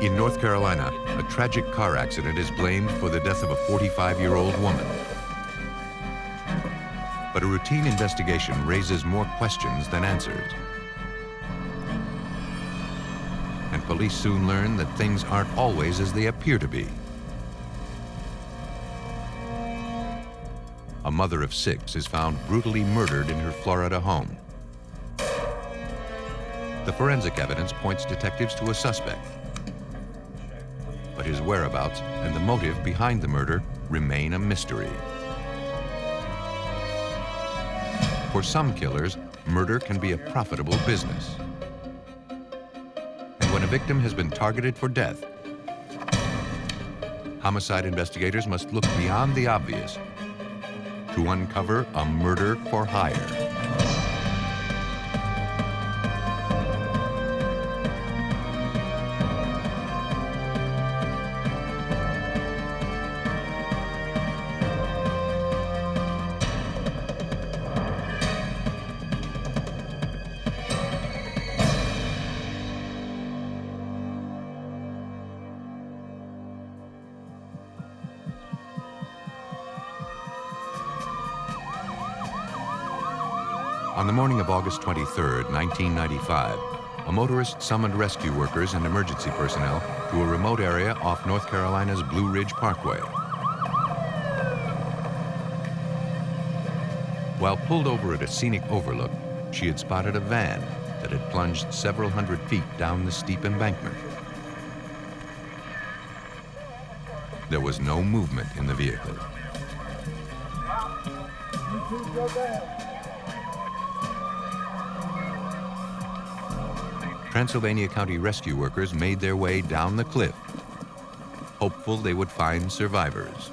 In North Carolina, a tragic car accident is blamed for the death of a 45-year-old woman. But a routine investigation raises more questions than answers. And police soon learn that things aren't always as they appear to be. A mother of 6 is found brutally murdered in her Florida home. The forensic evidence points detectives to a suspect. But his whereabouts and the motive behind the murder remain a mystery. For some killers, murder can be a profitable business. And when a victim has been targeted for death, homicide investigators must look beyond the obvious to uncover a murder for hire. On the morning of August 23, 1995, a motorist summoned rescue workers and emergency personnel to a remote area off North Carolina's Blue Ridge Parkway. While pulled over at a scenic overlook, she had spotted a van that had plunged several hundred feet down the steep embankment. There was no movement in the vehicle. Pennsylvania County rescue workers made their way down the cliff, hopeful they would find survivors.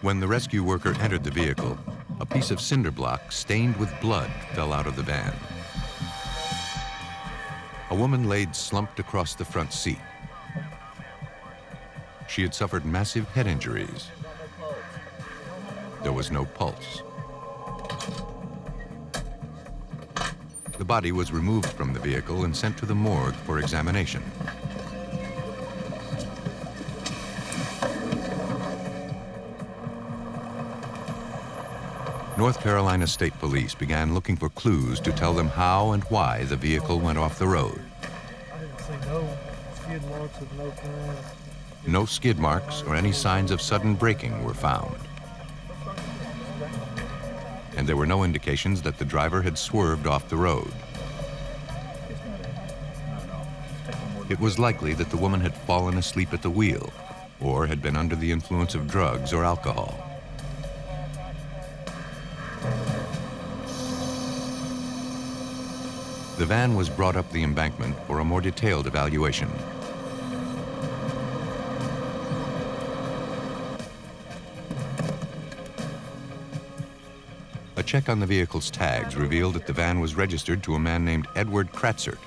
When the rescue worker entered the vehicle, a piece of cinder block stained with blood fell out of the van. A woman laid slumped across the front seat. She had suffered massive head injuries. There was no pulse. The body was removed from the vehicle and sent to the morgue for examination. North Carolina State Police began looking for clues to tell them how and why the vehicle went off the road. I didn't see no skid marks of no kind. No skid marks or any signs of sudden braking were found. And there were no indications that the driver had swerved off the road. It was likely that the woman had fallen asleep at the wheel or had been under the influence of drugs or alcohol. The van was brought up the embankment for a more detailed evaluation. A check on the vehicle's tags revealed that the van was registered to a man named Edward Kratzert,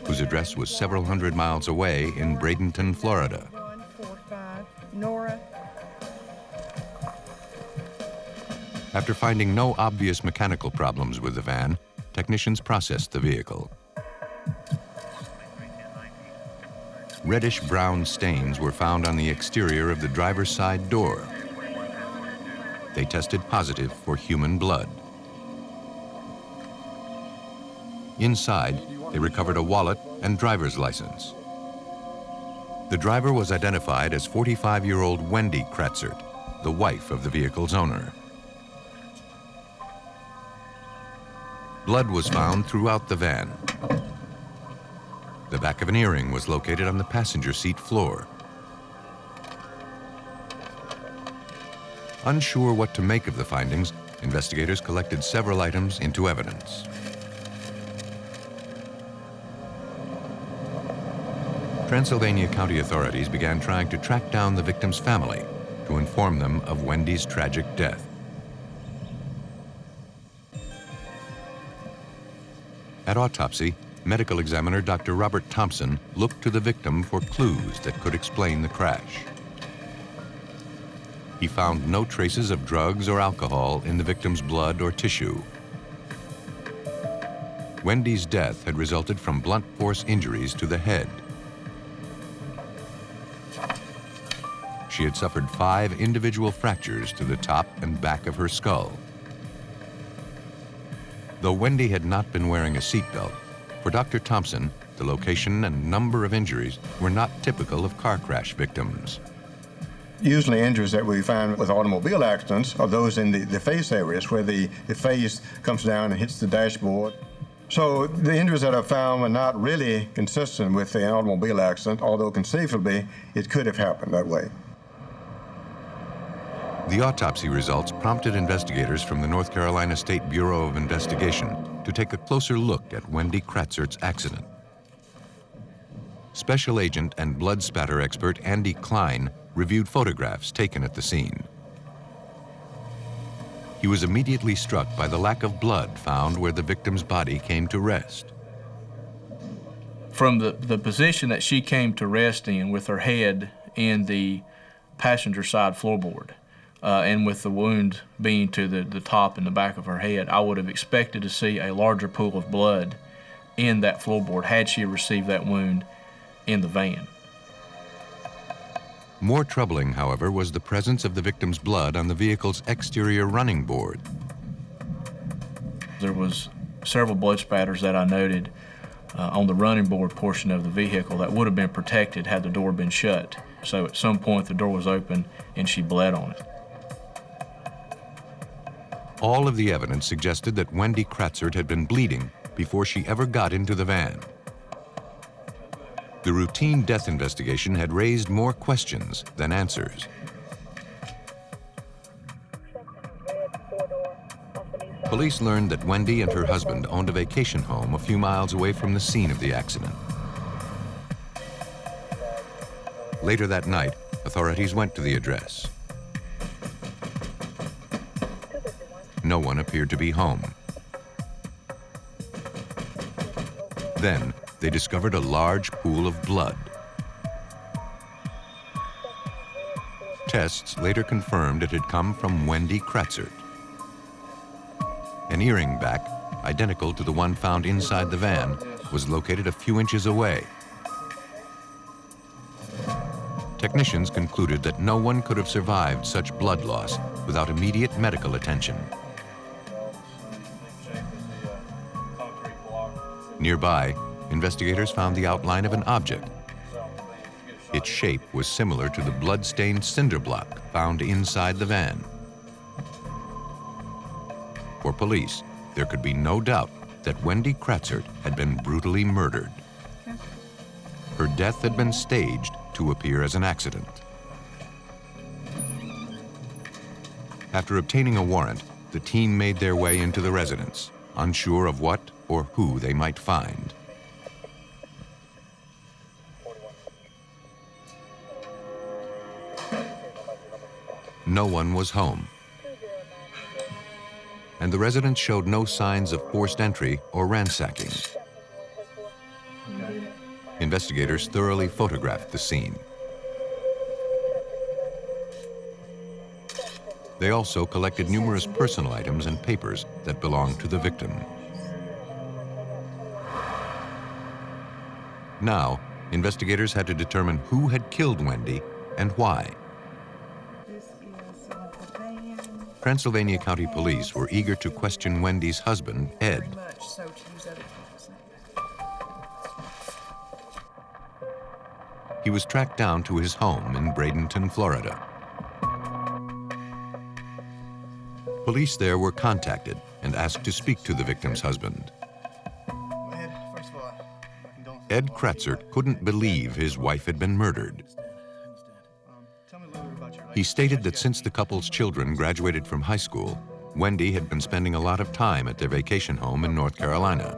whose address was several hundred miles away in Bradenton, Florida. After finding no obvious mechanical problems with the van, technicians processed the vehicle. Reddish-brown stains were found on the exterior of the driver's side door. They tested positive for human blood. Inside, they recovered a wallet and driver's license. The driver was identified as 45-year-old Wendy Kratzert, the wife of the vehicle's owner. Blood was found throughout the van. The back of an earring was located on the passenger seat floor. Unsure what to make of the findings, investigators collected several items into evidence. Pennsylvania County authorities began trying to track down the victim's family to inform them of Wendy's tragic death. At autopsy, Medical examiner Dr. Robert Thompson looked to the victim for clues that could explain the crash. He found no traces of drugs or alcohol in the victim's blood or tissue. Wendy's death had resulted from blunt force injuries to the head. She had suffered 5 individual fractures to the top and back of her skull. Though Wendy had not been wearing a seatbelt, for Dr. Thompson, the location and number of injuries were not typical of car crash victims. Usually injuries that we find with automobile accidents are those in the face areas where the face comes down and hits the dashboard. So the injuries that are found are not really consistent with an automobile accident, although conceivably it could have happened that way. The autopsy results prompted investigators from the North Carolina State Bureau of Investigation to take a closer look at Wendy Kratzert's accident. Special agent and blood spatter expert Andy Klein reviewed photographs taken at the scene. He was immediately struck by the lack of blood found where the victim's body came to rest. From the position that she came to rest in with her head in the passenger side floorboard, and with the wound being to the top and the back of her head, I would have expected to see a larger pool of blood in that floorboard had she received that wound in the van. More troubling, however, was the presence of the victim's blood on the vehicle's exterior running board. There was several blood spatters that I noted on the running board portion of the vehicle that would have been protected had the door been shut. So at some point the door was open and she bled on it. All of the evidence suggested that Wendy Kratzert had been bleeding before she ever got into the van. The routine death investigation had raised more questions than answers. Police learned that Wendy and her husband owned a vacation home a few miles away from the scene of the accident. Later that night, authorities went to the address. No one appeared to be home. Then, they discovered a large pool of blood. Tests later confirmed it had come from Wendy Kratzert. An earring back, identical to the one found inside the van, was located a few inches away. Technicians concluded that no one could have survived such blood loss without immediate medical attention. Nearby, investigators found the outline of an object. Its shape was similar to the blood-stained cinder block found inside the van. For police, there could be no doubt that Wendy Kratzert had been brutally murdered. Her death had been staged to appear as an accident. After obtaining a warrant, the team made their way into the residence, unsure of what or who they might find. No one was home, and the residents showed no signs of forced entry or ransacking. Investigators thoroughly photographed the scene. They also collected numerous personal items and papers that belonged to the victim. Now, investigators had to determine who had killed Wendy and why. Transylvania County Police were eager to question Wendy's husband, Ed. He was tracked down to his home in Bradenton, Florida. Police there were contacted and asked to speak to the victim's husband. Ed Kratzert couldn't believe his wife had been murdered. He stated that since the couple's children graduated from high school, Wendy had been spending a lot of time at their vacation home in North Carolina.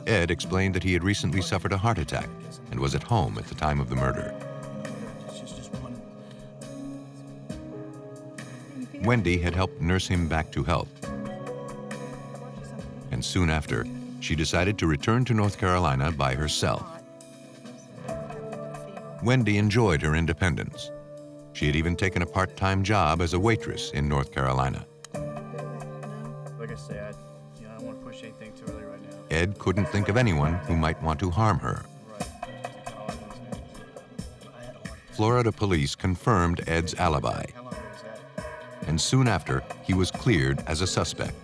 Ed explained that he had recently suffered a heart attack and was at home at the time of the murder. Wendy had helped nurse him back to health. And soon after, she decided to return to North Carolina by herself. Wendy enjoyed her independence. She had even taken a part-time job as a waitress in North Carolina. Like I said, I don't want to push anything too early right now. Ed couldn't think of anyone who might want to harm her. Florida police confirmed Ed's alibi, and soon after, he was cleared as a suspect.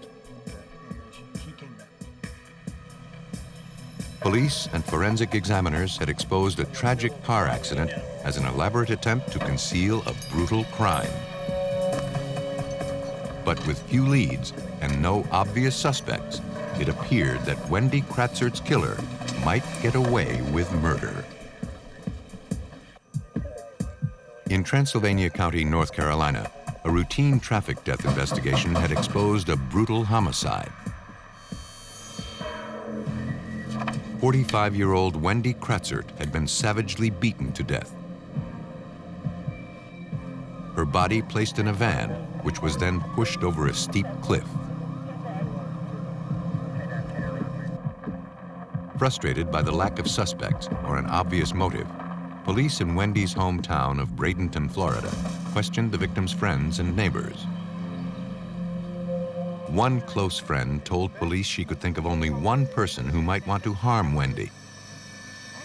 Police and forensic examiners had exposed a tragic car accident as an elaborate attempt to conceal a brutal crime. But with few leads and no obvious suspects, it appeared that Wendy Kratzert's killer might get away with murder. In Transylvania County, North Carolina, a routine traffic death investigation had exposed a brutal homicide. 45-year-old Wendy Kratzert had been savagely beaten to death. Her body placed in a van, which was then pushed over a steep cliff. Frustrated by the lack of suspects or an obvious motive, police in Wendy's hometown of Bradenton, Florida, questioned the victim's friends and neighbors. One close friend told police she could think of only one person who might want to harm Wendy,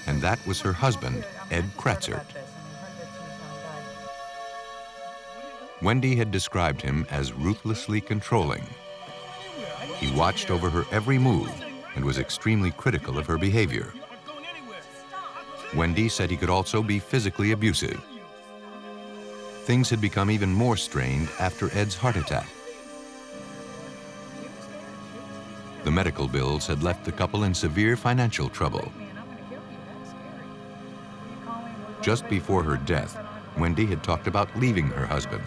and that was her husband, Ed Kratzert. Wendy had described him as ruthlessly controlling. He watched over her every move and was extremely critical of her behavior. Wendy said he could also be physically abusive. Things had become even more strained after Ed's heart attack. The medical bills had left the couple in severe financial trouble. Just before her death, Wendy had talked about leaving her husband.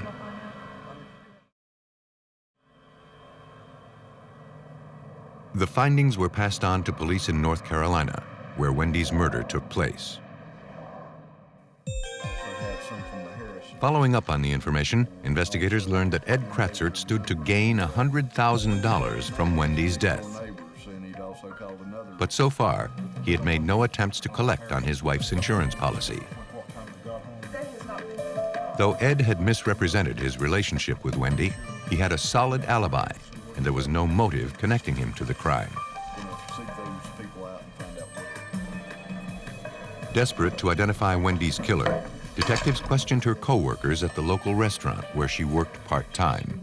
The findings were passed on to police in North Carolina, where Wendy's murder took place. Following up on the information, investigators learned that Ed Kratzert stood to gain $100,000 from Wendy's death. But so far, he had made no attempts to collect on his wife's insurance policy. Though Ed had misrepresented his relationship with Wendy, he had a solid alibi, and there was no motive connecting him to the crime. Desperate to identify Wendy's killer, detectives questioned her co-workers at the local restaurant where she worked part-time.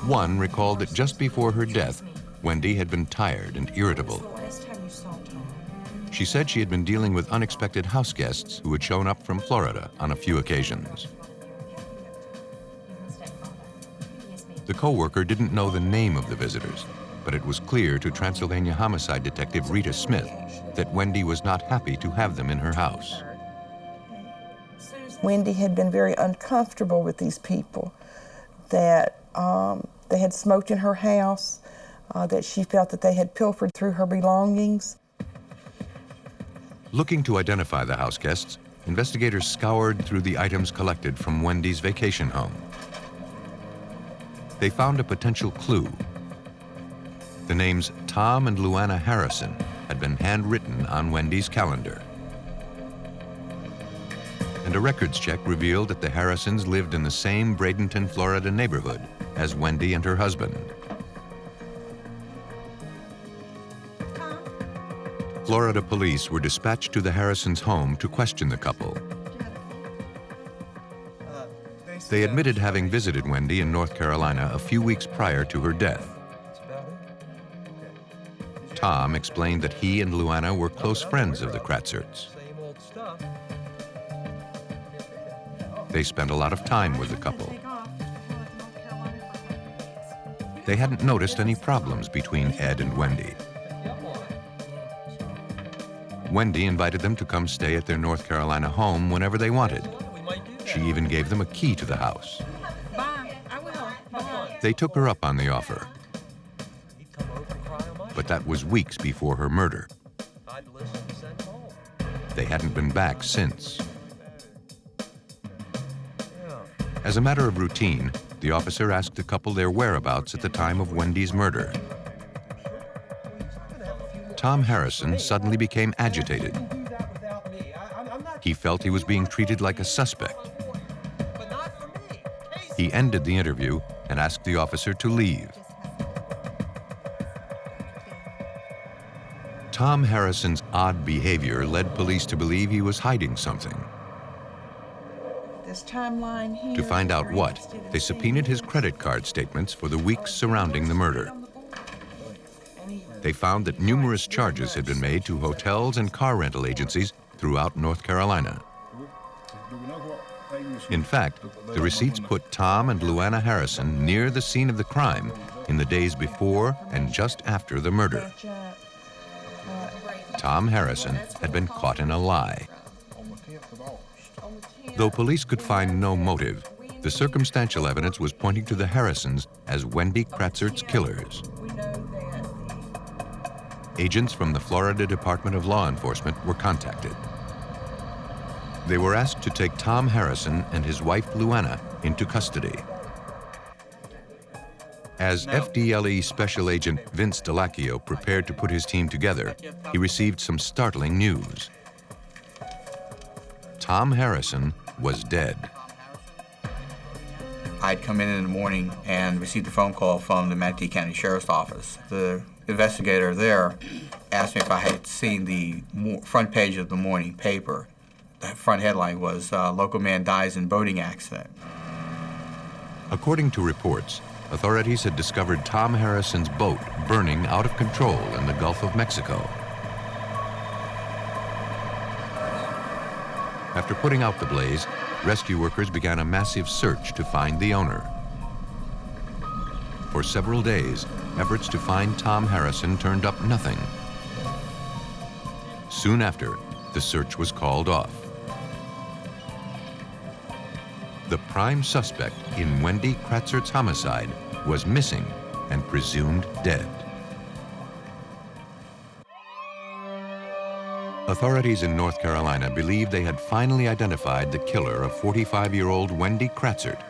One recalled that just before her death, Wendy had been tired and irritable. She said she had been dealing with unexpected house guests who had shown up from Florida on a few occasions. The co-worker didn't know the name of the visitors, but it was clear to Transylvania homicide detective Rita Smith that Wendy was not happy to have them in her house. Wendy had been very uncomfortable with these people, that they had smoked in her house, that she felt that they had pilfered through her belongings. Looking to identify the house guests, investigators scoured through the items collected from Wendy's vacation home. They found a potential clue. The names Tom and Luana Harrison had been handwritten on Wendy's calendar. And a records check revealed that the Harrisons lived in the same Bradenton, Florida neighborhood as Wendy and her husband. Florida police were dispatched to the Harrisons' home to question the couple. They admitted having visited Wendy in North Carolina a few weeks prior to her death. Tom explained that he and Luana were close friends of the Kratzerts. They spent a lot of time with the couple. They hadn't noticed any problems between Ed and Wendy. Wendy invited them to come stay at their North Carolina home whenever they wanted. She even gave them a key to the house. They took her up on the offer. But that was weeks before her murder. They hadn't been back since. As a matter of routine, the officer asked the couple their whereabouts at the time of Wendy's murder. Tom Harrison suddenly became agitated. He felt he was being treated like a suspect. He ended the interview and asked the officer to leave. Tom Harrison's odd behavior led police to believe he was hiding something. This timeline here. To find out what, they subpoenaed his credit card statements for the weeks surrounding the murder. They found that numerous charges had been made to hotels and car rental agencies throughout North Carolina. In fact, the receipts put Tom and Luana Harrison near the scene of the crime in the days before and just after the murder. Tom Harrison had been caught in a lie. Though police could find no motive, the circumstantial evidence was pointing to the Harrisons as Wendy Kratzert's killers. Agents from the Florida Department of Law Enforcement were contacted. They were asked to take Tom Harrison and his wife Luana into custody. As FDLE Special Agent Vince Delacchio prepared to put his team together, he received some startling news. Tom Harrison was dead. I'd come in the morning and received a phone call from the Manatee County Sheriff's Office. The investigator there asked me if I had seen the front page of the morning paper. The front headline was, "Local man dies in boating accident." According to reports, authorities had discovered Tom Harrison's boat burning out of control in the Gulf of Mexico. After putting out the blaze, rescue workers began a massive search to find the owner. For several days, efforts to find Tom Harrison turned up nothing. Soon after, the search was called off. The prime suspect in Wendy Kratzert's homicide was missing and presumed dead. Authorities in North Carolina believed they had finally identified the killer of 45-year-old Wendy Kratzert,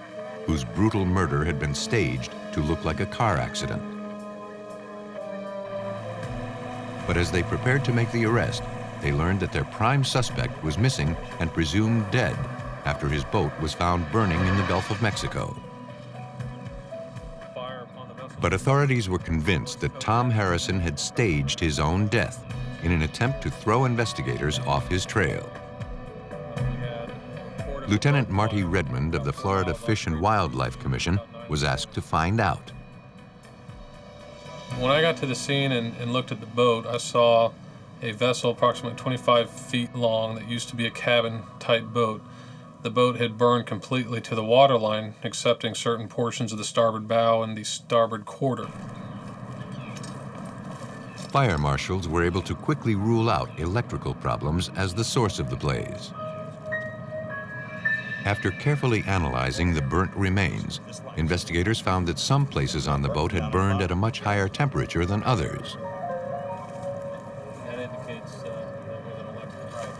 whose brutal murder had been staged to look like a car accident. But as they prepared to make the arrest, they learned that their prime suspect was missing and presumed dead after his boat was found burning in the Gulf of Mexico. But authorities were convinced that Tom Harrison had staged his own death in an attempt to throw investigators off his trail. Lieutenant Marty Redmond of the Florida Fish and Wildlife Commission was asked to find out. When I got to the scene and looked at the boat, I saw a vessel approximately 25 feet long that used to be a cabin-type boat. The boat had burned completely to the waterline, excepting certain portions of the starboard bow and the starboard quarter. Fire marshals were able to quickly rule out electrical problems as the source of the blaze. After carefully analyzing the burnt remains, investigators found that some places on the boat had burned at a much higher temperature than others.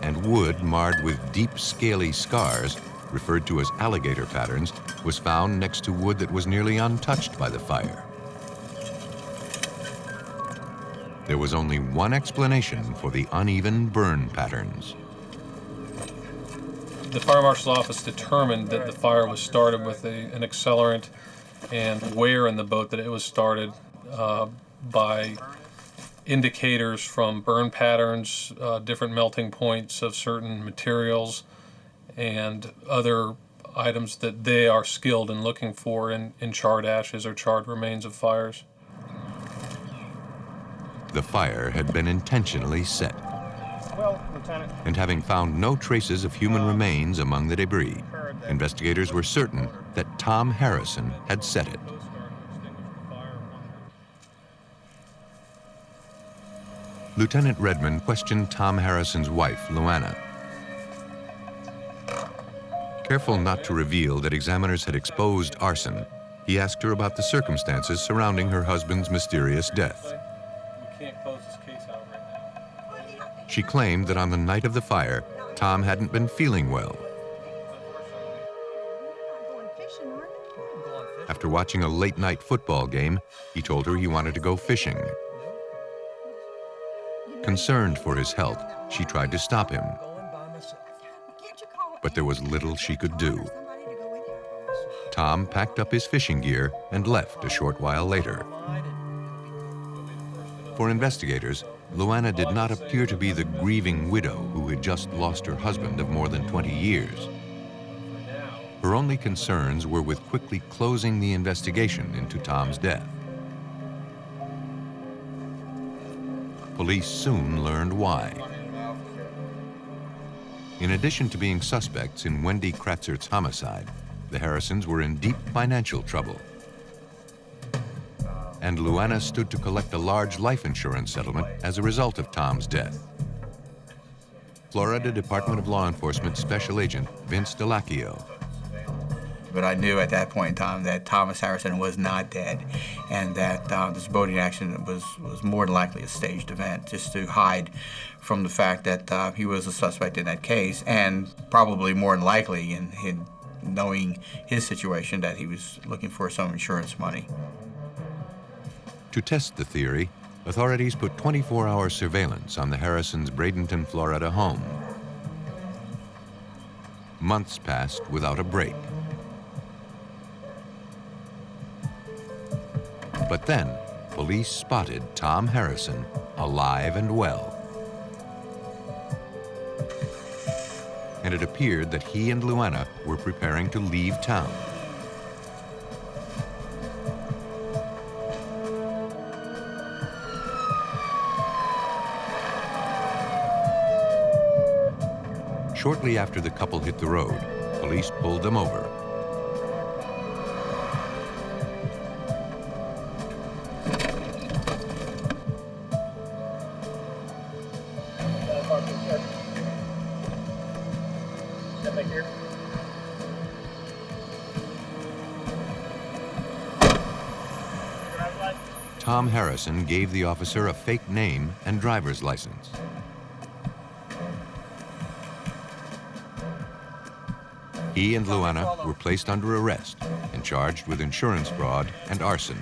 And wood marred with deep, scaly scars, referred to as alligator patterns, was found next to wood that was nearly untouched by the fire. There was only one explanation for the uneven burn patterns. The fire marshal's office determined that the fire was started with an accelerant, and where in the boat that it was started by indicators from burn patterns, different melting points of certain materials, and other items that they are skilled in looking for in charred ashes or charred remains of fires. The fire had been intentionally set. Well, Lieutenant. And having found no traces of human remains among the debris, investigators were certain that Tom Harrison had set it. Lieutenant Redmond questioned Tom Harrison's wife, Luana. Careful not to reveal that examiners had exposed arson, he asked her about the circumstances surrounding her husband's mysterious death. We can't close this case out right now. She claimed that on the night of the fire, Tom hadn't been feeling well. After watching a late-night football game, he told her he wanted to go fishing. Concerned for his health, she tried to stop him, but there was little she could do. Tom packed up his fishing gear and left a short while later. For investigators, Luana did not appear to be the grieving widow who had just lost her husband of more than 20 years. Her only concerns were with quickly closing the investigation into Tom's death. Police soon learned why. In addition to being suspects in Wendy Kratzert's homicide, the Harrisons were in deep financial trouble. And Luana stood to collect a large life insurance settlement as a result of Tom's death. Florida Department of Law Enforcement Special Agent Vince Delacchio. But I knew at that point in time that Thomas Harrison was not dead, and that this boating accident was more than likely a staged event, just to hide from the fact that he was a suspect in that case, and probably more than likely in knowing his situation that he was looking for some insurance money. To test the theory, authorities put 24-hour surveillance on the Harrisons' Bradenton, Florida home. Months passed without a break. But then, police spotted Tom Harrison alive and well. And it appeared that he and Luana were preparing to leave town. Shortly after the couple hit the road, police pulled them over. Tom Harrison gave the officer a fake name and driver's license. He and Luana were placed under arrest and charged with insurance fraud and arson.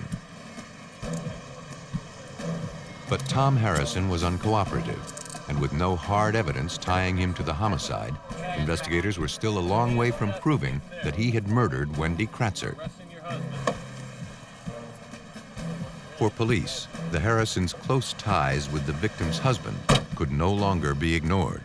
But Tom Harrison was uncooperative, and with no hard evidence tying him to the homicide, investigators were still a long way from proving that he had murdered Wendy Kratzert. For police, the Harrisons' close ties with the victim's husband could no longer be ignored.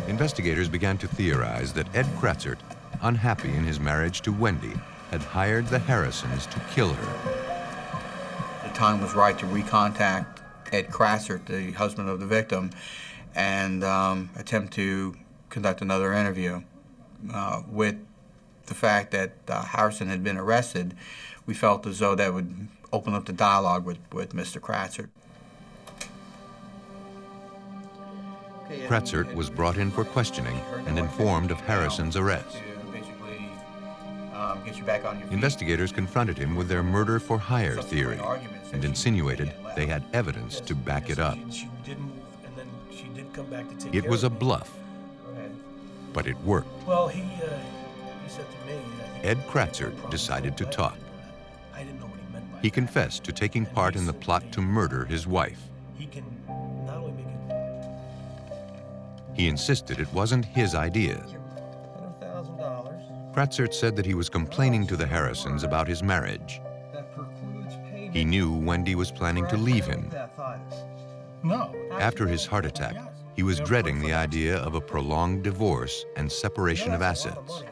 Investigators began to theorize that Ed Kratzert, unhappy in his marriage to Wendy, had hired the Harrisons to kill her. The time was right to recontact Ed Kratzert, the husband of the victim, and attempt to conduct another interview. With the fact that Harrison had been arrested, we felt as though that would open up the dialogue with Mr. Kratzert. Kratzert was brought in for questioning and informed of Harrison's arrest. Investigators confronted him with their murder-for-hire theory and insinuated they had evidence to back it up. It was a bluff, but it worked. Well, he said to me that Ed Kratzert decided to talk. I didn't know what he meant by He confessed to taking part in the plot to murder his wife. he can not only make it He insisted it wasn't his idea. $100,000 Kratzert said that he was complaining to the Harrisons about his marriage. that precludes payment. He knew Wendy was planning to leave him. No. After his heart attack, he was dreading the idea of a prolonged divorce and separation of assets.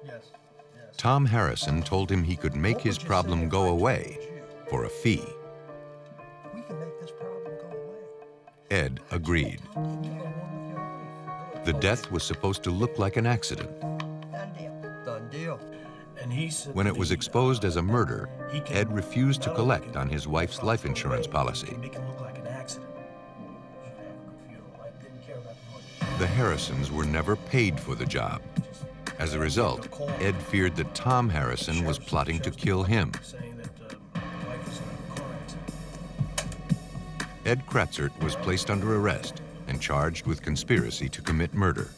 Yes. Tom Harrison told him he could make his problem go away for a fee. We can make this problem go away. Ed agreed. You go on with your life. The death was supposed to look like an accident. Done deal. And he said When it was exposed as a murder, he can Ed refused to not only collect on his wife's life insurance policy. make it look like an accident. I didn't care about the money. The Harrisons were never paid for the job. As a result, Ed feared that Tom Harrison was plotting to kill him. Saying that my wife was in a car accident. Ed Kratzert was placed under arrest and charged with conspiracy to commit murder.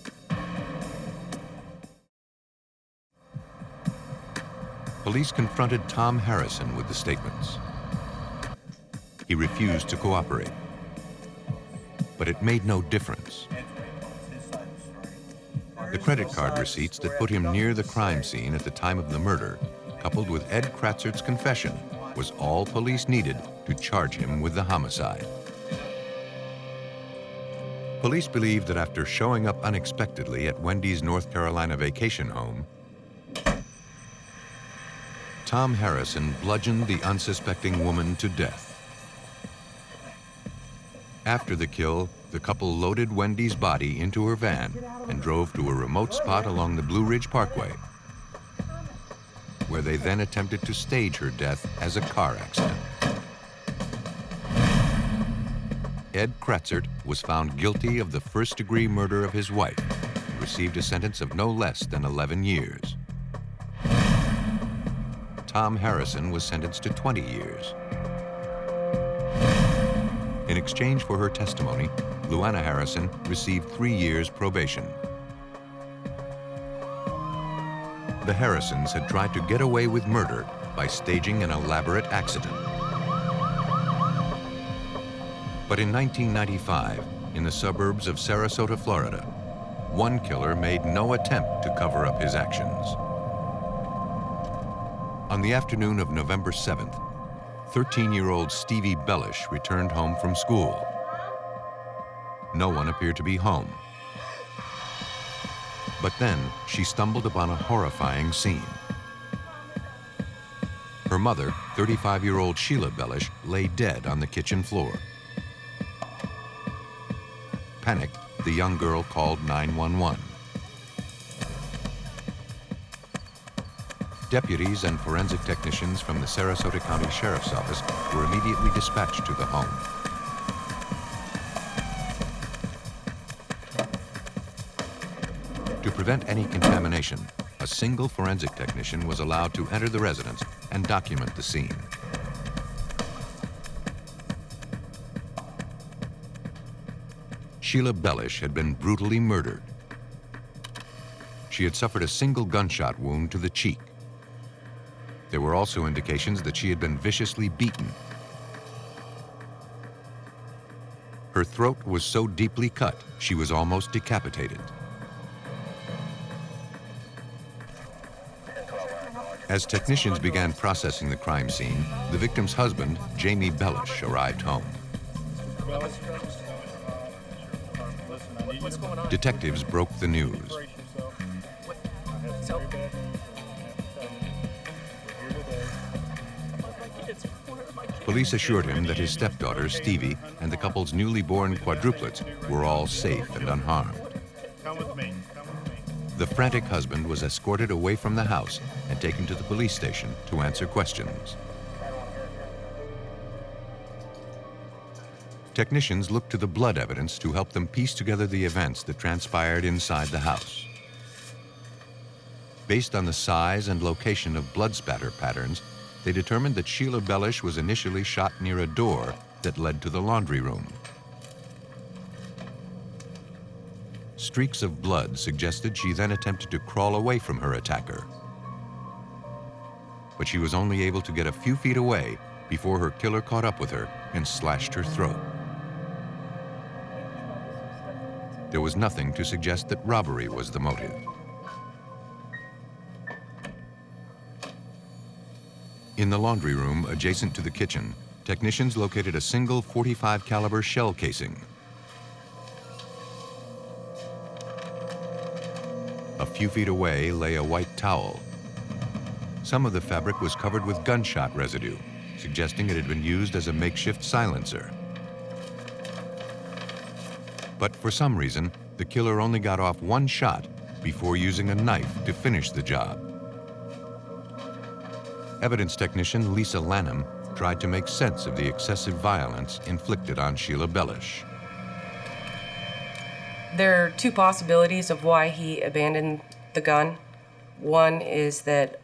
Police confronted Tom Harrison with the statements. He refused to cooperate. But it made no difference. The credit card receipts that put him near the crime scene at the time of the murder, coupled with Ed Kratzert's confession, was all police needed to charge him with the homicide. Police believe that after showing up unexpectedly at Wendy's North Carolina vacation home, Tom Harrison bludgeoned the unsuspecting woman to death. After the kill, the couple loaded Wendy's body into her van and drove to a remote spot along the Blue Ridge Parkway, where they then attempted to stage her death as a car accident. Ed Kratzert was found guilty of the first-degree murder of his wife and received a sentence of no less than 11 years. Tom Harrison was sentenced to 20 years. In exchange for her testimony, Luana Harrison received 3 years probation. The Harrisons had tried to get away with murder by staging an elaborate accident. But in 1995, in the suburbs of Sarasota, Florida, one killer made no attempt to cover up his actions. On the afternoon of November 7th, 13-year-old Stevie Bellish returned home from school. No one appeared to be home. But then she stumbled upon a horrifying scene. Her mother, 35-year-old Sheila Bellish, lay dead on the kitchen floor. Panicked, the young girl called 911. Deputies and forensic technicians from the Sarasota County Sheriff's Office were immediately dispatched to the home. To prevent any contamination, a single forensic technician was allowed to enter the residence and document the scene. Sheila Bellish had been brutally murdered. She had suffered a single gunshot wound to the cheek. There were also indications that she had been viciously beaten. Her throat was so deeply cut, she was almost decapitated. As technicians began processing the crime scene, the victim's husband, Jamie Bellish, arrived home. Detectives broke the news. Police assured him that his stepdaughter, Stevie, and the couple's newly born quadruplets were all safe and unharmed. Come with me. Come with me. The frantic husband was escorted away from the house and taken to the police station to answer questions. Technicians looked to the blood evidence to help them piece together the events that transpired inside the house. Based on the size and location of blood spatter patterns, they determined that Sheila Bellish was initially shot near a door that led to the laundry room. Streaks of blood suggested she then attempted to crawl away from her attacker. But she was only able to get a few feet away before her killer caught up with her and slashed her throat. There was nothing to suggest that robbery was the motive. In the laundry room adjacent to the kitchen, technicians located a single .45 caliber shell casing. A few feet away lay a white towel. Some of the fabric was covered with gunshot residue, suggesting it had been used as a makeshift silencer. But for some reason, the killer only got off one shot before using a knife to finish the job. Evidence technician Lisa Lanham tried to make sense of the excessive violence inflicted on Sheila Bellish. There are two possibilities of why he abandoned the gun. One is that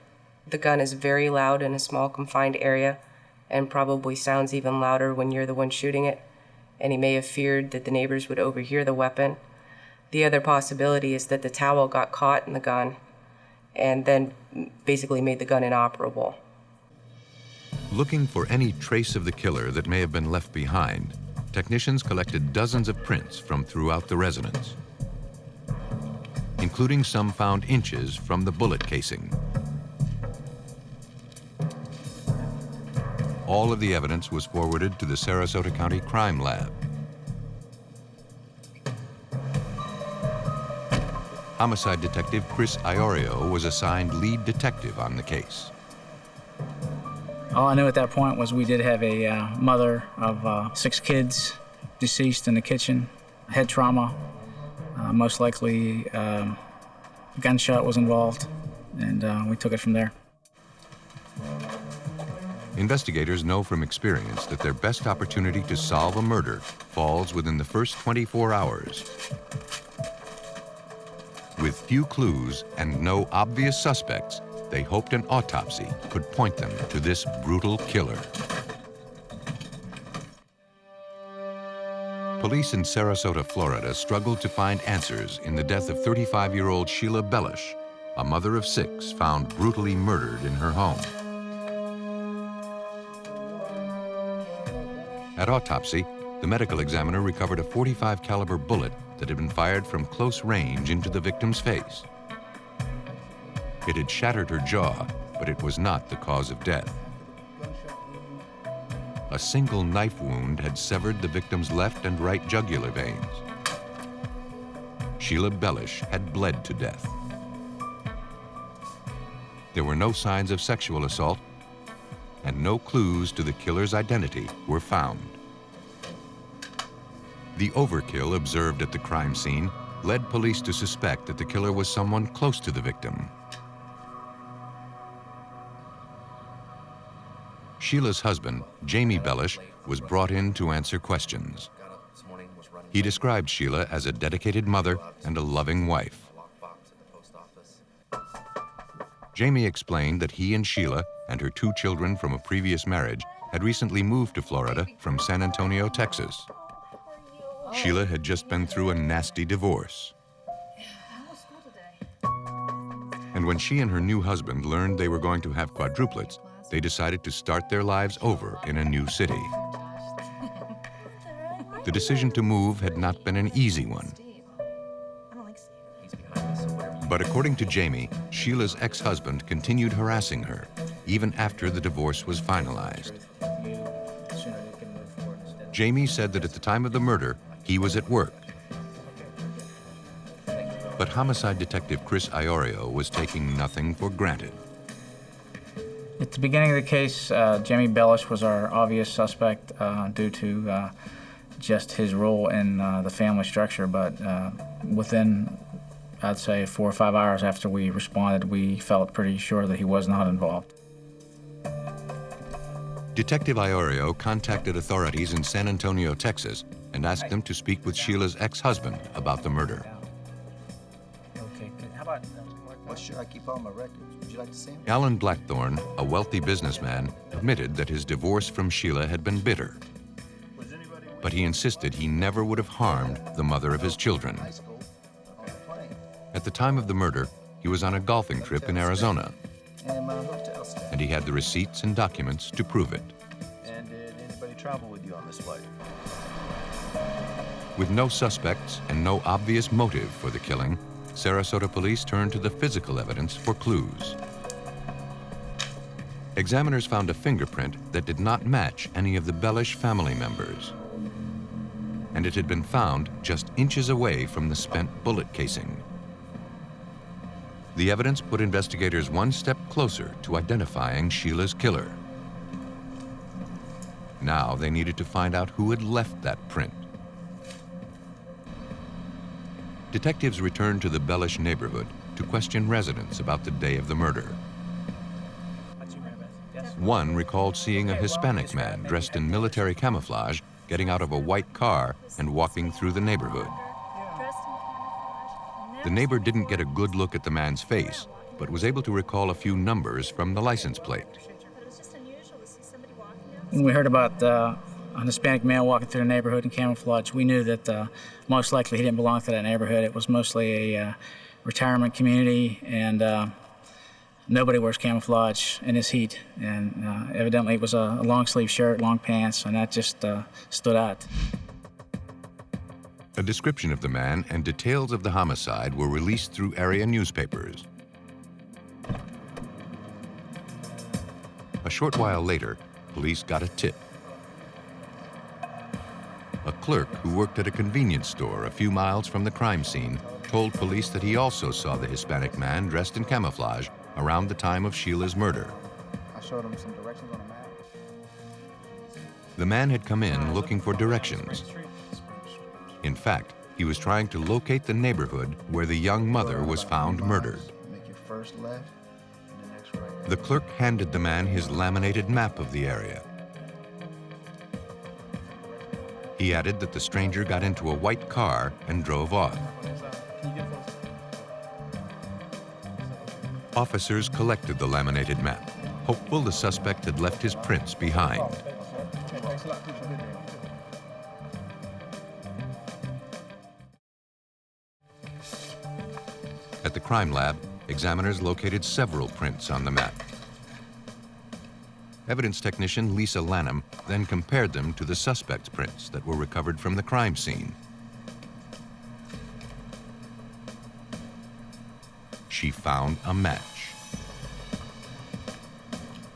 the gun is very loud in a small confined area and probably sounds even louder when you're the one shooting it, and he may have feared that the neighbors would overhear the weapon. The other possibility is that the towel got caught in the gun and then basically made the gun inoperable. Looking for any trace of the killer that may have been left behind, technicians collected dozens of prints from throughout the residence, including some found inches from the bullet casing. All of the evidence was forwarded to the Sarasota County Crime Lab. Homicide detective Chris Iorio was assigned lead detective on the case. All I knew at that point was we did have a mother of 6 kids deceased in the kitchen, head trauma. Most likely a gunshot was involved, and we took it from there. Investigators know from experience that their best opportunity to solve a murder falls within the first 24 hours. With few clues and no obvious suspects, they hoped an autopsy could point them to this brutal killer. Police in Sarasota, Florida struggled to find answers in the death of 35-year-old Sheila Bellish, a mother of 6 found brutally murdered in her home. At autopsy, the medical examiner recovered a .45 caliber bullet that had been fired from close range into the victim's face. It had shattered her jaw, but it was not the cause of death. A single knife wound had severed the victim's left and right jugular veins. Sheila Bellish had bled to death. There were no signs of sexual assault, and no clues to the killer's identity were found. The overkill observed at the crime scene led police to suspect that the killer was someone close to the victim. Sheila's husband, Jamie Bellish, was brought in to answer questions. He described Sheila as a dedicated mother and a loving wife. Jamie explained that he and Sheila and her 2 children from a previous marriage had recently moved to Florida from San Antonio, Texas. Sheila had just been through a nasty divorce. And when she and her new husband learned they were going to have quadruplets, they decided to start their lives over in a new city. The decision to move had not been an easy one. But according to Jamie, Sheila's ex-husband continued harassing her, even after the divorce was finalized. Jamie said that at the time of the murder, he was at work. But homicide detective Chris Iorio was taking nothing for granted. At the beginning of the case, Jamie Bellish was our obvious suspect due to just his role in the family structure, but within, I'd say, 4 or 5 hours after we responded, we felt pretty sure that he was not involved. Detective Iorio contacted authorities in San Antonio, Texas, and asked them to speak with Sheila's ex-husband about the murder. Okay, how about... Well, sure, I keep all my records. Would you like to see them? Alan Blackthorne, a wealthy businessman, admitted that his divorce from Sheila had been bitter. But he insisted he never would have harmed the mother of his children. At the time of the murder, he was on a golfing trip in Arizona, and he had the receipts and documents to prove it. And did anybody travel with you on this flight? With no suspects and no obvious motive for the killing, Sarasota police turned to the physical evidence for clues. Examiners found a fingerprint that did not match any of the Bellish family members, and it had been found just inches away from the spent bullet casing. The evidence put investigators one step closer to identifying Sheila's killer. Now they needed to find out who had left that print. Detectives returned to the Bellish neighborhood to question residents about the day of the murder. One recalled seeing a Hispanic man dressed in military camouflage getting out of a white car and walking through the neighborhood. The neighbor didn't get a good look at the man's face, but was able to recall a few numbers from the license plate. When we heard about a Hispanic man walking through the neighborhood in camouflage, we knew that most likely he didn't belong to that neighborhood. It was mostly a retirement community, and Nobody wears camouflage in this heat, and evidently it was a long sleeve shirt, long pants, and that just stood out. A description of the man and details of the homicide were released through area newspapers. A short while later, police got a tip. A clerk who worked at a convenience store a few miles from the crime scene told police that he also saw the Hispanic man dressed in camouflage around the time of Sheila's murder. I showed him some directions on the map. The man had come in looking for directions. In fact, he was trying to locate the neighborhood where the young mother was found murdered. Make your first left, and the next right. The clerk handed the man his laminated map of the area. He added that the stranger got into a white car and drove off. Officers collected the laminated map, hopeful the suspect had left his prints behind. At the crime lab, examiners located several prints on the map. Evidence technician Lisa Lanham then compared them to the suspect's prints that were recovered from the crime scene. She found a match.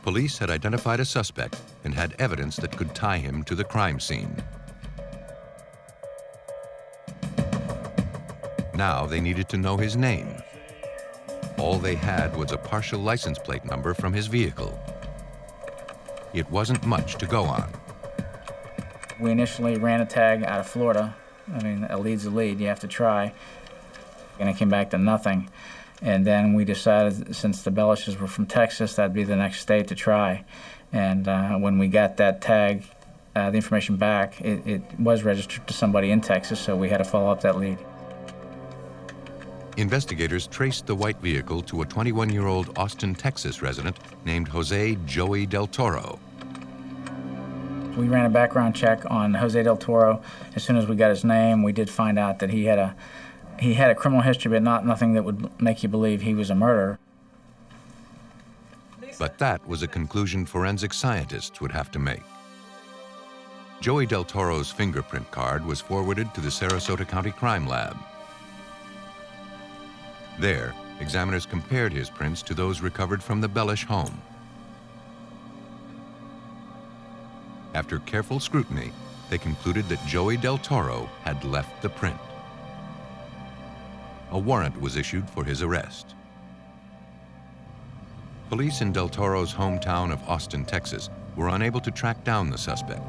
Police had identified a suspect and had evidence that could tie him to the crime scene. Now they needed to know his name. All they had was a partial license plate number from his vehicle. It wasn't much to go on. We initially ran a tag out of Florida. I mean, a lead's a lead, you have to try. And it came back to nothing. And then we decided, since the Bellishes were from Texas, that'd be the next state to try. And when we got that tag, the information back, it was registered to somebody in Texas, so we had to follow up that lead. Investigators traced the white vehicle to a 21-year-old Austin, Texas resident named Jose Joey Del Toro. We ran a background check on Jose Del Toro. As soon as we got his name, we did find out that he had a criminal history, but nothing that would make you believe he was a murderer. But that was a conclusion forensic scientists would have to make. Joey Del Toro's fingerprint card was forwarded to the Sarasota County Crime Lab. There, examiners compared his prints to those recovered from the Bellish home. After careful scrutiny, they concluded that Joey Del Toro had left the print. A warrant was issued for his arrest. Police in Del Toro's hometown of Austin, Texas, were unable to track down the suspect.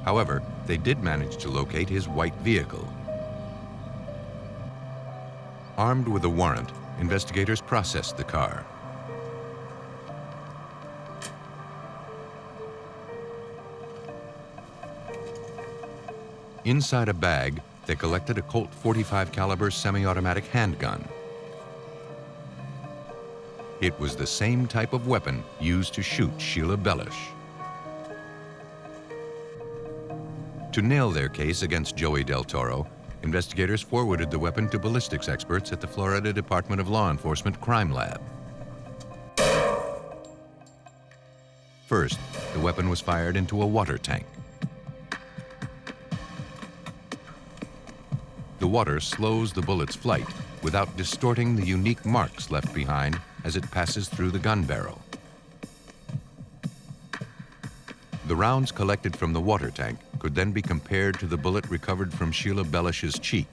However, they did manage to locate his white vehicle. Armed with a warrant, investigators processed the car. Inside a bag, they collected a Colt .45 caliber semi-automatic handgun. It was the same type of weapon used to shoot Sheila Bellish. To nail their case against Joey Del Toro, investigators forwarded the weapon to ballistics experts at the Florida Department of Law Enforcement Crime Lab. First, the weapon was fired into a water tank. The water slows the bullet's flight without distorting the unique marks left behind as it passes through the gun barrel. The rounds collected from the water tank could then be compared to the bullet recovered from Sheila Bellish's cheek.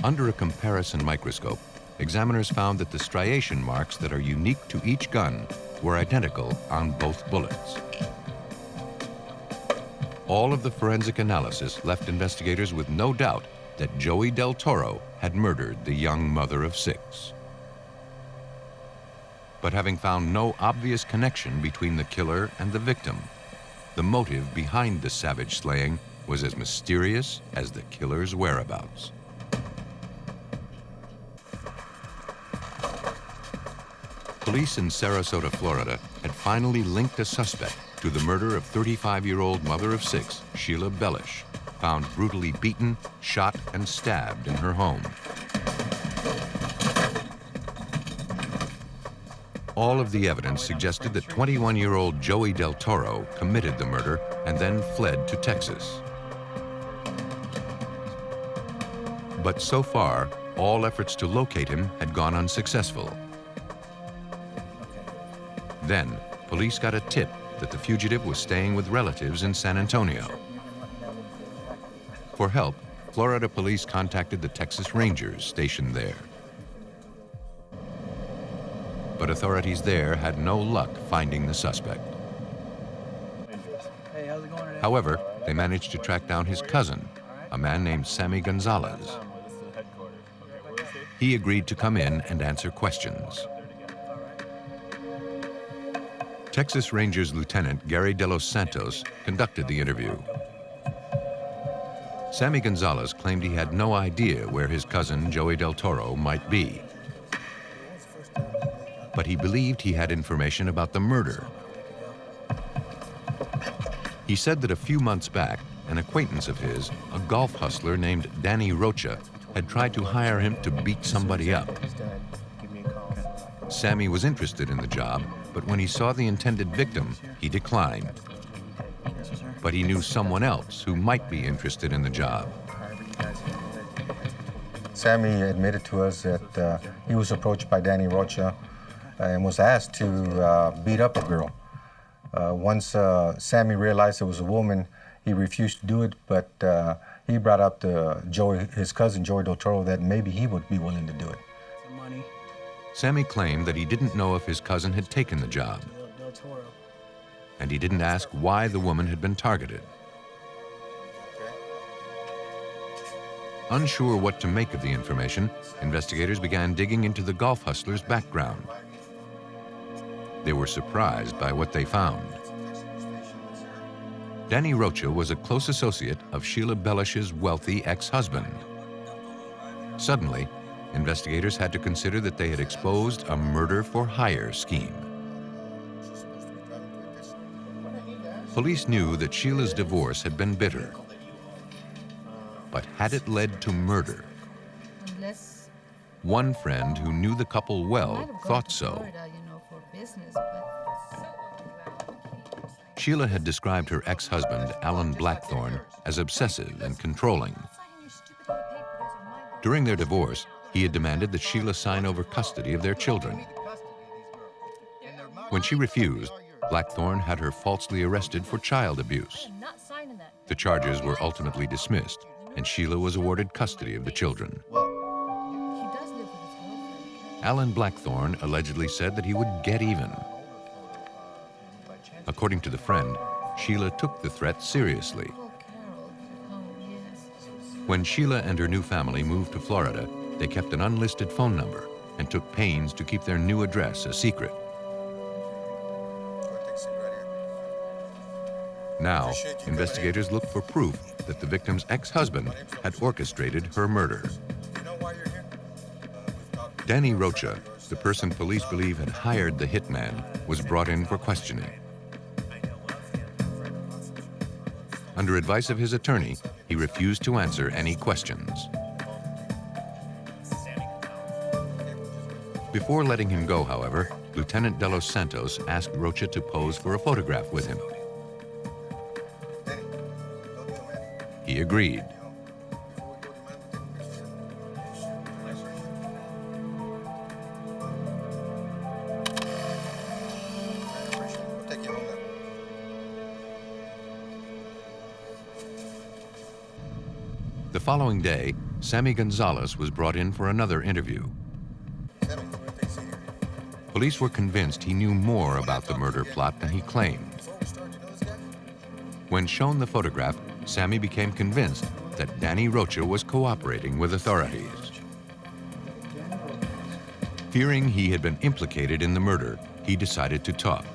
Under a comparison microscope, examiners found that the striation marks that are unique to each gun were identical on both bullets. All of the forensic analysis left investigators with no doubt that Joey Del Toro had murdered the young mother of 6. But having found no obvious connection between the killer and the victim, the motive behind the savage slaying was as mysterious as the killer's whereabouts. Police in Sarasota, Florida, had finally linked a suspect to the murder of 35-year-old mother of 6, Sheila Bellish, found brutally beaten, shot, and stabbed in her home. All of the evidence suggested that 21-year-old Joey Del Toro committed the murder and then fled to Texas. But so far, all efforts to locate him had gone unsuccessful. Then, police got a tip that the fugitive was staying with relatives in San Antonio. For help, Florida police contacted the Texas Rangers stationed there. But authorities there had no luck finding the suspect. Hey, how's it going today? However, they managed to track down his cousin, a man named Sammy Gonzalez. He agreed to come in and answer questions. Texas Rangers Lieutenant Gary De Los Santos conducted the interview. Sammy Gonzalez claimed he had no idea where his cousin Joey Del Toro might be. But he believed he had information about the murder. He said that a few months back, an acquaintance of his, a golf hustler named Danny Rocha, had tried to hire him to beat somebody up. Sammy was interested in the job, but when he saw the intended victim, he declined. But he knew someone else who might be interested in the job. Sammy admitted to us that he was approached by Danny Rocha and was asked to beat up a girl. Once Sammy realized it was a woman, he refused to do it, but he brought up to Joey, his cousin Joey Del Toro, that maybe he would be willing to do it. Sammy claimed that he didn't know if his cousin had taken the job, and he didn't ask why the woman had been targeted. Unsure what to make of the information, investigators began digging into the golf hustler's background. They were surprised by what they found. Danny Rocha was a close associate of Sheila Bellish's wealthy ex-husband. Suddenly, investigators had to consider that they had exposed a murder-for-hire scheme. Police knew that Sheila's divorce had been bitter. But had it led to murder? One friend who knew the couple well thought so. Sheila had described her ex-husband, Alan Blackthorne, as obsessive and controlling. During their divorce, he had demanded that Sheila sign over custody of their children. When she refused, Blackthorne had her falsely arrested for child abuse. The charges were ultimately dismissed, and Sheila was awarded custody of the children. Alan Blackthorne allegedly said that he would get even. According to the friend, Sheila took the threat seriously. When Sheila and her new family moved to Florida, they kept an unlisted phone number and took pains to keep their new address a secret. Now, investigators looked for proof that the victim's ex-husband had orchestrated her murder. Danny Rocha, the person police believe had hired the hitman, was brought in for questioning. Under advice of his attorney, he refused to answer any questions. Before letting him go, however, Lieutenant De Los Santos asked Rocha to pose for a photograph with him. He agreed. The following day, Sammy Gonzalez was brought in for another interview. Police were convinced he knew more about the murder plot than he claimed. When shown the photograph, Sammy became convinced that Danny Rocha was cooperating with authorities. Fearing he had been implicated in the murder, he decided to talk.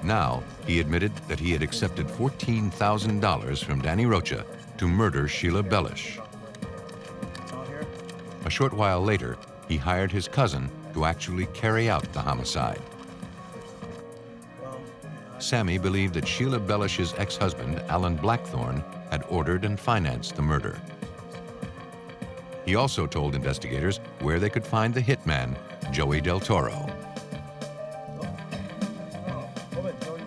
Now, he admitted that he had accepted $14,000 from Danny Rocha to murder Sheila Bellish. A short while later, he hired his cousin to actually carry out the homicide. Sammy believed that Sheila Bellish's ex-husband, Alan Blackthorne, had ordered and financed the murder. He also told investigators where they could find the hitman, Joey Del Toro.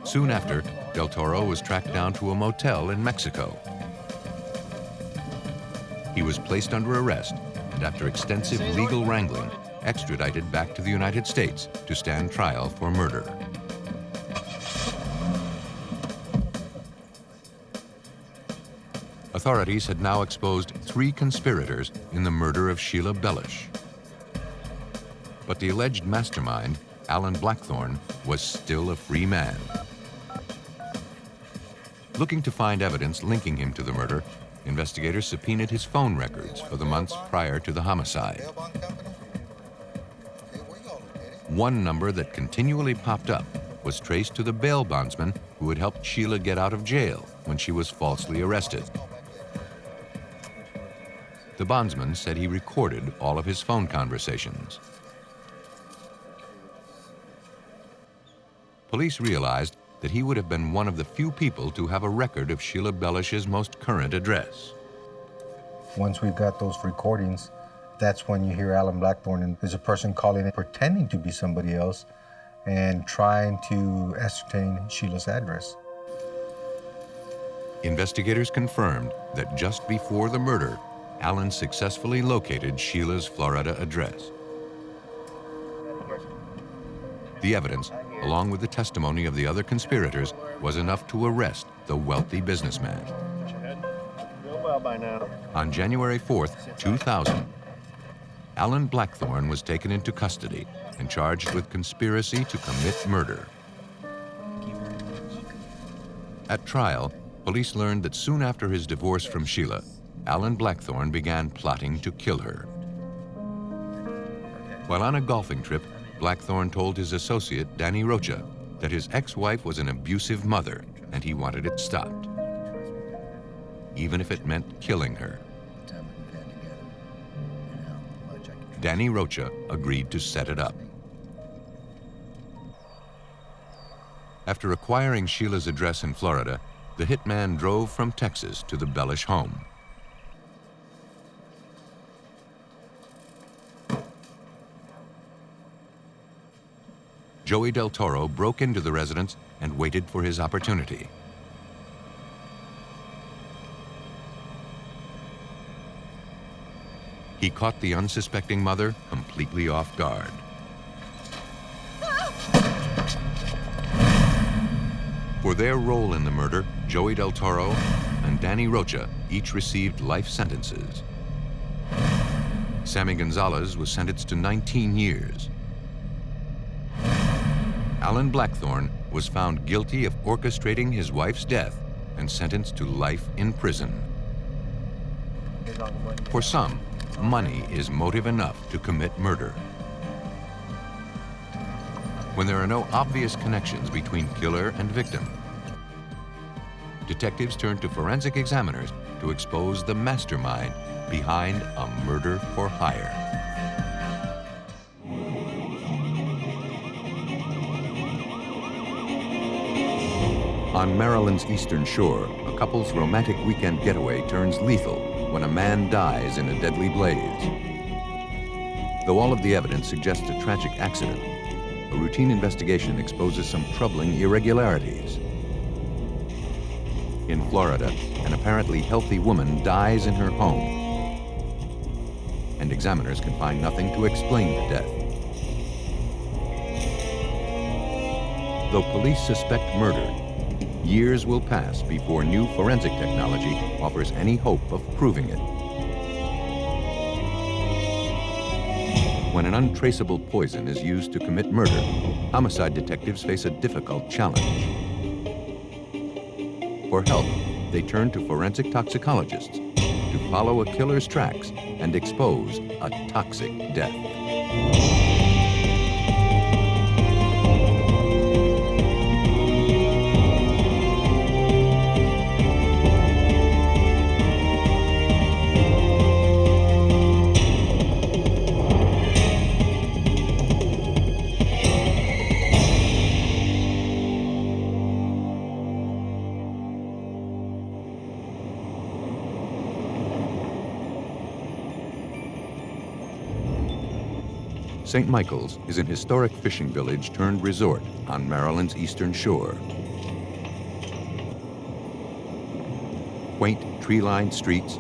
Soon after, Del Toro was tracked down to a motel in Mexico. He was placed under arrest and, after extensive legal wrangling, extradited back to the United States to stand trial for murder. Authorities had now exposed 3 conspirators in the murder of Sheila Bellish. But the alleged mastermind, Alan Blackthorne, was still a free man. Looking to find evidence linking him to the murder, investigators subpoenaed his phone records for the months prior to the homicide. One number that continually popped up was traced to the bail bondsman who had helped Sheila get out of jail when she was falsely arrested. The bondsman said he recorded all of his phone conversations. Police realized that he would have been one of the few people to have a record of Sheila Bellish's most current address. Once we got those recordings, that's when you hear Alan Blackthorne, and there's a person calling in pretending to be somebody else and trying to ascertain Sheila's address. Investigators confirmed that just before the murder, Alan successfully located Sheila's Florida address. The evidence, along with the testimony of the other conspirators, was enough to arrest the wealthy businessman. On January 4th, 2000, Alan Blackthorne was taken into custody and charged with conspiracy to commit murder. At trial, police learned that soon after his divorce from Sheila, Alan Blackthorne began plotting to kill her. While on a golfing trip, Blackthorne told his associate, Danny Rocha, that his ex-wife was an abusive mother and he wanted it stopped, even if it meant killing her. Danny Rocha agreed to set it up. After acquiring Sheila's address in Florida, the hitman drove from Texas to the Bellish home. Joey Del Toro broke into the residence and waited for his opportunity. He caught the unsuspecting mother completely off guard. For their role in the murder, Joey Del Toro and Danny Rocha each received life sentences. Sammy Gonzalez was sentenced to 19 years. Alan Blackthorne was found guilty of orchestrating his wife's death and sentenced to life in prison. For some, money is motive enough to commit murder. When there are no obvious connections between killer and victim, detectives turn to forensic examiners to expose the mastermind behind a murder for hire. On Maryland's eastern shore, a couple's romantic weekend getaway turns lethal when a man dies in a deadly blaze. Though all of the evidence suggests a tragic accident, a routine investigation exposes some troubling irregularities. In Florida, an apparently healthy woman dies in her home, and examiners can find nothing to explain the death. Though police suspect murder, years will pass before new forensic technology offers any hope of proving it. When an untraceable poison is used to commit murder, homicide detectives face a difficult challenge. For help, they turn to forensic toxicologists to follow a killer's tracks and expose a toxic death. St. Michael's is an historic fishing village turned resort on Maryland's eastern shore. Quaint tree-lined streets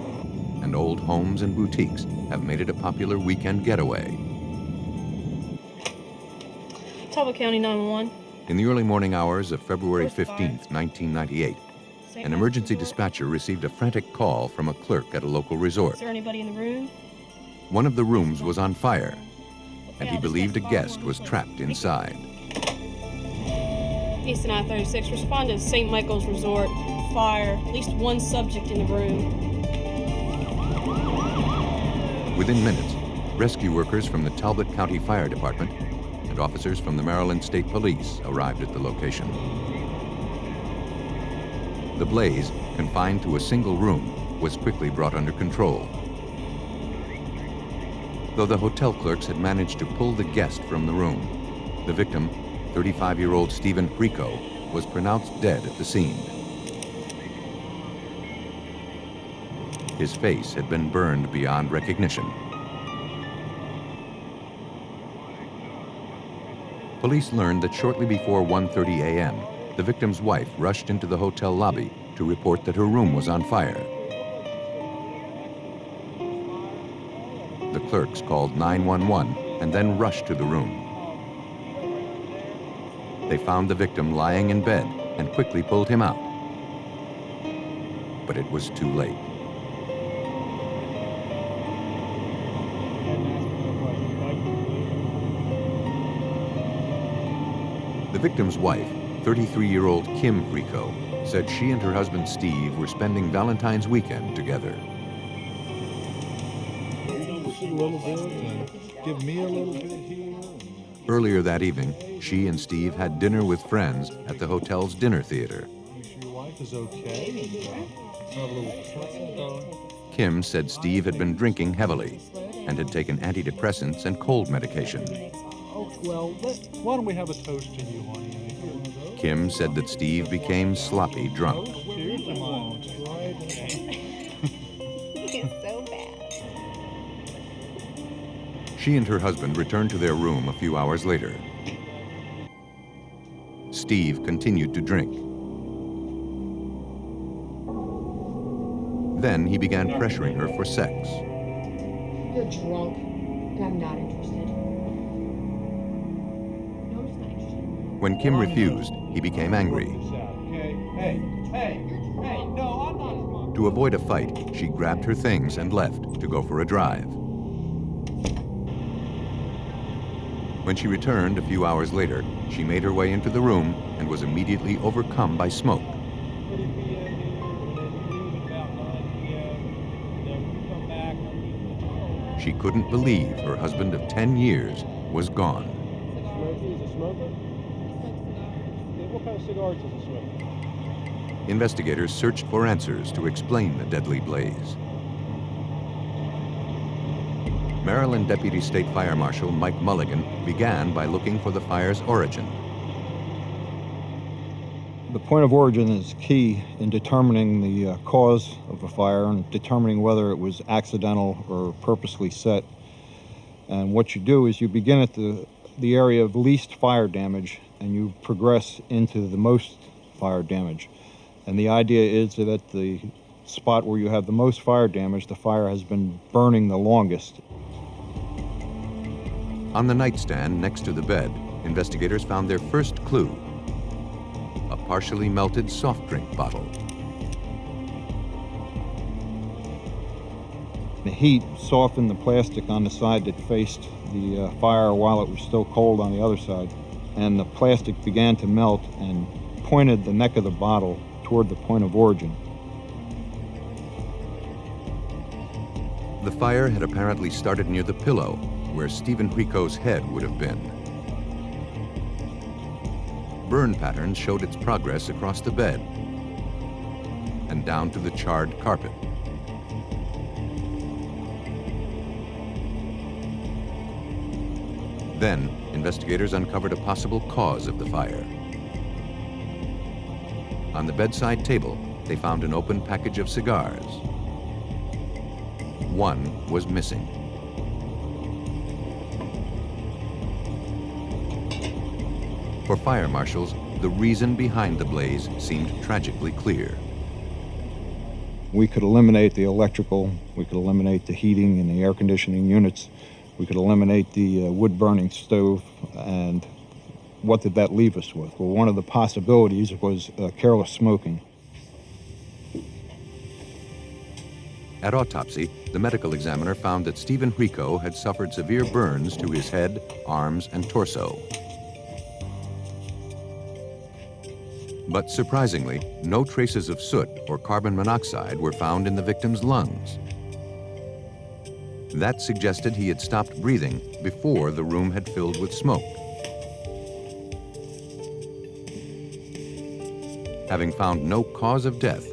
and old homes and boutiques have made it a popular weekend getaway. Talbot County 911. In the early morning hours of February 15th, 1998, an emergency dispatcher received a frantic call from a clerk at a local resort. Is there anybody in the room? One of the rooms was on fire, and he believed a guest was trapped inside. East and I-36, respond to St. Michael's Resort. Fire. At least one subject in the room. Within minutes, rescue workers from the Talbot County Fire Department and officers from the Maryland State Police arrived at the location. The blaze, confined to a single room, was quickly brought under control. Though the hotel clerks had managed to pull the guest from the room, the victim, 35-year-old Stephen Rico, was pronounced dead at the scene. His face had been burned beyond recognition. Police learned that shortly before 1:30 a.m., the victim's wife rushed into the hotel lobby to report that her room was on fire. The clerks called 911 and then rushed to the room. They found the victim lying in bed and quickly pulled him out. But it was too late. The victim's wife, 33-year-old Kim Rico, said she and her husband Steve were spending Valentine's weekend together. A little bit and give me a little bit here. Earlier that evening, she and Steve had dinner with friends at the hotel's dinner theater. Your wife is okay. And, have a little Kim said Steve had been drinking heavily and had taken antidepressants and cold medication. Oh, well, why don't we have a toast to you, honey? Kim said that Steve became sloppy drunk. Cheers, Mom. It's so bad. She and her husband returned to their room a few hours later. Steve continued to drink. Then he began pressuring her for sex. You're drunk. I'm not interested. No, I'm just not interested. When Kim refused, he became angry. Okay? Hey, no, I'm not drunk. To avoid a fight, she grabbed her things and left to go for a drive. When she returned a few hours later, she made her way into the room and was immediately overcome by smoke. She couldn't believe her husband of 10 years was gone. What kind of cigars does he smoke? Investigators searched for answers to explain the deadly blaze. Maryland Deputy State Fire Marshal Mike Mulligan began by looking for the fire's origin. The point of origin is key in determining the cause of a fire and determining whether it was accidental or purposely set. And what you do is you begin at the area of least fire damage and you progress into the most fire damage. And the idea is that at the spot where you have the most fire damage, the fire has been burning the longest. On the nightstand next to the bed, investigators found their first clue: a partially melted soft drink bottle. The heat softened the plastic on the side that faced the fire while it was still cold on the other side, and the plastic began to melt and pointed the neck of the bottle toward the point of origin. The fire had apparently started near the pillow, where Stephen Rico's head would have been. Burn patterns showed its progress across the bed and down to the charred carpet. Then, investigators uncovered a possible cause of the fire. On the bedside table, they found an open package of cigars. One was missing. For fire marshals, the reason behind the blaze seemed tragically clear. We could eliminate the electrical, we could eliminate the heating and the air conditioning units, we could eliminate the wood-burning stove, and what did that leave us with? Well, one of the possibilities was careless smoking. At autopsy, the medical examiner found that Stephen Rico had suffered severe burns to his head, arms, and torso. But surprisingly, no traces of soot or carbon monoxide were found in the victim's lungs. That suggested he had stopped breathing before the room had filled with smoke. Having found no cause of death,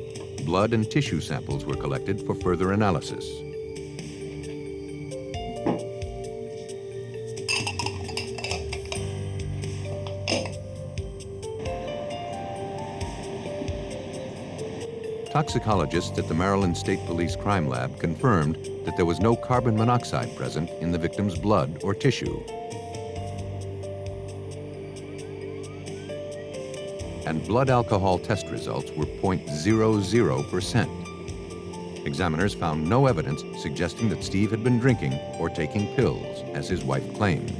blood and tissue samples were collected for further analysis. Toxicologists at the Maryland State Police Crime Lab confirmed that there was no carbon monoxide present in the victim's blood or tissue. And blood alcohol test results were 0.00%. Examiners found no evidence suggesting that Steve had been drinking or taking pills, as his wife claimed.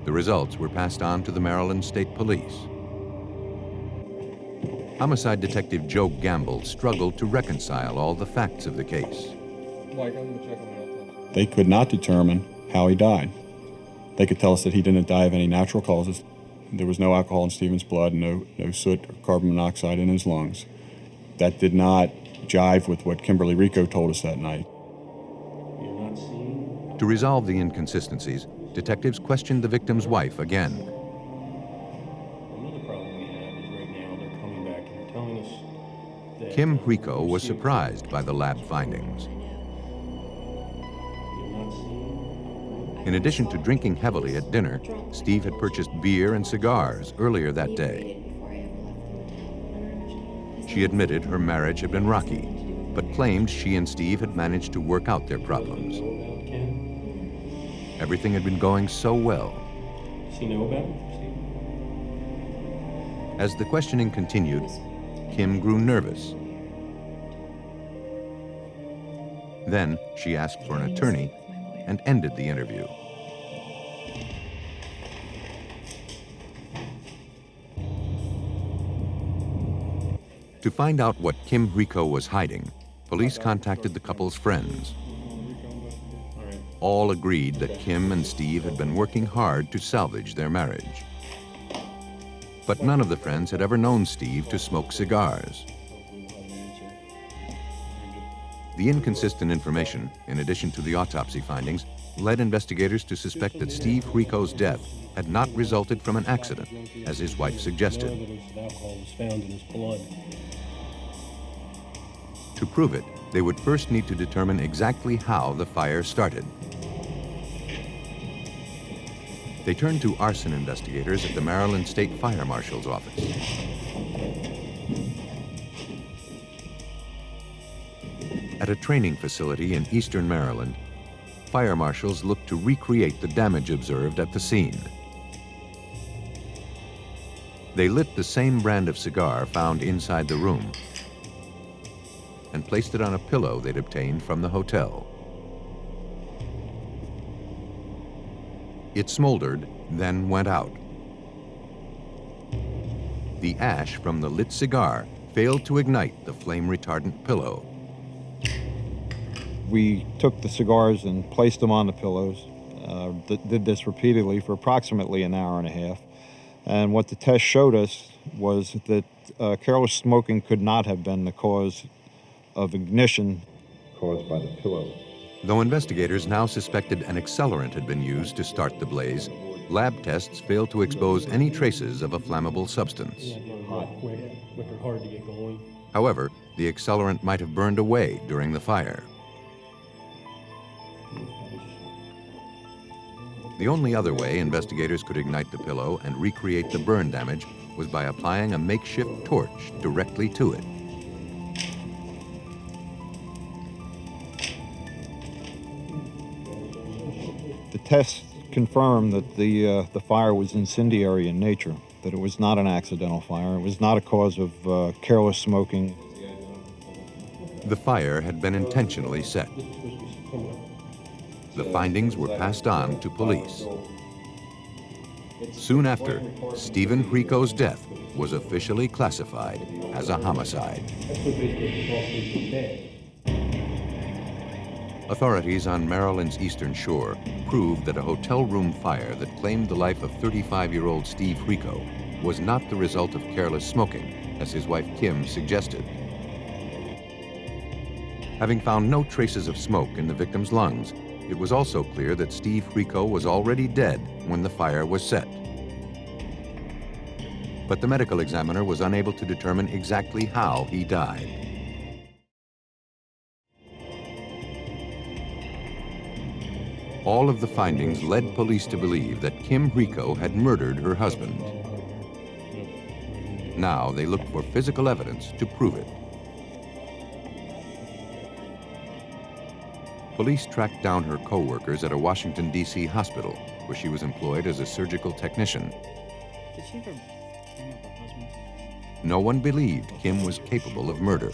The results were passed on to the Maryland State Police. Homicide Detective Joe Gamble struggled to reconcile all the facts of the case. They could not determine how he died. They could tell us that he didn't die of any natural causes. There was no alcohol in Stephen's blood, no soot or carbon monoxide in his lungs. That did not jive with what Kimberly Rico told us that night. To resolve the inconsistencies, detectives questioned the victim's wife again. Kim Rico was surprised by the lab findings. In addition to drinking heavily at dinner, Steve had purchased beer and cigars earlier that day. She admitted her marriage had been rocky, but claimed she and Steve had managed to work out their problems. Everything had been going so well. As the questioning continued, Kim grew nervous. Then she asked for an attorney and ended the interview. To find out what Kim Rico was hiding, police contacted the couple's friends. All agreed that Kim and Steve had been working hard to salvage their marriage. But none of the friends had ever known Steve to smoke cigars. The inconsistent information, in addition to the autopsy findings, led investigators to suspect that Steve Rico's death had not resulted from an accident, as his wife suggested. To prove it, they would first need to determine exactly how the fire started. They turned to arson investigators at the Maryland State Fire Marshal's office. At a training facility in eastern Maryland, fire marshals looked to recreate the damage observed at the scene. They lit the same brand of cigar found inside the room and placed it on a pillow they'd obtained from the hotel. It smoldered, then went out. The ash from the lit cigar failed to ignite the flame-retardant pillow. We took the cigars and placed them on the pillows. Did this repeatedly for approximately an hour and a half. And what the test showed us was that careless smoking could not have been the cause of ignition caused by the pillow. Though investigators now suspected an accelerant had been used to start the blaze, lab tests failed to expose any traces of a flammable substance. However, the accelerant might have burned away during the fire. The only other way investigators could ignite the pillow and recreate the burn damage was by applying a makeshift torch directly to it. The test confirm that the fire was incendiary in nature, that it was not an accidental fire. It was not a cause of careless smoking. The fire had been intentionally set. The findings were passed on to police. Soon after, Stephen Rico's death was officially classified as a homicide. Authorities on Maryland's eastern shore proved that a hotel room fire that claimed the life of 35-year-old Steve Rico was not the result of careless smoking, as his wife Kim suggested. Having found no traces of smoke in the victim's lungs, it was also clear that Steve Rico was already dead when the fire was set. But the medical examiner was unable to determine exactly how he died. All of the findings led police to believe that Kim Rico had murdered her husband. Now they looked for physical evidence to prove it. Police tracked down her co-workers at a Washington, D.C. hospital, where she was employed as a surgical technician. Did she ever bring up her husband? No one believed Kim was capable of murder.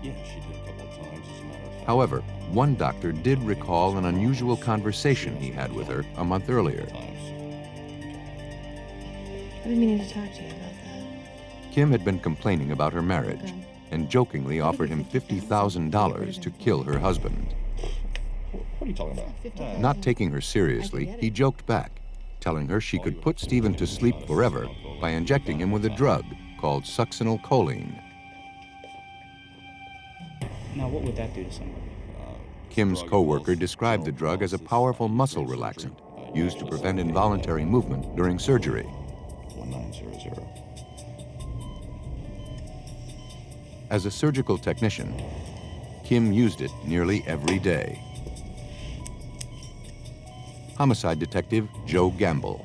Yeah, she did a couple of times, as a matter of fact. However, one doctor did recall an unusual conversation he had with her a month earlier. I've been meaning to talk to you about that. Kim had been complaining about her marriage and jokingly offered him $50,000 to kill her husband. What are you talking about? Not taking her seriously, he joked back, telling her she could put Stephen to sleep forever by injecting him with a drug called succinylcholine. Now, what would that do to somebody? Kim's co-worker described the drug as a powerful muscle relaxant used to prevent involuntary movement during surgery. 1900. As a surgical technician, Kim used it nearly every day. Homicide detective Joe Gamble.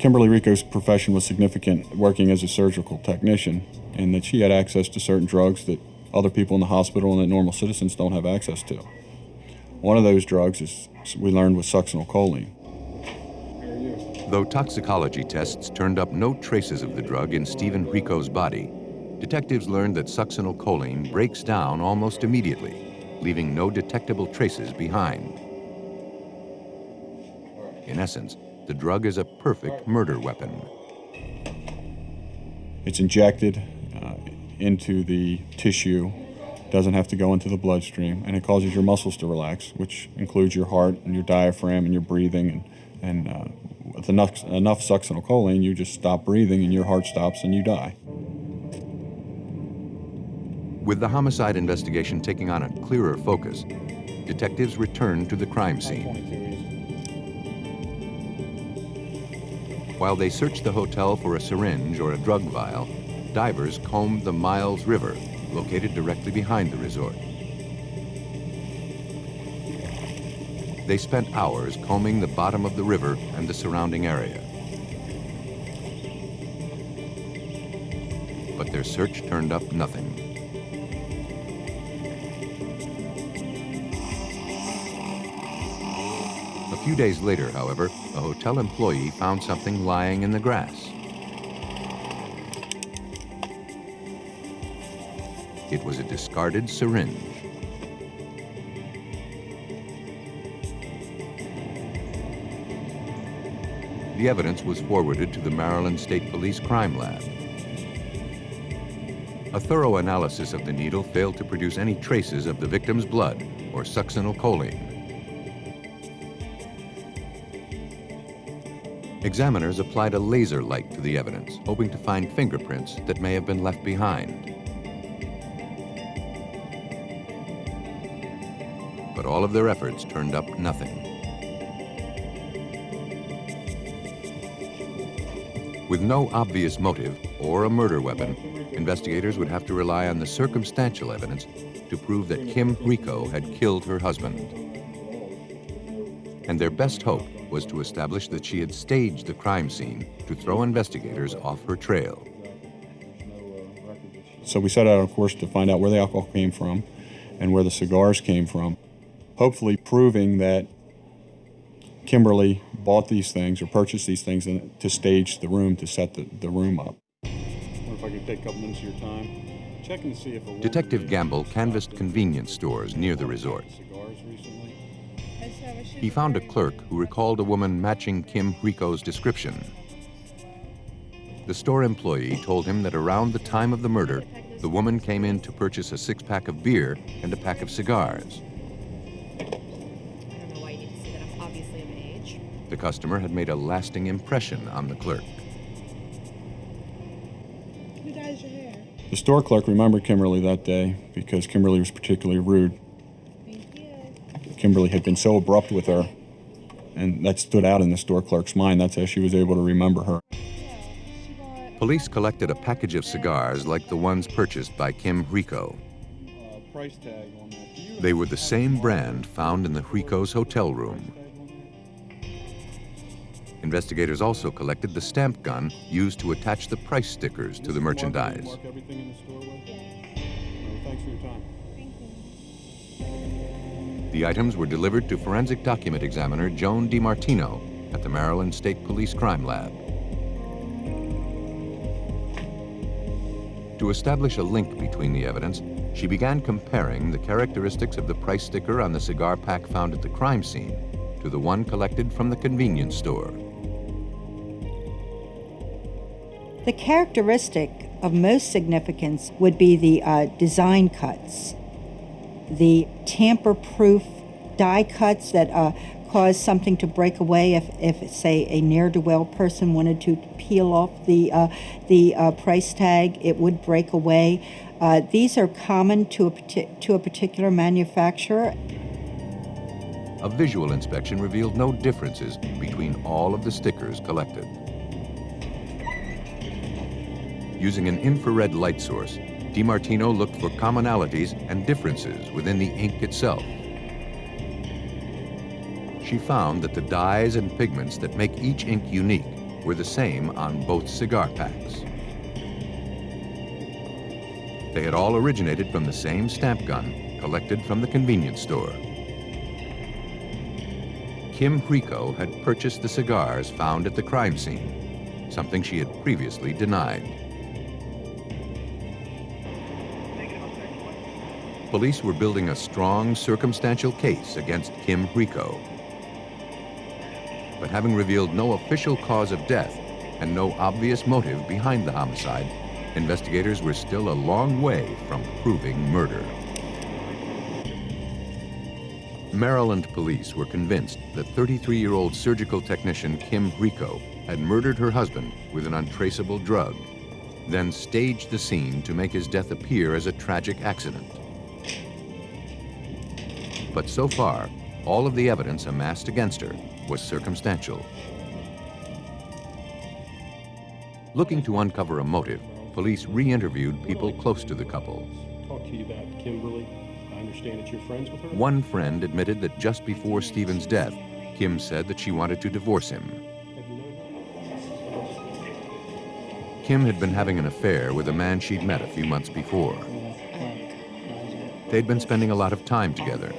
Kimberly Rico's profession was significant working as a surgical technician, and that she had access to certain drugs that other people in the hospital and that normal citizens don't have access to. One of those drugs, is we learned, was succinylcholine. Though toxicology tests turned up no traces of the drug in Stephen Rico's body, detectives learned that succinylcholine breaks down almost immediately, leaving no detectable traces behind. In essence, the drug is a perfect murder weapon. It's injected into the tissue, doesn't have to go into the bloodstream, and it causes your muscles to relax, which includes your heart and your diaphragm and your breathing. And with enough succinylcholine, you just stop breathing and your heart stops and you die. With the homicide investigation taking on a clearer focus, detectives returned to the crime scene. While they searched the hotel for a syringe or a drug vial, divers combed the Miles River, located directly behind the resort. They spent hours combing the bottom of the river and the surrounding area. But their search turned up nothing. A few days later, however, a hotel employee found something lying in the grass. It was a discarded syringe. The evidence was forwarded to the Maryland State Police Crime Lab. A thorough analysis of the needle failed to produce any traces of the victim's blood or succinylcholine. Examiners applied a laser light to the evidence, hoping to find fingerprints that may have been left behind. But all of their efforts turned up nothing. With no obvious motive or a murder weapon, investigators would have to rely on the circumstantial evidence to prove that Kim Rico had killed her husband. And their best hope was to establish that she had staged the crime scene to throw investigators off her trail. So we set out, of course, to find out where the alcohol came from and where the cigars came from, hopefully proving that Kimberly bought these things or purchased these things to stage the room, to set the room up. I wonder if I could take a couple minutes of your time. Checking to see if Detective Gamble canvassed convenience stores near the resort. He found a clerk who recalled a woman matching Kim Rico's description. The store employee told him that around the time of the murder, the woman came in to purchase a six-pack of beer and a pack of cigars. I don't know why you need to say that. I'm obviously of age. The customer had made a lasting impression on the clerk. Who dyes your hair? The store clerk remembered Kimberly that day because Kimberly was particularly rude. Kimberly had been so abrupt with her, and that stood out in the store clerk's mind. That's how she was able to remember her. Police collected a package of cigars like the ones purchased by Kim Rico. Price tag on that. They were the same brand found in the Rico's hotel room. Investigators also collected the stamp gun used to attach the price stickers to the merchandise. Mark everything in the store with? Thanks for your time. The items were delivered to forensic document examiner Joan DiMartino at the Maryland State Police Crime Lab. To establish a link between the evidence, she began comparing the characteristics of the price sticker on the cigar pack found at the crime scene to the one collected from the convenience store. The characteristic of most significance would be the design cuts, the tamper-proof die cuts that cause something to break away if say, a ne'er-do-well person wanted to peel off the price tag, it would break away. These are common to a particular manufacturer. A visual inspection revealed no differences between all of the stickers collected. Using an infrared light source, DiMartino looked for commonalities and differences within the ink itself. She found that the dyes and pigments that make each ink unique were the same on both cigar packs. They had all originated from the same stamp gun collected from the convenience store. Kim Rico had purchased the cigars found at the crime scene, something she had previously denied. Police were building a strong circumstantial case against Kim Rico. But having revealed no official cause of death and no obvious motive behind the homicide, investigators were still a long way from proving murder. Maryland police were convinced that 33-year-old surgical technician Kim Rico had murdered her husband with an untraceable drug, then staged the scene to make his death appear as a tragic accident. But so far, all of the evidence amassed against her was circumstantial. Looking to uncover a motive, police re-interviewed people close to the couple. Talk to you about Kimberly. I understand that you're friends with her? One friend admitted that just before Stephen's death, Kim said that she wanted to divorce him. Kim had been having an affair with a man she'd met a few months before. They'd been spending a lot of time together.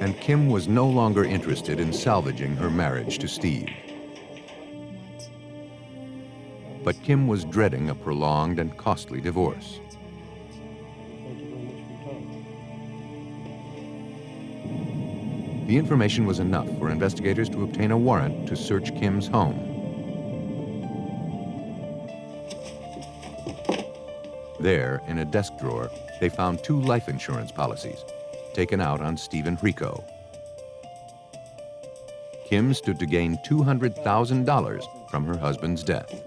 And Kim was no longer interested in salvaging her marriage to Steve. But Kim was dreading a prolonged and costly divorce. The information was enough for investigators to obtain a warrant to search Kim's home. There, in a desk drawer, they found 2 life insurance policies, taken out on Stephen Rico. Kim stood to gain $200,000 from her husband's death.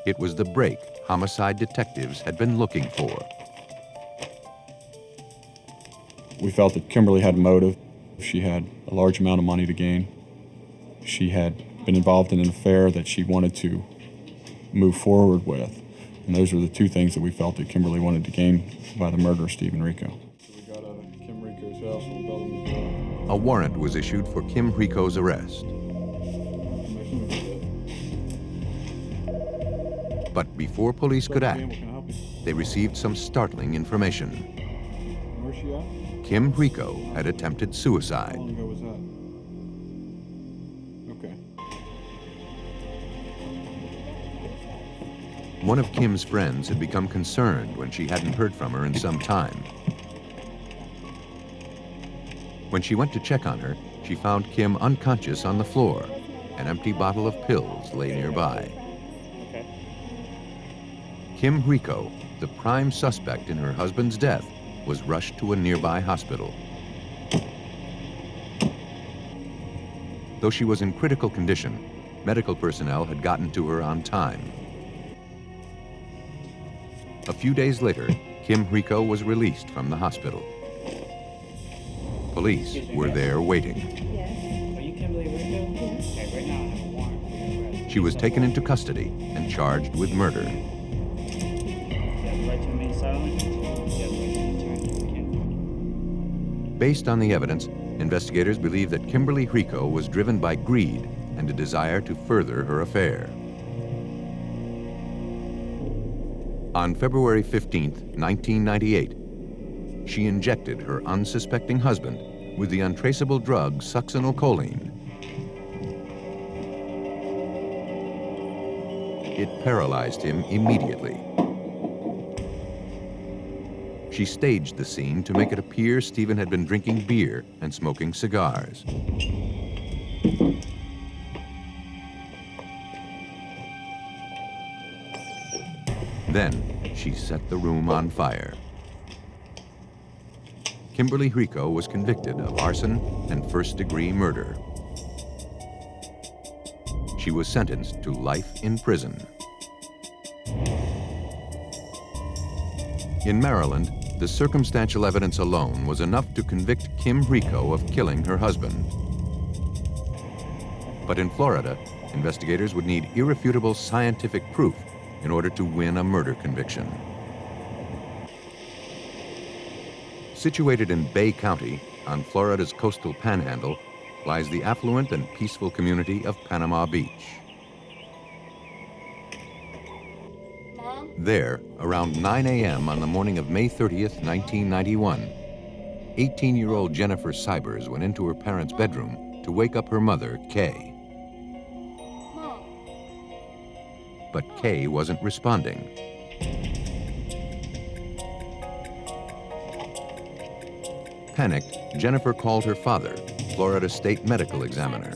It was the break homicide detectives had been looking for. We felt that Kimberly had a motive. She had a large amount of money to gain. She had been involved in an affair that she wanted to move forward with. And those were the 2 things that we felt that Kimberly wanted to gain by the murder of Stephen Rico. So we got out of Kim Rico's house on Bellamy. A warrant was issued for Kim Rico's arrest. But before police could act, they received some startling information. Where's she at? Kim Rico had attempted suicide. How long ago was that? Okay. One of Kim's friends had become concerned when she hadn't heard from her in some time. When she went to check on her, she found Kim unconscious on the floor. An empty bottle of pills lay nearby. Kim Rico, the prime suspect in her husband's death, was rushed to a nearby hospital. Though she was in critical condition, medical personnel had gotten to her on time. A few days later, Kim Rico was released from the hospital. Police were there waiting. Are you Kimberly Rico? Okay, right now I have a warrant for your arrest. She was taken into custody and charged with murder. You have the right to remain silent. You have the right to return to your kin. Based on the evidence, investigators believe that Kimberly Rico was driven by greed and a desire to further her affair. On February 15, 1998, she injected her unsuspecting husband with the untraceable drug succinylcholine. It paralyzed him immediately. She staged the scene to make it appear Stephen had been drinking beer and smoking cigars. Then she set the room on fire. Kimberly Rico was convicted of arson and first-degree murder. She was sentenced to life in prison. In Maryland, the circumstantial evidence alone was enough to convict Kim Rico of killing her husband. But in Florida, investigators would need irrefutable scientific proof in order to win a murder conviction. Situated in Bay County, on Florida's coastal panhandle, lies the affluent and peaceful community of Panama Beach. Mom? There, around 9 a.m. on the morning of May 30th, 1991, 18-year-old Jennifer Cybers went into her parents' bedroom to wake up her mother, Kay. Mom? But Kay wasn't responding. Panicked, Jennifer called her father, Florida State Medical Examiner.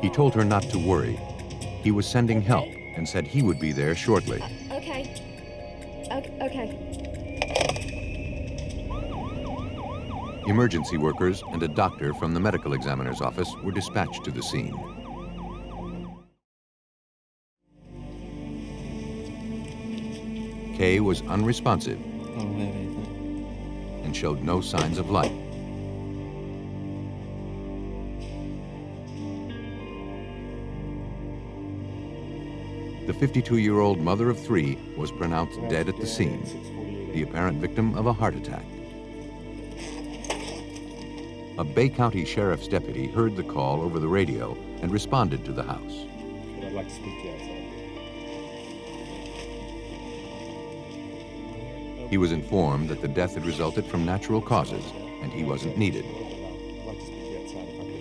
He told her not to worry. He was sending help and said he would be there shortly. Okay. Okay. Emergency workers and a doctor from the medical examiner's office were dispatched to the scene. Kay was unresponsive and showed no signs of life. The 52-year-old mother of three was pronounced dead at the scene, the apparent victim of a heart attack. A Bay County Sheriff's deputy heard the call over the radio and responded to the house. I'd like to speak to you outside. He was informed that the death had resulted from natural causes and he wasn't needed. I'd like to speak to you outside if I could.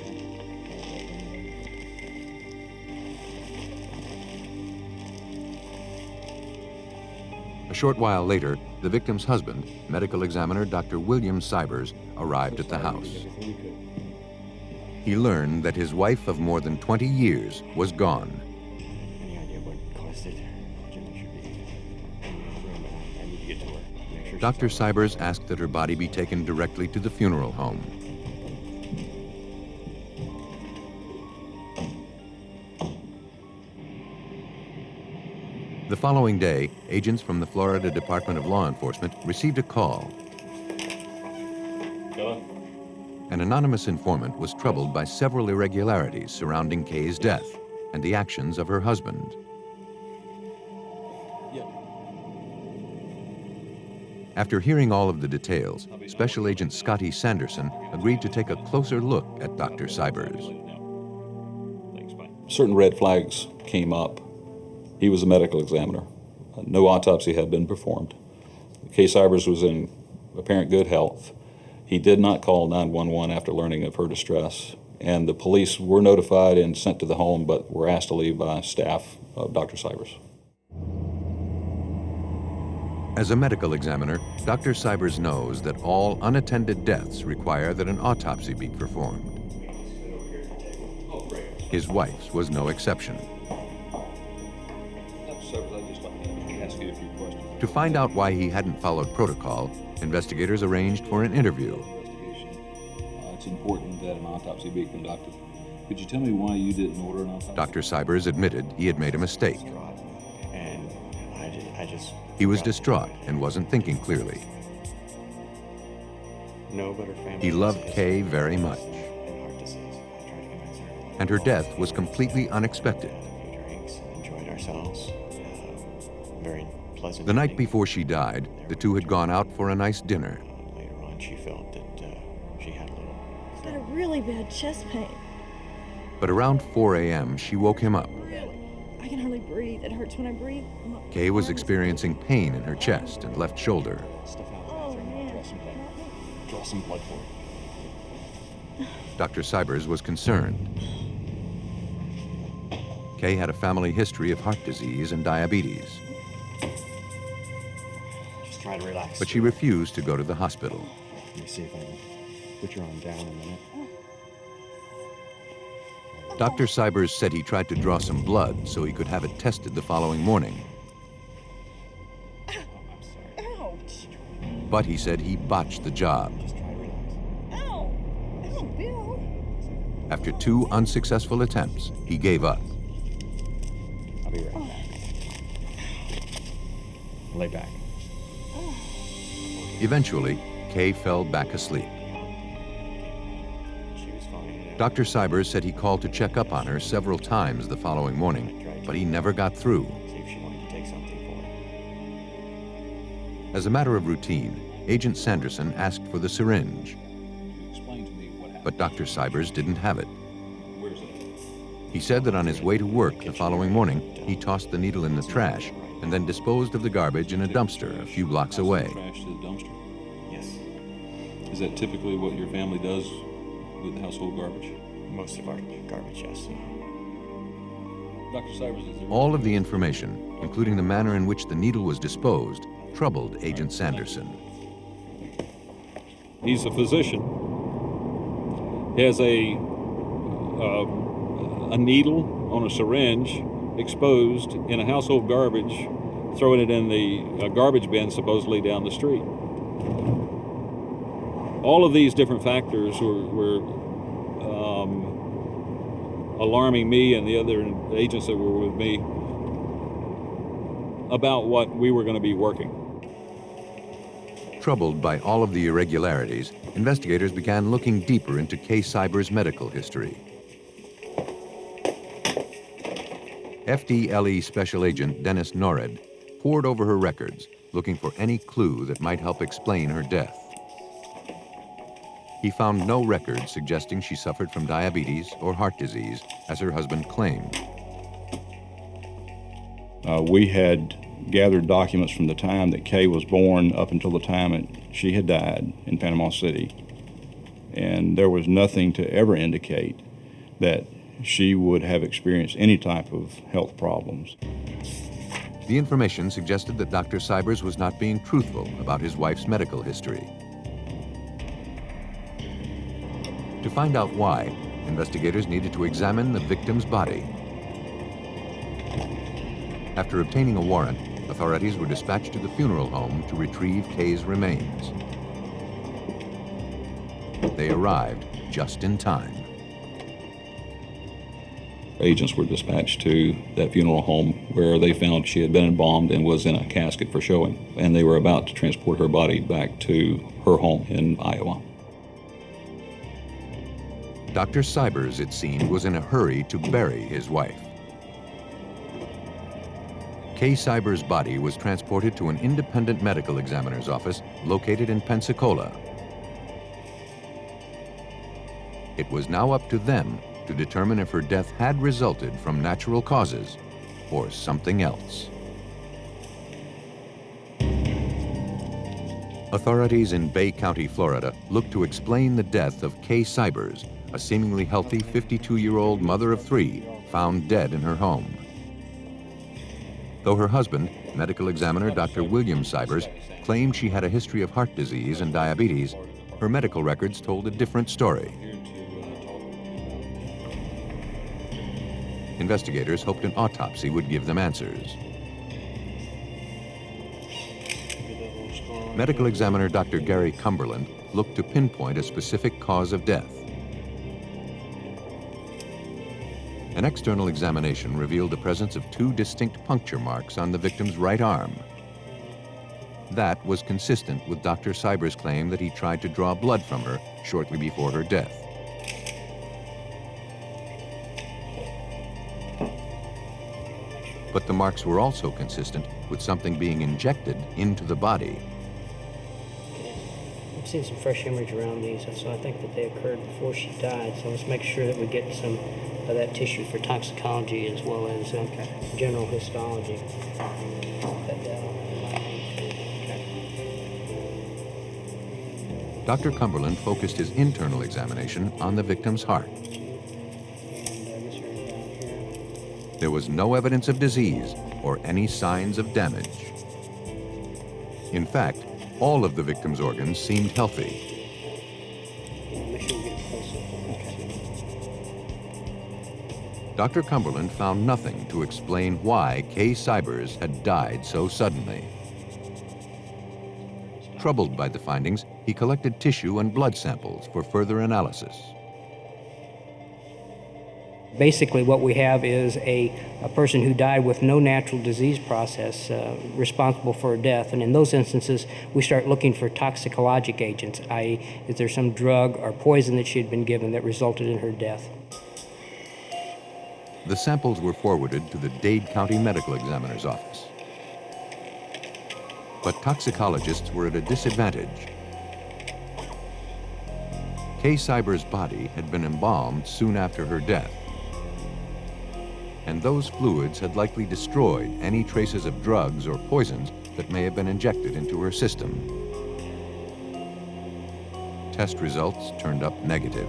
A short while later, the victim's husband, medical examiner Dr. William Cybers, arrived at the house. He learned that his wife of more than 20 years was gone. Any idea what caused it? Jimmy should be in the room. I need to get to her. Make sure Dr. Cybers asked that her body be taken directly to the funeral home. The following day, agents from the Florida Department of Law Enforcement received a call. Hello? An anonymous informant was troubled by several irregularities surrounding Kay's death and the actions of her husband. Yeah. After hearing all of the details, Special Agent Scotty Sanderson agreed to take a closer look at Dr. Cybers. Certain red flags came up. He was a medical examiner. No autopsy had been performed. Kay Cybers was in apparent good health. He did not call 911 after learning of her distress, and the police were notified and sent to the home, but were asked to leave by staff of Dr. Cybers. As a medical examiner, Dr. Cybers knows that all unattended deaths require that an autopsy be performed. His wife's was no exception. To find out why he hadn't followed protocol, investigators arranged for an interview. It's important that an autopsy be conducted. Could you tell me why you didn't order an autopsy? Dr. Cybers admitted he had made a mistake. And I just He was distraught and wasn't thinking clearly. No, but her family He loved Kay very much. And her death was completely unexpected. enjoyed ourselves. Very pleasant. The night before she died, the two had gone out for a nice dinner. Later on, she felt that she had a little. I've got a really bad chest pain. But around 4 a.m., she woke him up. I can hardly breathe. It hurts when I breathe. Kay was experiencing pain in her chest and left shoulder. Oh, man. Draw some blood for her. Dr. Cybers was concerned. Kay had a family history of heart disease and diabetes. Just try to relax. But she refused to go to the hospital. Let me see if I can put your arm down a minute. Dr. Cybers said he tried to draw some blood so he could have it tested the following morning. Ouch. But he said he botched the job. Ow. Ow, Bill. After 2 unsuccessful attempts, he gave up. I'll be right back. Lay back. Eventually, Kay fell back asleep. She was fine. Dr. Cybers said he called to check up on her several times the following morning, but he never got through. See if she wanted to take something for it. As a matter of routine, Agent Sanderson asked for the syringe, but Dr. Cybers didn't have it. He said that on his way to work the following morning, he tossed the needle in the trash and then disposed of the garbage in a dumpster a few blocks away. Trash to the dumpster? Yes. Is that typically what your family does with household garbage? Most of our garbage, yes. Dr. Cybers, is there... All of the information, including the manner in which the needle was disposed, troubled Agent Sanderson. He's a physician. He has a needle on a syringe exposed in a household garbage, throwing it in the garbage bin supposedly down the street. All of these different factors were alarming me and the other agents that were with me about what we were going to be working. Troubled by all of the irregularities, investigators began looking deeper into Kay Cybers' medical history. FDLE Special Agent Dennis Norred pored over her records, looking for any clue that might help explain her death. He found no records suggesting she suffered from diabetes or heart disease, as her husband claimed. We had gathered documents from the time that Kay was born up until the time that she had died in Panama City. And there was nothing to ever indicate that she would have experienced any type of health problems. The information suggested that Dr. Cybers was not being truthful about his wife's medical history. To find out why, investigators needed to examine the victim's body. After obtaining a warrant, authorities were dispatched to the funeral home to retrieve Kay's remains. They arrived just in time. Agents were dispatched to that funeral home where they found she had been embalmed and was in a casket for showing, and they were about to transport her body back to her home in Iowa. Dr. Cybers, it seemed, was in a hurry to bury his wife. Kay Cybers' body was transported to an independent medical examiner's office located in Pensacola. It was now up to them to determine if her death had resulted from natural causes or something else. Authorities in Bay County, Florida, looked to explain the death of Kay Cybers, a seemingly healthy 52-year-old mother of 3 found dead in her home. Though her husband, medical examiner Dr. William Cybers, claimed she had a history of heart disease and diabetes, her medical records told a different story. Investigators hoped an autopsy would give them answers. Medical examiner Dr. Gary Cumberland looked to pinpoint a specific cause of death. An external examination revealed the presence of 2 distinct puncture marks on the victim's right arm. That was consistent with Dr. Cybers' claim that he tried to draw blood from her shortly before her death. But the marks were also consistent with something being injected into the body. I've seen some fresh hemorrhage around these, so I think that they occurred before she died. So let's make sure that we get some of that tissue for toxicology as well as general histology. Dr. Cumberland focused his internal examination on the victim's heart. There was no evidence of disease or any signs of damage. In fact, all of the victim's organs seemed healthy. Dr. Cumberland found nothing to explain why Kay Cybers had died so suddenly. Troubled by the findings, he collected tissue and blood samples for further analysis. Basically, what we have is a person who died with no natural disease process responsible for her death. And in those instances, we start looking for toxicologic agents, i.e., is there some drug or poison that she had been given that resulted in her death? The samples were forwarded to the Dade County Medical Examiner's office. But toxicologists were at a disadvantage. Kay Cybers' body had been embalmed soon after her death, and those fluids had likely destroyed any traces of drugs or poisons that may have been injected into her system. Test results turned up negative.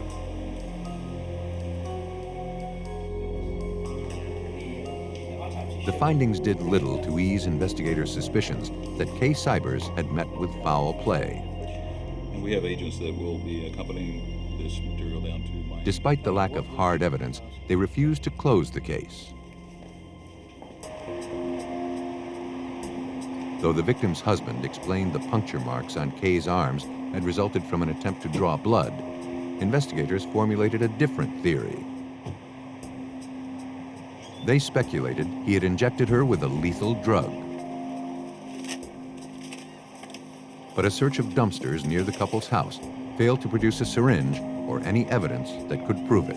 The findings did little to ease investigators' suspicions that Kay Cybers had met with foul play. And we have agents that will be accompanying this material down to Miami. Despite the lack of hard evidence, they refused to close the case. Though the victim's husband explained the puncture marks on Kay's arms had resulted from an attempt to draw blood, investigators formulated a different theory. They speculated he had injected her with a lethal drug. But a search of dumpsters near the couple's house failed to produce a syringe or any evidence that could prove it.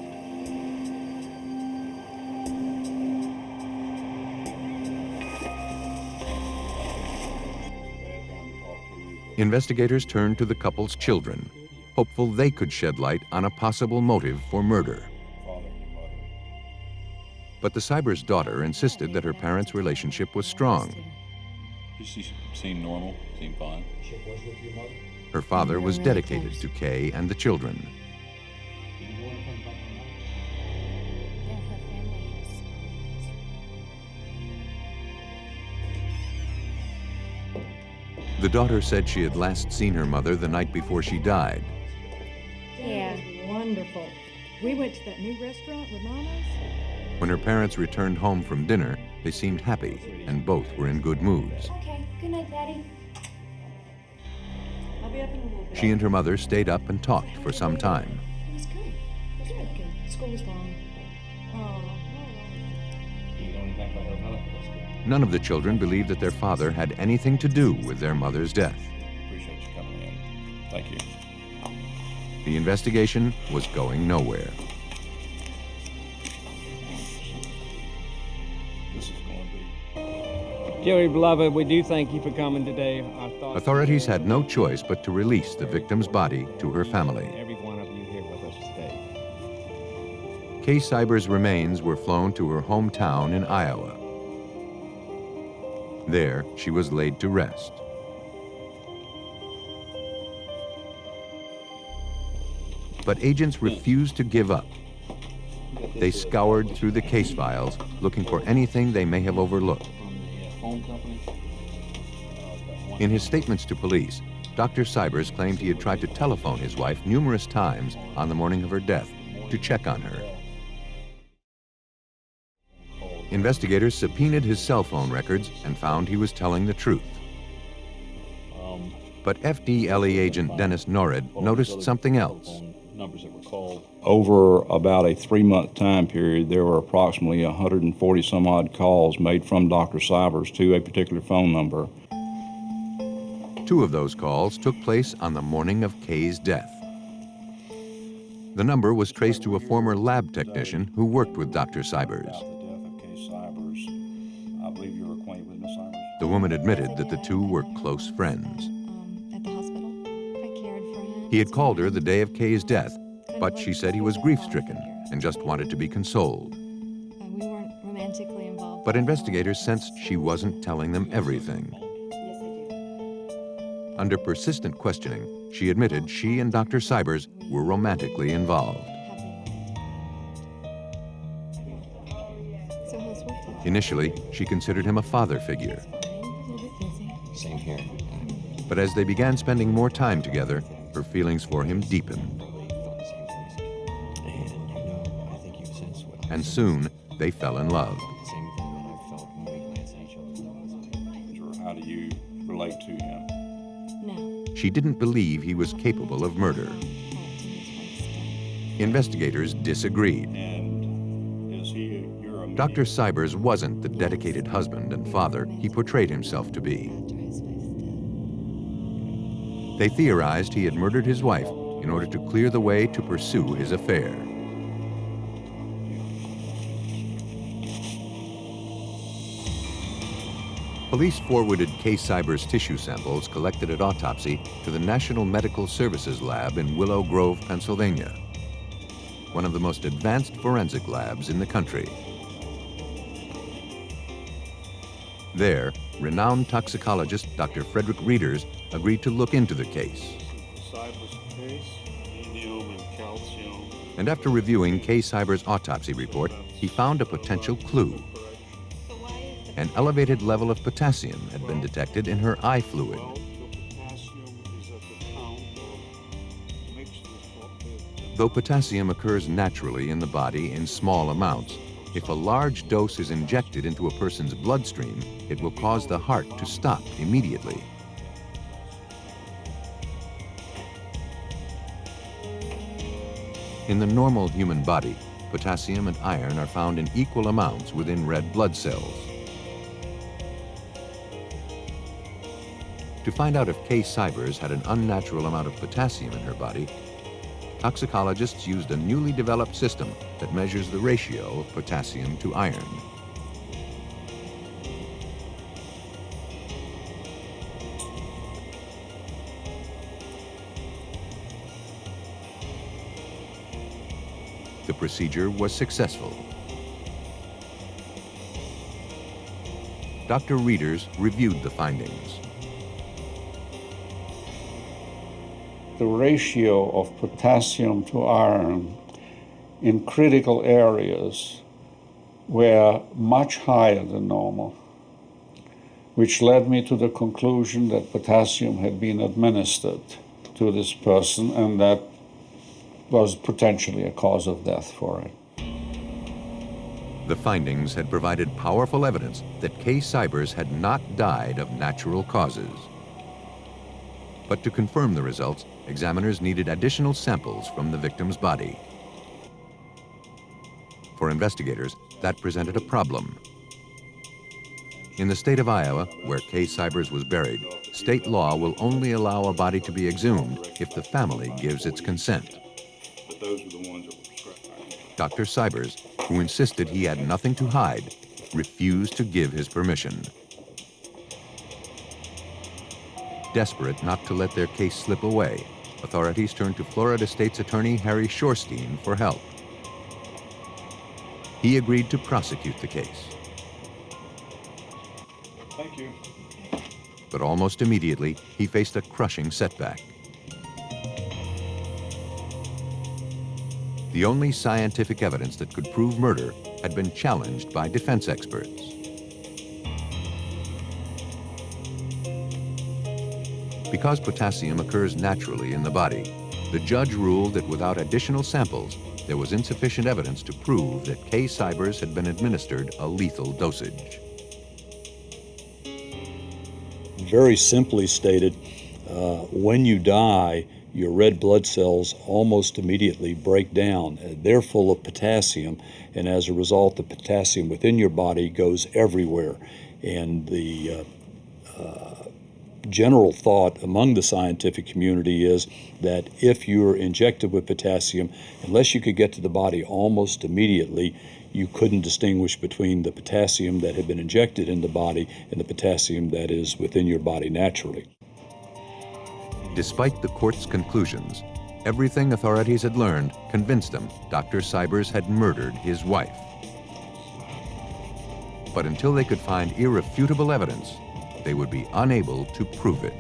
Investigators turned to the couple's children, hopeful they could shed light on a possible motive for murder. But the Cybers' daughter insisted that her parents' relationship was strong. She seemed normal, seemed fine. Her father was dedicated to Kay and the children. The daughter said she had last seen her mother the night before she died. Yeah. Wonderful. We went to that new restaurant with Mama's. When her parents returned home from dinner, they seemed happy and both were in good moods. Okay. Good night, Daddy. I'll be up in a little bit. She and her mother stayed up and talked for some time. It was good. It was really good. School was fun. Oh. None of the children believed that their father had anything to do with their mother's death. Appreciate you coming in. Thank you. The investigation was going nowhere. Joey, beloved, we do thank you for coming today. Authorities had no choice but to release the victim's body to her family. Every one of you here with us today. Kay Cybers' remains were flown to her hometown in Iowa. There, she was laid to rest. But agents refused to give up. They scoured through the case files, looking for anything they may have overlooked. In his statements to police, Dr. Cybers claimed he had tried to telephone his wife numerous times on the morning of her death to check on her. Investigators subpoenaed his cell phone records and found he was telling the truth. But FDLE agent Dennis Norrid noticed something else. Over about a 3-month time period, there were approximately 140 some odd calls made from Dr. Cybers to a particular phone number. 2 of those calls took place on the morning of Kay's death. The number was traced to a former lab technician who worked with Dr. Cybers. The woman admitted that the 2 were close friends. At the hospital, I cared for him. He had called her the day of Kay's death, but she said he was grief-stricken and just wanted to be consoled. We weren't romantically involved. But investigators sensed she wasn't telling them everything. Under persistent questioning, she admitted she and Dr. Cybers were romantically involved. Initially, she considered him a father figure. Same here. But as they began spending more time together, her feelings for him deepened. And soon, they fell in love. How do you relate to him? She didn't believe he was capable of murder. Investigators disagreed. Dr. Cybers wasn't the dedicated husband and father he portrayed himself to be. They theorized he had murdered his wife in order to clear the way to pursue his affair. Police forwarded Kay Cybers' tissue samples collected at autopsy to the National Medical Services Lab in Willow Grove, Pennsylvania, one of the most advanced forensic labs in the country. There, renowned toxicologist Dr. Frederick Reeders agreed to look into the case. And after reviewing Kay Cybers' autopsy report, he found a potential clue. An elevated level of potassium had been detected in her eye fluid. Though potassium occurs naturally in the body in small amounts, if a large dose is injected into a person's bloodstream, it will cause the heart to stop immediately. In the normal human body, potassium and iron are found in equal amounts within red blood cells. To find out if Kay Cybers had an unnatural amount of potassium in her body, toxicologists used a newly developed system that measures the ratio of potassium to iron. The procedure was successful. Dr. Reeders reviewed the findings. The ratio of potassium to iron in critical areas were much higher than normal, which led me to the conclusion that potassium had been administered to this person and that was potentially a cause of death for it. The findings had provided powerful evidence that Kay Cybers had not died of natural causes. But to confirm the results, examiners needed additional samples from the victim's body. For investigators, that presented a problem. In the state of Iowa, where Kay Cybers was buried, state law will only allow a body to be exhumed if the family gives its consent. Dr. Cybers, who insisted he had nothing to hide, refused to give his permission. Desperate not to let their case slip away, authorities turned to Florida State's Attorney Harry Shorstein for help. He agreed to prosecute the case. Thank you. But almost immediately, he faced a crushing setback. The only scientific evidence that could prove murder had been challenged by defense experts. Because potassium occurs naturally in the body, the judge ruled that without additional samples, there was insufficient evidence to prove that Kay Cybers had been administered a lethal dosage. Very simply stated, when you die, your red blood cells almost immediately break down. They're full of potassium, and as a result, the potassium within your body goes everywhere. And the general thought among the scientific community is that if you're injected with potassium, unless you could get to the body almost immediately, you couldn't distinguish between the potassium that had been injected in the body and the potassium that is within your body naturally. Despite the court's conclusions, everything authorities had learned convinced them Dr. Cybers had murdered his wife. But until they could find irrefutable evidence, they would be unable to prove it.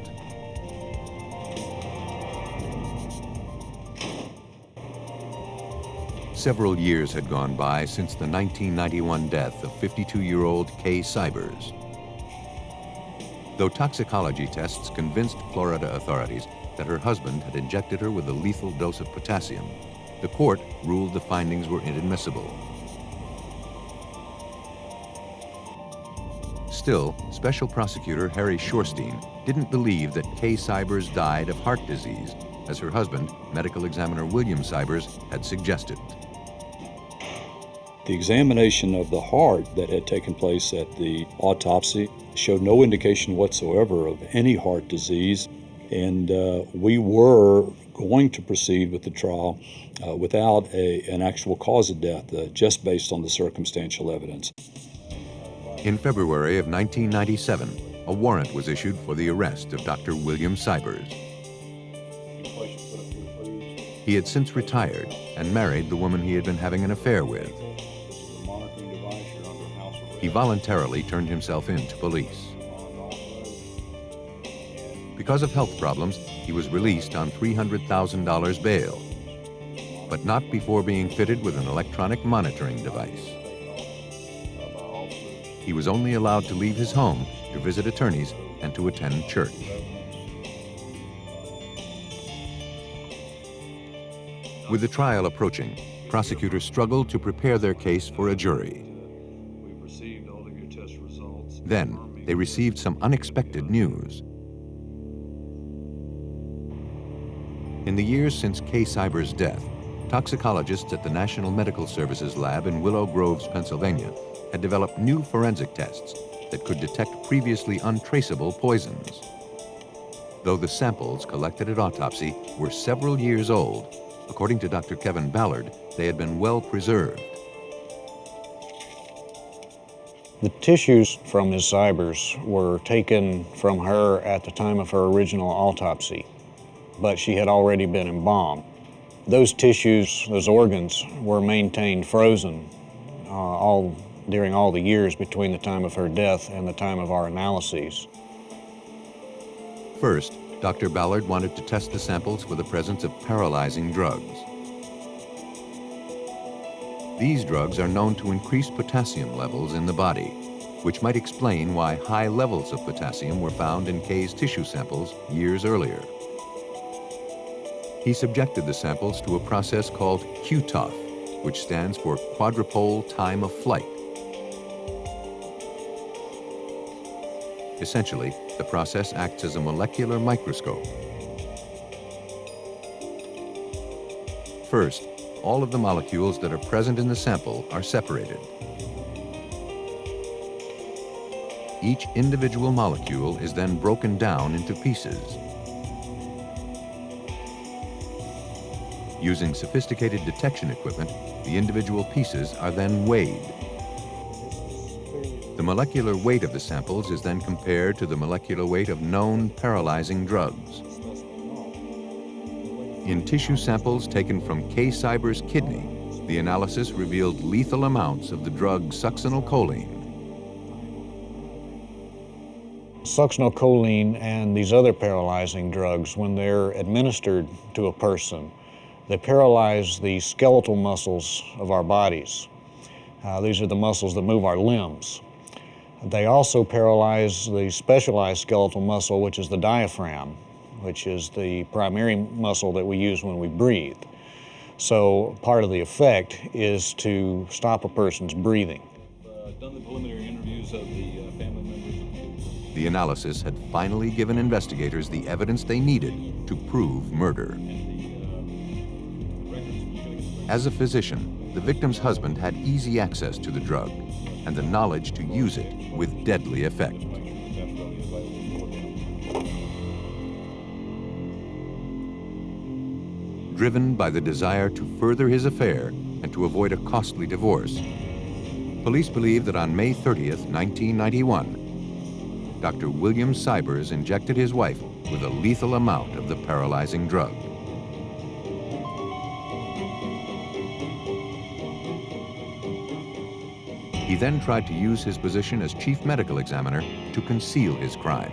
Several years had gone by since the 1991 death of 52-year-old Kay Cybers. Though toxicology tests convinced Florida authorities that her husband had injected her with a lethal dose of potassium, the court ruled the findings were inadmissible. Still, Special Prosecutor Harry Shorstein didn't believe that Kay Cybers died of heart disease, as her husband, medical examiner William Cybers, had suggested. The examination of the heart that had taken place at the autopsy showed no indication whatsoever of any heart disease, and we were going to proceed with the trial without an actual cause of death, just based on the circumstantial evidence. In February of 1997, a warrant was issued for the arrest of Dr. William Cybers. He had since retired and married the woman he had been having an affair with. He voluntarily turned himself in to police. Because of health problems, he was released on $300,000 bail, but not before being fitted with an electronic monitoring device. He was only allowed to leave his home to visit attorneys and to attend church. With the trial approaching, prosecutors struggled to prepare their case for a jury. Then, they received some unexpected news. In the years since Kay Cybers' death, toxicologists at the National Medical Services Lab in Willow Groves, Pennsylvania, had developed new forensic tests that could detect previously untraceable poisons. Though the samples collected at autopsy were several years old, according to Dr. Kevin Ballard, they had been well preserved. The tissues from Ms. Cybers were taken from her at the time of her original autopsy, but she had already been embalmed. Those tissues, those organs, were maintained frozen during all the years between the time of her death and the time of our analyses. First, Dr. Ballard wanted to test the samples for the presence of paralyzing drugs. These drugs are known to increase potassium levels in the body, which might explain why high levels of potassium were found in Kay's tissue samples years earlier. He subjected the samples to a process called QTOF, which stands for quadrupole time of flight. Essentially, the process acts as a molecular microscope. First, all of the molecules that are present in the sample are separated. Each individual molecule is then broken down into pieces. Using sophisticated detection equipment, the individual pieces are then weighed. The molecular weight of the samples is then compared to the molecular weight of known paralyzing drugs. In tissue samples taken from Kay Cybers' kidney, the analysis revealed lethal amounts of the drug succinylcholine. Succinylcholine and these other paralyzing drugs, when they're administered to a person, They paralyze the skeletal muscles of our bodies. These are the muscles that move our limbs. They also paralyze the specialized skeletal muscle, which is the diaphragm, which is the primary muscle that we use when we breathe. So part of the effect is to stop a person's breathing. Done the preliminary interviews of the family members. The analysis had finally given investigators the evidence they needed to prove murder. As a physician, the victim's husband had easy access to the drug and the knowledge to use it with deadly effect. Driven by the desire to further his affair and to avoid a costly divorce, police believe that on May 30th, 1991, Dr. William Cybers injected his wife with a lethal amount of the paralyzing drug. He then tried to use his position as chief medical examiner to conceal his crime.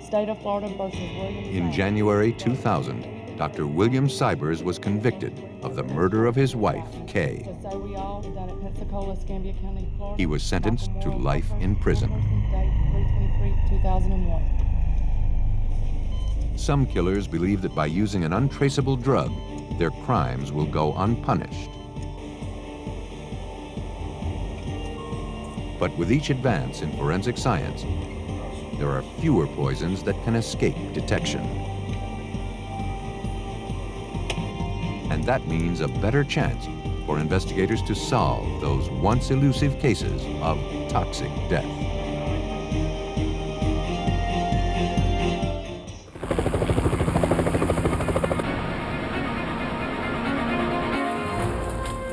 State of Florida versus William. In January 2000, Dr. William Cybers was convicted of the murder of his wife, Kay. So we all done at Pensacola, Escambia County, Florida. He was sentenced to life in prison. Date 3/23/2001. Some killers believe that by using an untraceable drug, their crimes will go unpunished. But with each advance in forensic science, there are fewer poisons that can escape detection. And that means a better chance for investigators to solve those once elusive cases of toxic death.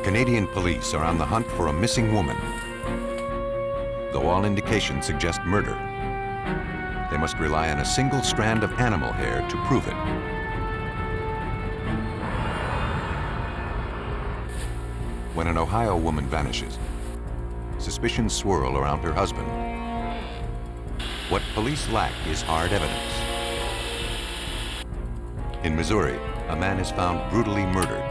Canadian police are on the hunt for a missing woman. Though all indications suggest murder, they must rely on a single strand of animal hair to prove it. When an Ohio woman vanishes, suspicions swirl around her husband. What police lack is hard evidence. In Missouri, a man is found brutally murdered.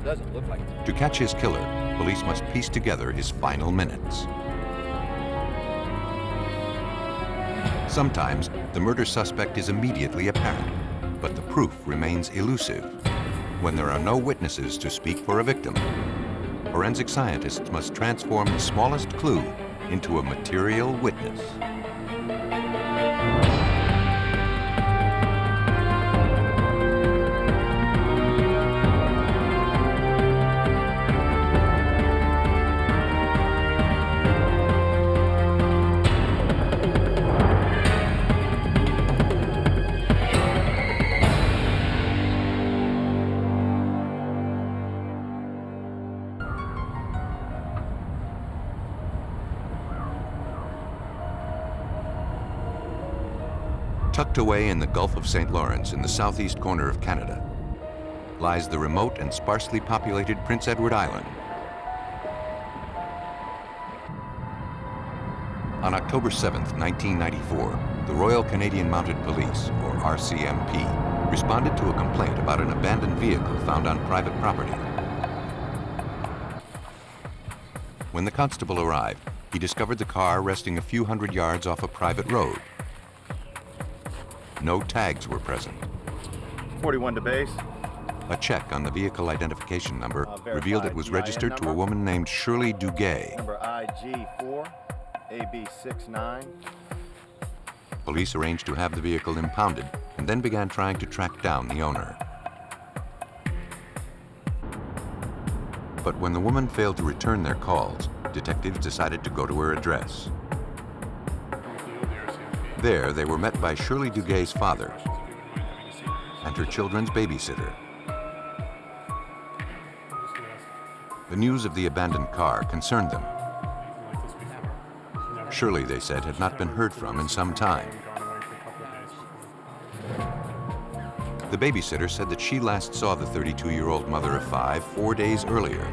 Doesn't look like it. To catch his killer, police must piece together his final minutes. Sometimes, the murder suspect is immediately apparent, but the proof remains elusive. When there are no witnesses to speak for a victim, forensic scientists must transform the smallest clue into a material witness. Tucked away in the Gulf of St. Lawrence in the southeast corner of Canada lies the remote and sparsely populated Prince Edward Island. On October 7th, 1994, the Royal Canadian Mounted Police, or RCMP, responded to a complaint about an abandoned vehicle found on private property. When the constable arrived, he discovered the car resting a few hundred yards off a private road. No tags were present. 41 to base. A check on the vehicle identification number revealed it was registered to a woman named Shirley Duguay. Number IG4, AB69. Police arranged to have the vehicle impounded and then began trying to track down the owner. But when the woman failed to return their calls, detectives decided to go to her address. There, they were met by Shirley Duguay's father and her children's babysitter. The news of the abandoned car concerned them. Shirley, they said, had not been heard from in some time. The babysitter said that she last saw the 32-year-old mother of 5 4 days earlier.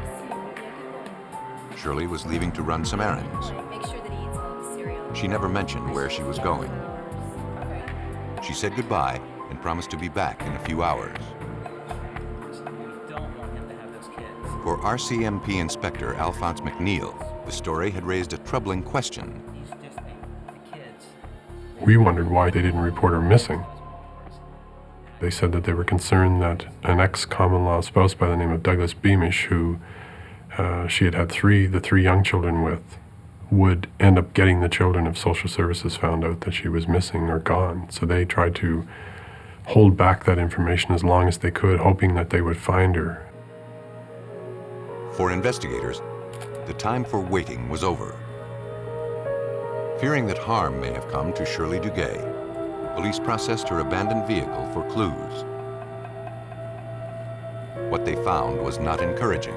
Shirley was leaving to run some errands. She never mentioned where she was going. She said goodbye and promised to be back in a few hours. For RCMP Inspector Alphonse McNeil, the story had raised a troubling question. We wondered why they didn't report her missing. They said that they were concerned that an ex-common law spouse by the name of Douglas Beamish, who she had the three young children with, would end up getting the children if social services found out that she was missing or gone. So they tried to hold back that information as long as they could, hoping that they would find her. For investigators, the time for waiting was over. Fearing that harm may have come to Shirley Duguay, police processed her abandoned vehicle for clues. What they found was not encouraging.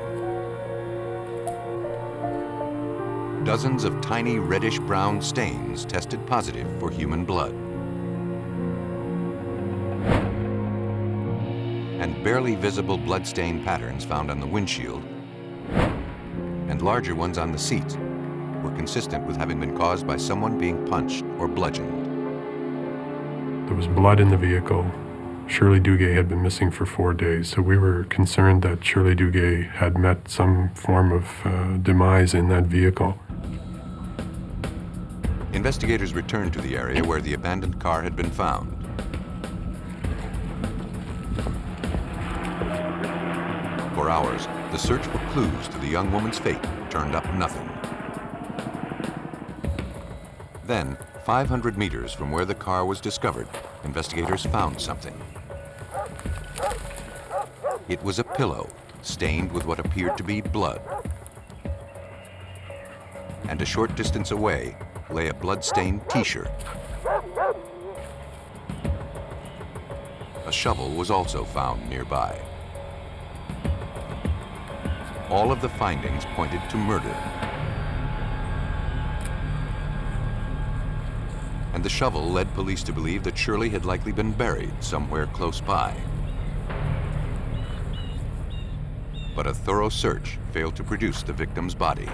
Dozens of tiny reddish-brown stains tested positive for human blood. And barely visible bloodstain patterns found on the windshield and larger ones on the seats were consistent with having been caused by someone being punched or bludgeoned. There was blood in the vehicle. Shirley Duguay had been missing for 4 days, so we were concerned that Shirley Duguay had met some form of demise in that vehicle. Investigators returned to the area where the abandoned car had been found. For hours, the search for clues to the young woman's fate turned up nothing. Then, 500 meters from where the car was discovered, investigators found something. It was a pillow stained with what appeared to be blood. And a short distance away lay a blood-stained T-shirt. A shovel was also found nearby. All of the findings pointed to murder. And the shovel led police to believe that Shirley had likely been buried somewhere close by. But a thorough search failed to produce the victim's body.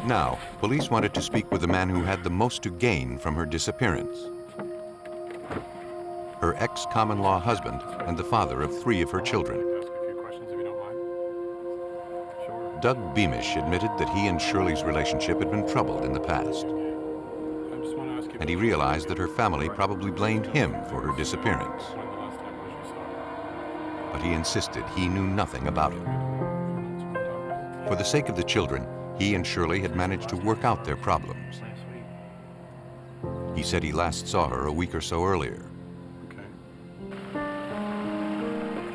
Now, police wanted to speak with the man who had the most to gain from her disappearance. Her ex-common law husband and the father of 3 of her children. Doug Beamish admitted that he and Shirley's relationship had been troubled in the past. And he realized that her family probably blamed him for her disappearance. But he insisted he knew nothing about it. For the sake of the children, he and Shirley had managed to work out their problems. He said he last saw her a week or so earlier.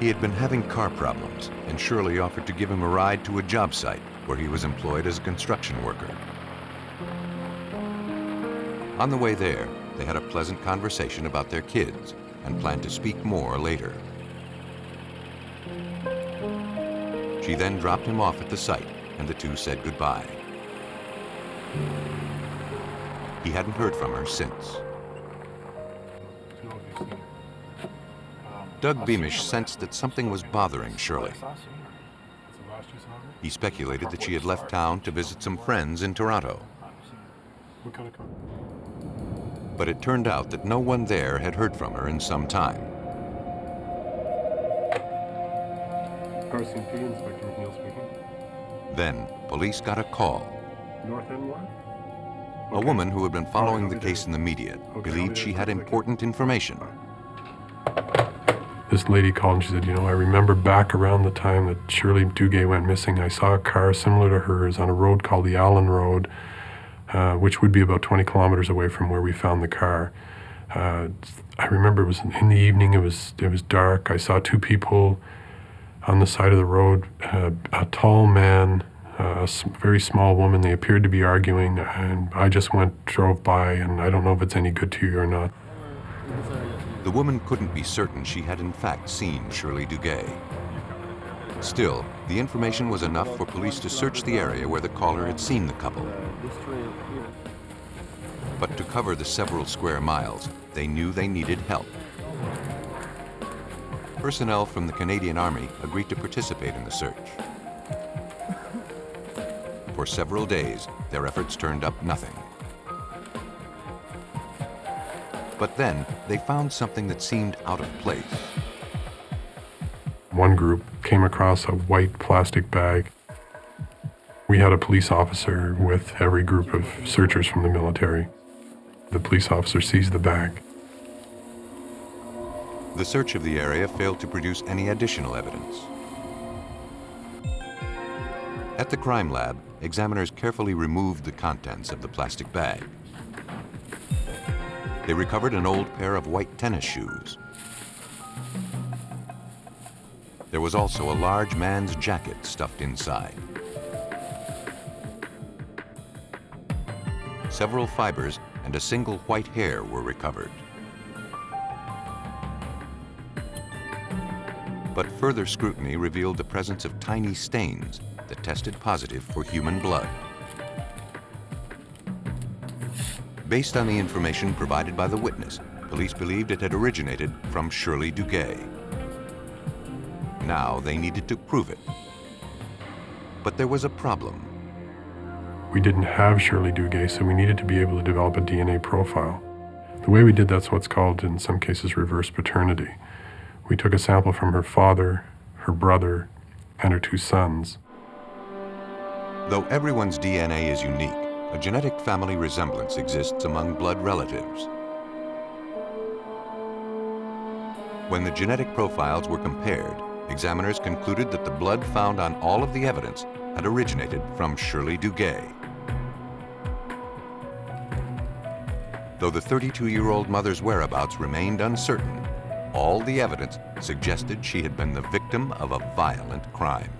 He had been having car problems, and Shirley offered to give him a ride to a job site where he was employed as a construction worker. On the way there, they had a pleasant conversation about their kids and planned to speak more later. She then dropped him off at the site, and the two said goodbye. He hadn't heard from her since. Doug Beamish sensed that something was bothering Shirley. He speculated that she had left town to visit some friends in Toronto. But it turned out that no one there had heard from her in some time. RCMP Inspector McNeil speaking. Then, police got a call. North End 1? A woman who had been following the case in the media believed she had important information. This lady called and she said, I remember back around the time that Shirley Duguay went missing, I saw a car similar to hers on a road called the Allen Road, which would be about 20 kilometers away from where we found the car. I remember it was in the evening, it was dark. I saw 2 people on the side of the road, a tall man, a very small woman. They appeared to be arguing, and I just drove by, and I don't know if it's any good to you or not. The woman couldn't be certain she had in fact seen Shirley Duguay. Still, the information was enough for police to search the area where the caller had seen the couple. But to cover the several square miles, they knew they needed help. Personnel from the Canadian Army agreed to participate in the search. For several days, their efforts turned up nothing. But then they found something that seemed out of place. One group came across a white plastic bag. We had a police officer with every group of searchers from the military. The police officer seized the bag. The search of the area failed to produce any additional evidence. At the crime lab, examiners carefully removed the contents of the plastic bag. They recovered an old pair of white tennis shoes. There was also a large man's jacket stuffed inside. Several fibers and a single white hair were recovered. But further scrutiny revealed the presence of tiny stains that tested positive for human blood. Based on the information provided by the witness, police believed it had originated from Shirley Duguay. Now they needed to prove it. But there was a problem. We didn't have Shirley Duguay, so we needed to be able to develop a DNA profile. The way we did that's what's called, in some cases, reverse paternity. We took a sample from her father, her brother, and her two sons. Though everyone's DNA is unique, a genetic family resemblance exists among blood relatives. When the genetic profiles were compared, examiners concluded that the blood found on all of the evidence had originated from Shirley Duguay. Though the 32-year-old mother's whereabouts remained uncertain, all the evidence suggested she had been the victim of a violent crime.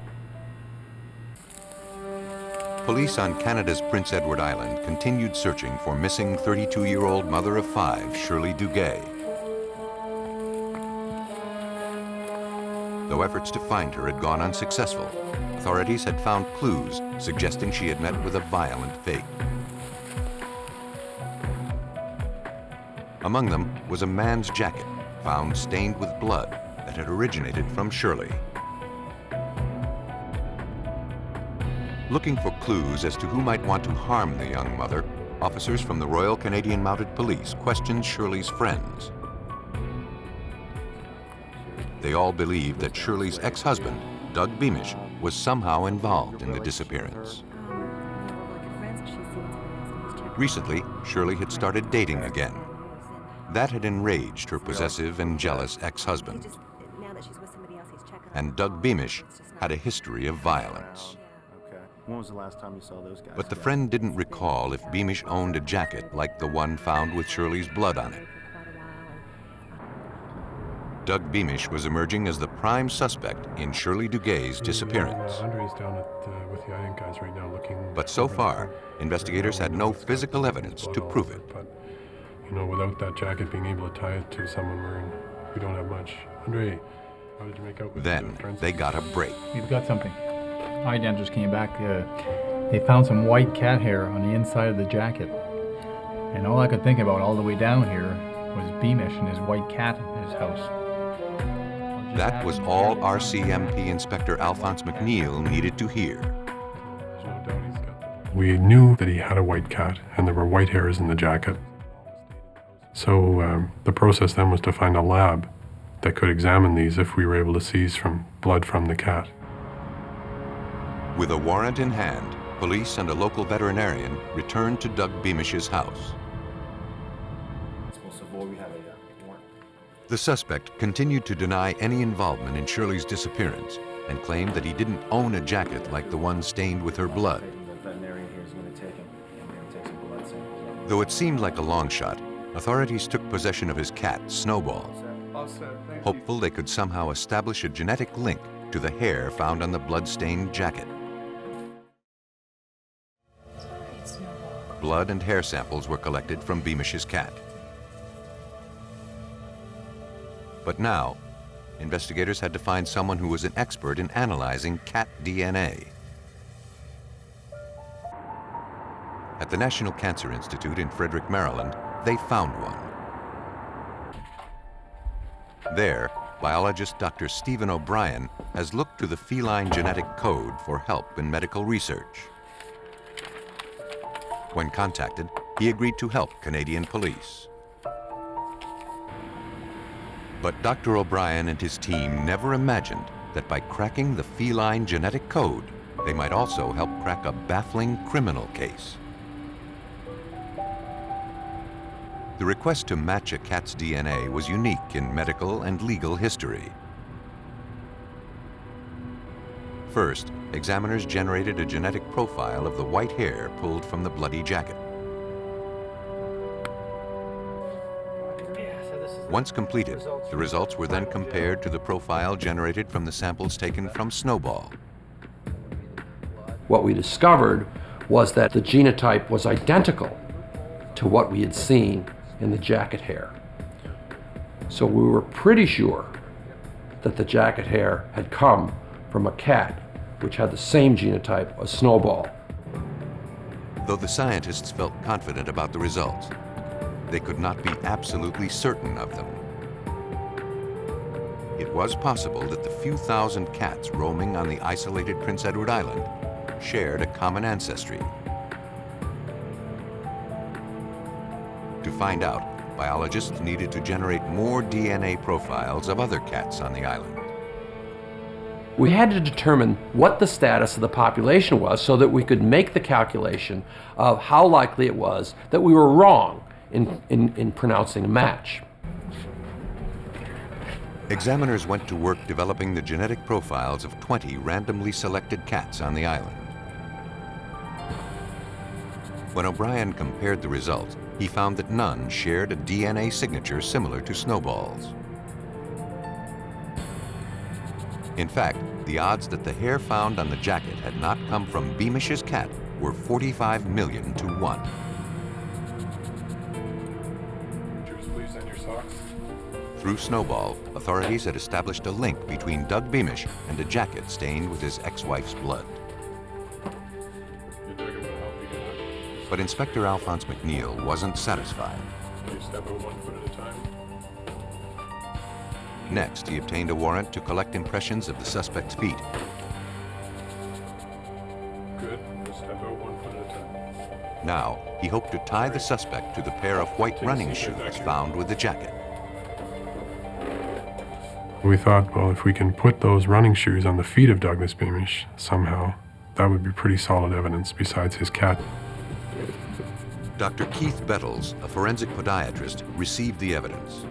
Police on Canada's Prince Edward Island continued searching for missing 32-year-old mother of 5, Shirley Duguay. Though efforts to find her had gone unsuccessful, authorities had found clues suggesting she had met with a violent fate. Among them was a man's jacket, found stained with blood that had originated from Shirley. Looking for clues as to who might want to harm the young mother, officers from the Royal Canadian Mounted Police questioned Shirley's friends. They all believed that Shirley's ex-husband, Doug Beamish, was somehow involved in the disappearance. Recently, Shirley had started dating again. That had enraged her possessive and jealous ex-husband. And Doug Beamish had a history of violence. When was the last time you saw those guys? But the friend didn't recall if Beamish owned a jacket like the one found with Shirley's blood on it. Doug Beamish was emerging as the prime suspect in Shirley Duguay's disappearance. Andre's down with the IDent guys right now looking. But so far, investigators had no physical evidence to prove it. But, you know, without that jacket, being able to tie it to someone wearing, we don't have much. Andre, how did you make out with Then they got a break. We've got something. IDent just came back. They found some white cat hair on the inside of the jacket. And all I could think about all the way down here was Beamish and his white cat in his house. That was all RCMP Inspector Alphonse McNeil needed to hear. We knew that he had a white cat and there were white hairs in the jacket. So the process then was to find a lab that could examine these if we were able to seize from blood from the cat. With a warrant in hand, police and a local veterinarian returned to Doug Beamish's house. The suspect continued to deny any involvement in Shirley's disappearance and claimed that he didn't own a jacket like the one stained with her blood. Though it seemed like a long shot, authorities took possession of his cat, Snowball, hopeful they could somehow establish a genetic link to the hair found on the blood-stained jacket. Blood and hair samples were collected from Beamish's cat. But now, investigators had to find someone who was an expert in analyzing cat DNA. At the National Cancer Institute in Frederick, Maryland, they found one. There, biologist Dr. Stephen O'Brien has looked to the feline genetic code for help in medical research. When contacted, he agreed to help Canadian police. But Dr. O'Brien and his team never imagined that by cracking the feline genetic code, they might also help crack a baffling criminal case. The request to match a cat's DNA was unique in medical and legal history. First, examiners generated a genetic profile of the white hair pulled from the bloody jacket. Once completed, the results were then compared to the profile generated from the samples taken from Snowball. What we discovered was that the genotype was identical to what we had seen in the jacket hair. So we were pretty sure that the jacket hair had come from a cat which had the same genotype as Snowball. Though the scientists felt confident about the results, they could not be absolutely certain of them. It was possible that the few thousand cats roaming on the isolated Prince Edward Island shared a common ancestry. To find out, biologists needed to generate more DNA profiles of other cats on the island. We had to determine what the status of the population was so that we could make the calculation of how likely it was that we were wrong in pronouncing a match. Examiners went to work developing the genetic profiles of 20 randomly selected cats on the island. When O'Brien compared the results, he found that none shared a DNA signature similar to Snowball's. In fact, the odds that the hair found on the jacket had not come from Beamish's cat were 45 million to 1. Please send your socks. Through Snowball, authorities had established a link between Doug Beamish and a jacket stained with his ex-wife's blood. But Inspector Alphonse McNeil wasn't satisfied. You step out 1 foot at a time. Next, he obtained a warrant to collect impressions of the suspect's feet. Good. Just step out 1 foot at a time. Now, he hoped to tie the suspect to the pair of white running shoes found with the jacket. We thought, well, if we can put those running shoes on the feet of Douglas Beamish somehow, that would be pretty solid evidence besides his cat. Dr. Keith Bettles, a forensic podiatrist, received the evidence.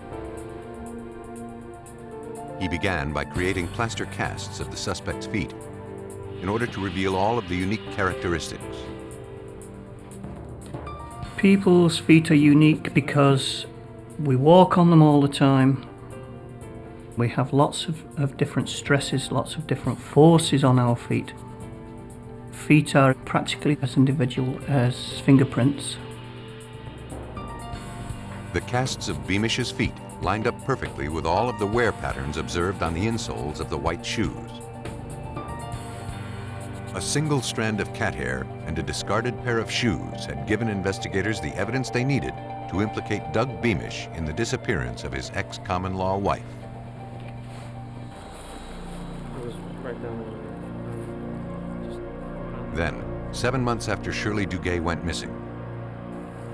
He began by creating plaster casts of the suspect's feet in order to reveal all of the unique characteristics. People's feet are unique because we walk on them all the time. We have lots of different stresses, lots of different forces on our feet. Feet are practically as individual as fingerprints. The casts of Beamish's feet lined up perfectly with all of the wear patterns observed on the insoles of the white shoes. A single strand of cat hair and a discarded pair of shoes had given investigators the evidence they needed to implicate Doug Beamish in the disappearance of his ex-common-law wife. Then, 7 months after Shirley Duguay went missing,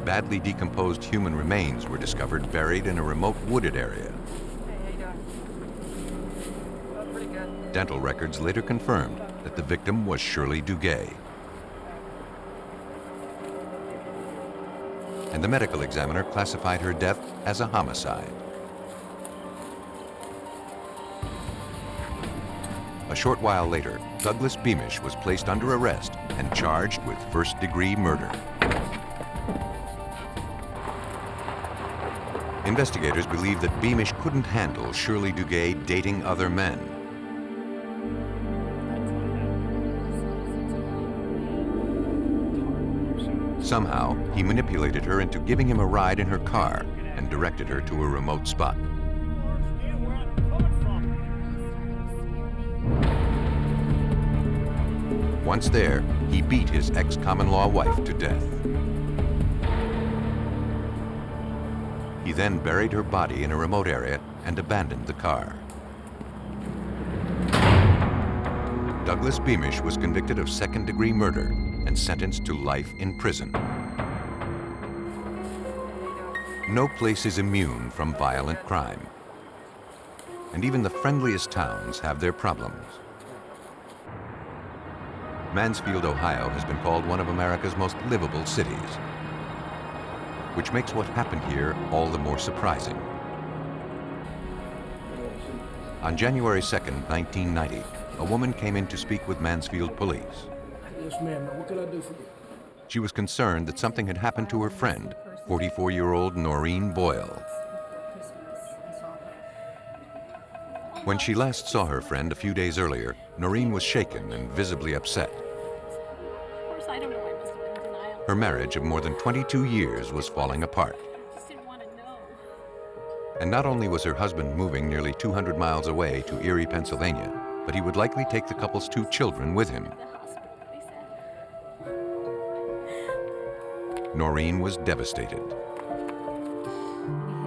badly decomposed human remains were discovered buried in a remote wooded area. Dental records later confirmed that the victim was Shirley Duguay. And the medical examiner classified her death as a homicide. A short while later, Douglas Beamish was placed under arrest and charged with first-degree murder. Investigators believe that Beamish couldn't handle Shirley Duguay dating other men. Somehow, he manipulated her into giving him a ride in her car and directed her to a remote spot. Once there, he beat his ex-common-law wife to death. He then buried her body in a remote area and abandoned the car. Douglas Beamish was convicted of second-degree murder and sentenced to life in prison. No place is immune from violent crime. And even the friendliest towns have their problems. Mansfield, Ohio has been called one of America's most livable cities, which makes what happened here all the more surprising. On January 2nd, 1990, a woman came in to speak with Mansfield police. Yes, ma'am. What can I do for you? She was concerned that something had happened to her friend, 44-year-old Noreen Boyle. When she last saw her friend a few days earlier, Noreen was shaken and visibly upset. Her marriage of more than 22 years was falling apart. And not only was her husband moving nearly 200 miles away to Erie, Pennsylvania, but he would likely take the couple's 2 children with him. Noreen was devastated. We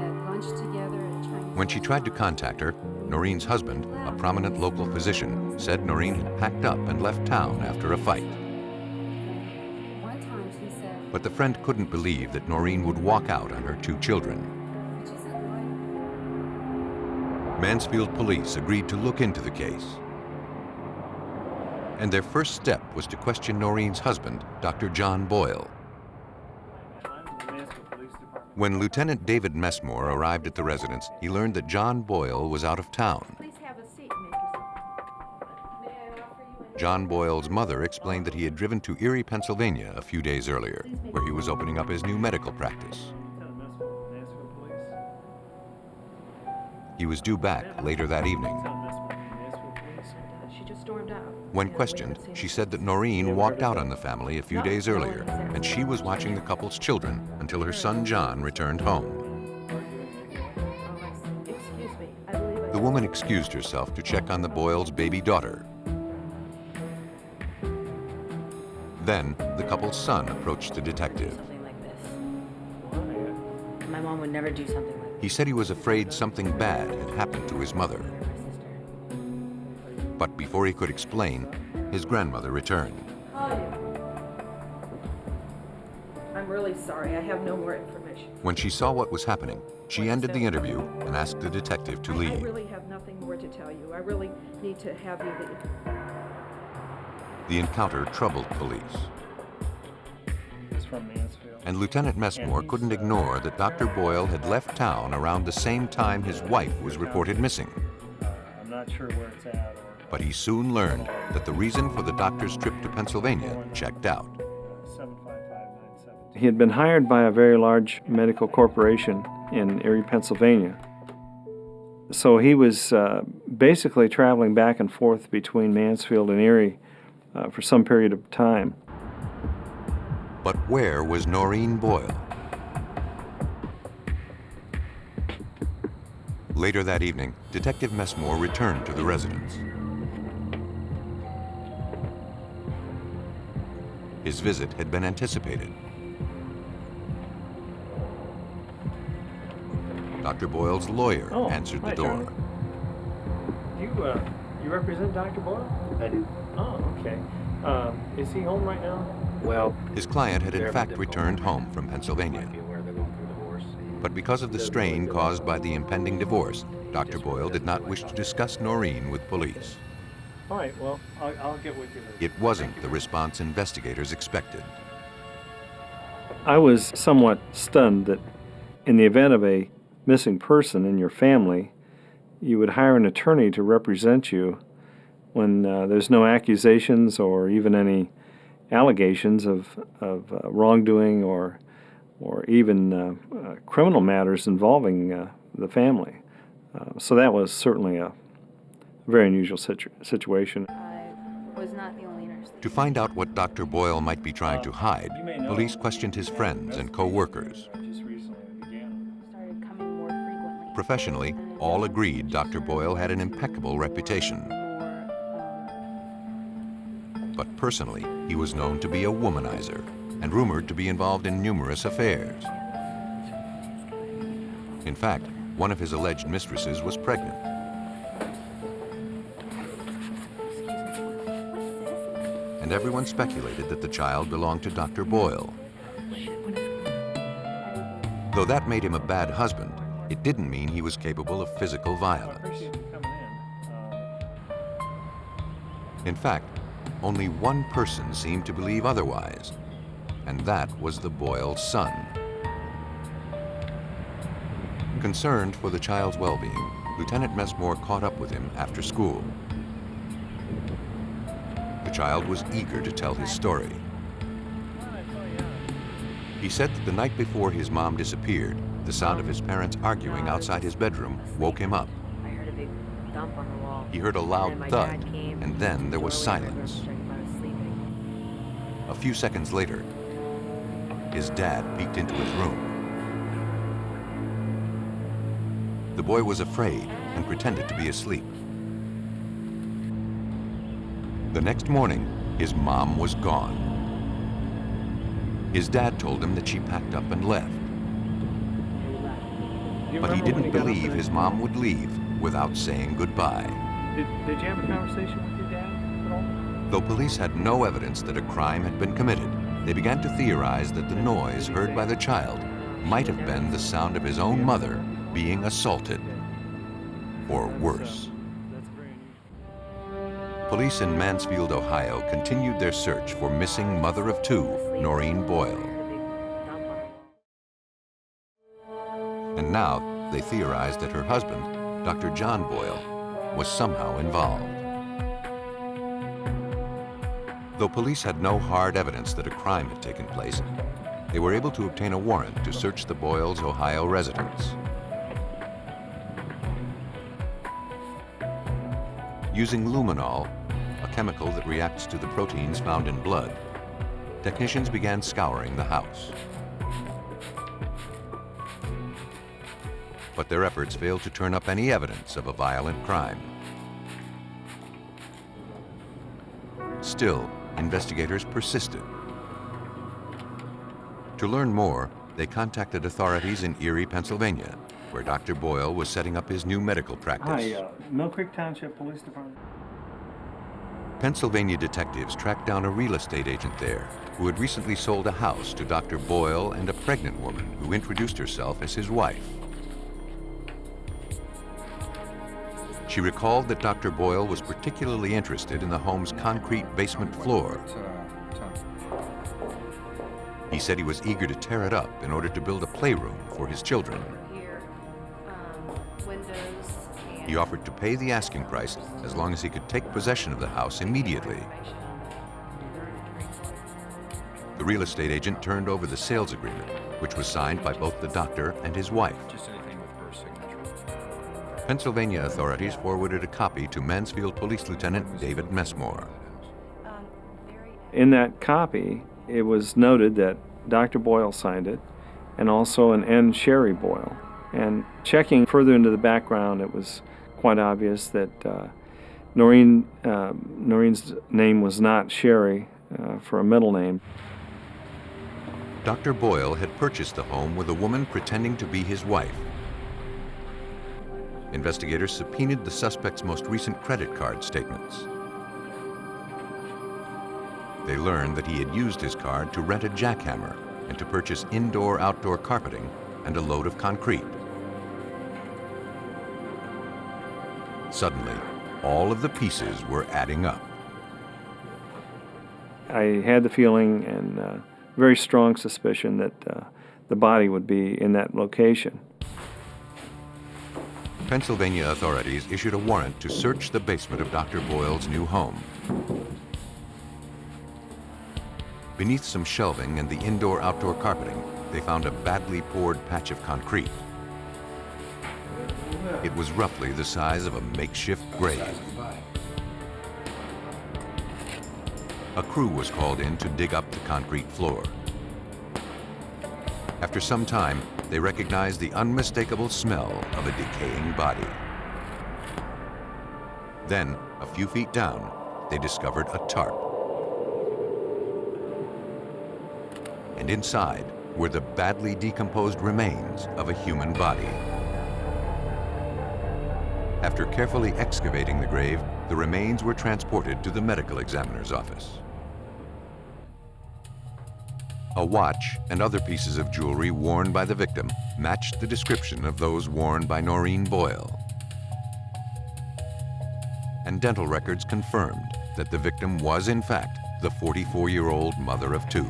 had lunch together at a Chinese. When she tried to contact her, Noreen's husband, a prominent local physician, said Noreen had packed up and left town after a fight. One time she said, But the friend couldn't believe that Noreen would walk out on her 2 children. which isn't right. Mansfield police agreed to look into the case. And their first step was to question Noreen's husband, Dr. John Boyle. When Lieutenant David Messmore arrived at the residence, he learned that John Boyle was out of town. Please have a seat and make yourself. May I offer you a... John Boyle's mother explained that he had driven to Erie, Pennsylvania a few days earlier, where he was opening up his new medical practice. He was due back later that evening. She just stormed out. When questioned, she said that Noreen walked out on the family a few days earlier, and she was watching the couple's children until her son John returned home. Excuse me, I believe The woman excused herself to check on the Boyles' baby daughter. Then, the couple's son approached the detective. Something like this. My mom would never do something like this. He said he was afraid something bad had happened to his mother. But before he could explain, his grandmother returned. I'm really sorry. I have no more information. When she saw what was happening, she ended the interview and asked the detective to I leave. really have nothing more to tell you. I really need to have you leave. The encounter troubled police. He's from Mansfield. And Lieutenant Messmore couldn't ignore that Dr. Boyle had left town around the same time his wife was reported missing. I'm not sure where it's at. But he soon learned that the reason for the doctor's trip to Pennsylvania checked out. He had been hired by a very large medical corporation in Erie, Pennsylvania. So he was basically traveling back and forth between Mansfield and Erie for some period of time. But where was Noreen Boyle? Later that evening, Detective Messmore returned to the residence. His visit had been anticipated. Dr. Boyle's lawyer answered the door. You represent Dr. Boyle? I do. Oh, okay. Is he home right now? Well, his client had in fact returned home from Pennsylvania. But because of the strain caused by the impending divorce, Dr. Boyle did not wish to discuss Noreen with police. All right, well, I'll get with you later. It wasn't the response investigators expected. I was somewhat stunned that in the event of a missing person in your family, you would hire an attorney to represent you when there's no accusations or even any allegations of wrongdoing or even criminal matters involving the family. So that was certainly a very unusual situation. I was not the only nurse. To find out what Dr. Boyle might be trying to hide, police questioned his friends and co-workers. Professionally, all agreed Dr. Boyle had an impeccable reputation. But personally, he was known to be a womanizer and rumored to be involved in numerous affairs. In fact, one of his alleged mistresses was pregnant. And everyone speculated that the child belonged to Dr. Boyle. Though that made him a bad husband, it didn't mean he was capable of physical violence. In fact, only one person seemed to believe otherwise, and that was the Boyle son. Concerned for the child's well-being, Lieutenant Messmore caught up with him after school. The child was eager to tell his story. He said that the night before his mom disappeared, the sound of his parents arguing outside his bedroom woke him up. I heard a big thump on the wall. He heard a loud and my thud, dad came, and then there was threw me in the silence. bedroom, checking if I was sleeping. A few seconds later, his dad peeked into his room. The boy was afraid and pretended to be asleep. The next morning, his mom was gone. His dad told him that she packed up and left. But he didn't believe his mom would leave without saying goodbye. Did you have a conversation with your dad at all? Though police had no evidence that a crime had been committed, they began to theorize that the noise heard by the child might have been the sound of his own mother being assaulted, or worse. Police in Mansfield, Ohio continued their search for missing mother of two, Noreen Boyle. And now they theorized that her husband, Dr. John Boyle, was somehow involved. Though police had no hard evidence that a crime had taken place, they were able to obtain a warrant to search the Boyles' Ohio residence. Using luminol, a chemical that reacts to the proteins found in blood, technicians began scouring the house. But their efforts failed to turn up any evidence of a violent crime. Still, investigators persisted. To learn more, they contacted authorities in Erie, Pennsylvania, where Dr. Boyle was setting up his new medical practice. Hi, Mill Creek Township Police Department. Pennsylvania detectives tracked down a real estate agent there who had recently sold a house to Dr. Boyle and a pregnant woman who introduced herself as his wife. She recalled that Dr. Boyle was particularly interested in the home's concrete basement floor. He said he was eager to tear it up in order to build a playroom for his children. He offered to pay the asking price as long as he could take possession of the house immediately. The real estate agent turned over the sales agreement, which was signed by both the doctor and his wife. Pennsylvania authorities forwarded a copy to Mansfield Police Lieutenant David Messmore. In that copy, it was noted that Dr. Boyle signed it, and also an N. Sherry Boyle. And checking further into the background, it was quite obvious that Noreen's name was not Sherry for a middle name. Dr. Boyle had purchased the home with a woman pretending to be his wife. Investigators subpoenaed the suspect's most recent credit card statements. They learned that he had used his card to rent a jackhammer and to purchase indoor-outdoor carpeting and a load of concrete. Suddenly, all of the pieces were adding up. I had the feeling and very strong suspicion that the body would be in that location. Pennsylvania authorities issued a warrant to search the basement of Dr. Boyle's new home. Beneath some shelving and the indoor-outdoor carpeting, they found a badly poured patch of concrete. It was roughly the size of a makeshift grave. A crew was called in to dig up the concrete floor. After some time, they recognized the unmistakable smell of a decaying body. Then, a few feet down, they discovered a tarp. And inside were the badly decomposed remains of a human body. After carefully excavating the grave, the remains were transported to the medical examiner's office. A watch and other pieces of jewelry worn by the victim matched the description of those worn by Noreen Boyle. and dental records confirmed that the victim was, in fact, the 44-year-old mother of two.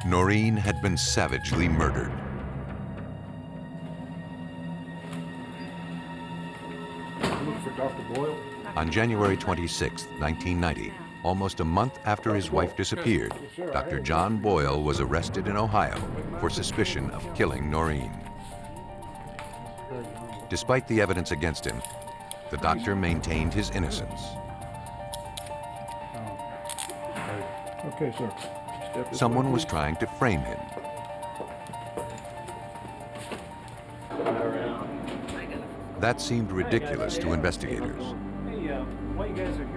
Noreen had been savagely murdered. Look for Dr. Boyle. On January 26, 1990, almost a month after his wife disappeared, Dr. John Boyle was arrested in Ohio for suspicion of killing Noreen. Despite the evidence against him, the doctor maintained his innocence. Okay, sir. Someone was trying to frame him. That seemed ridiculous to investigators.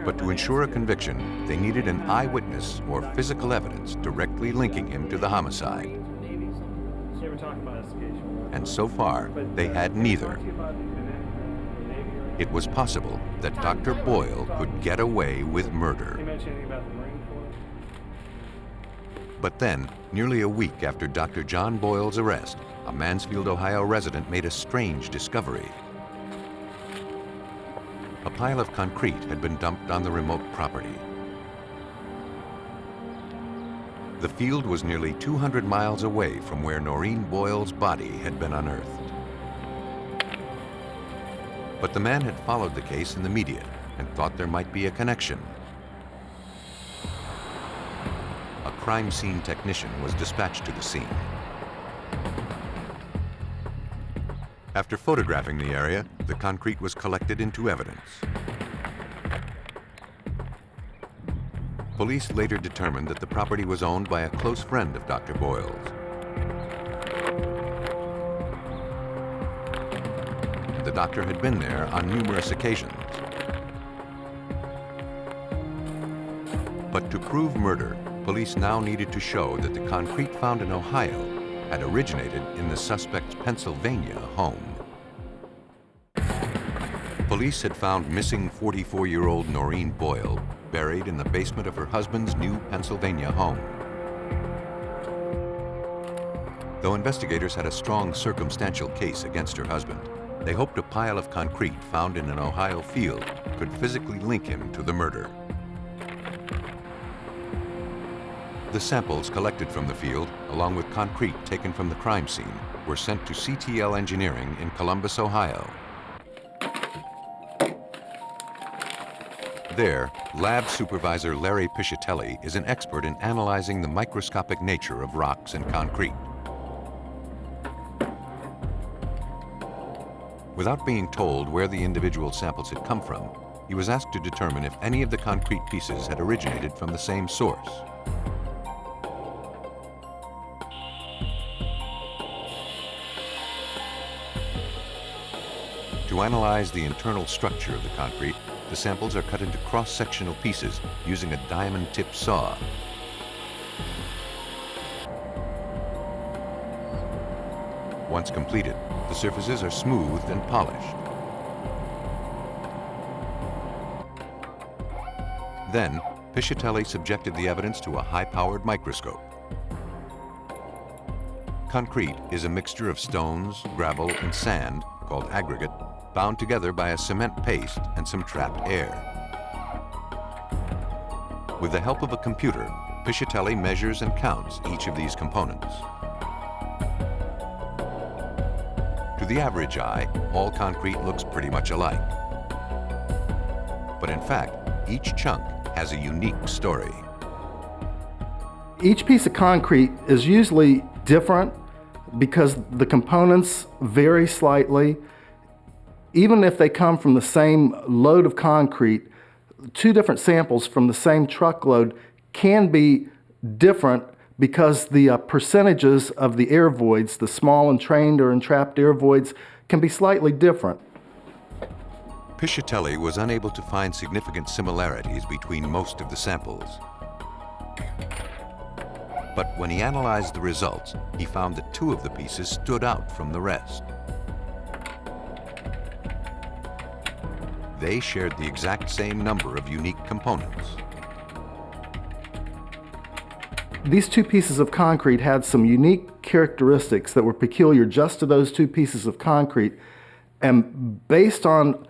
But to ensure a conviction, they needed an eyewitness or physical evidence directly linking him to the homicide. And so far, they had neither. It was possible that Dr. Boyle could get away with murder. But then, nearly a week after Dr. John Boyle's arrest, a Mansfield, Ohio resident made a strange discovery. A pile of concrete had been dumped on the remote property. The field was nearly 200 miles away from where Noreen Boyle's body had been unearthed. But the man had followed the case in the media and thought there might be a connection. A crime scene technician was dispatched to the scene. After photographing the area, the concrete was collected into evidence. Police later determined that the property was owned by a close friend of Dr. Boyle's. The doctor had been there on numerous occasions. But to prove murder, police now needed to show that the concrete found in Ohio had originated in the suspect's Pennsylvania home. Police had found missing 44-year-old Noreen Boyle buried in the basement of her husband's new Pennsylvania home. Though investigators had a strong circumstantial case against her husband, they hoped a pile of concrete found in an Ohio field could physically link him to the murder. The samples collected from the field, along with concrete taken from the crime scene, were sent to CTL Engineering in Columbus, Ohio. There, lab supervisor Larry Piscitelli is an expert in analyzing the microscopic nature of rocks and concrete. Without being told where the individual samples had come from, he was asked to determine if any of the concrete pieces had originated from the same source. To analyze the internal structure of the concrete, the samples are cut into cross-sectional pieces using a diamond-tip saw. Once completed, the surfaces are smoothed and polished. Then, Piscitelli subjected the evidence to a high-powered microscope. Concrete is a mixture of stones, gravel, and sand, called aggregate, bound together by a cement paste and some trapped air. With the help of a computer, Piscitelli measures and counts each of these components. To the average eye, all concrete looks pretty much alike. But in fact, each chunk has a unique story. Each piece of concrete is usually different because the components vary slightly. Even if they come from the same load of concrete, two different samples from the same truckload can be different because the percentages of the air voids, the small entrained or entrapped air voids, can be slightly different. Piscitelli was unable to find significant similarities between most of the samples. But when he analyzed the results, he found that two of the pieces stood out from the rest. They shared the exact same number of unique components. These two pieces of concrete had some unique characteristics that were peculiar just to those two pieces of concrete, and based on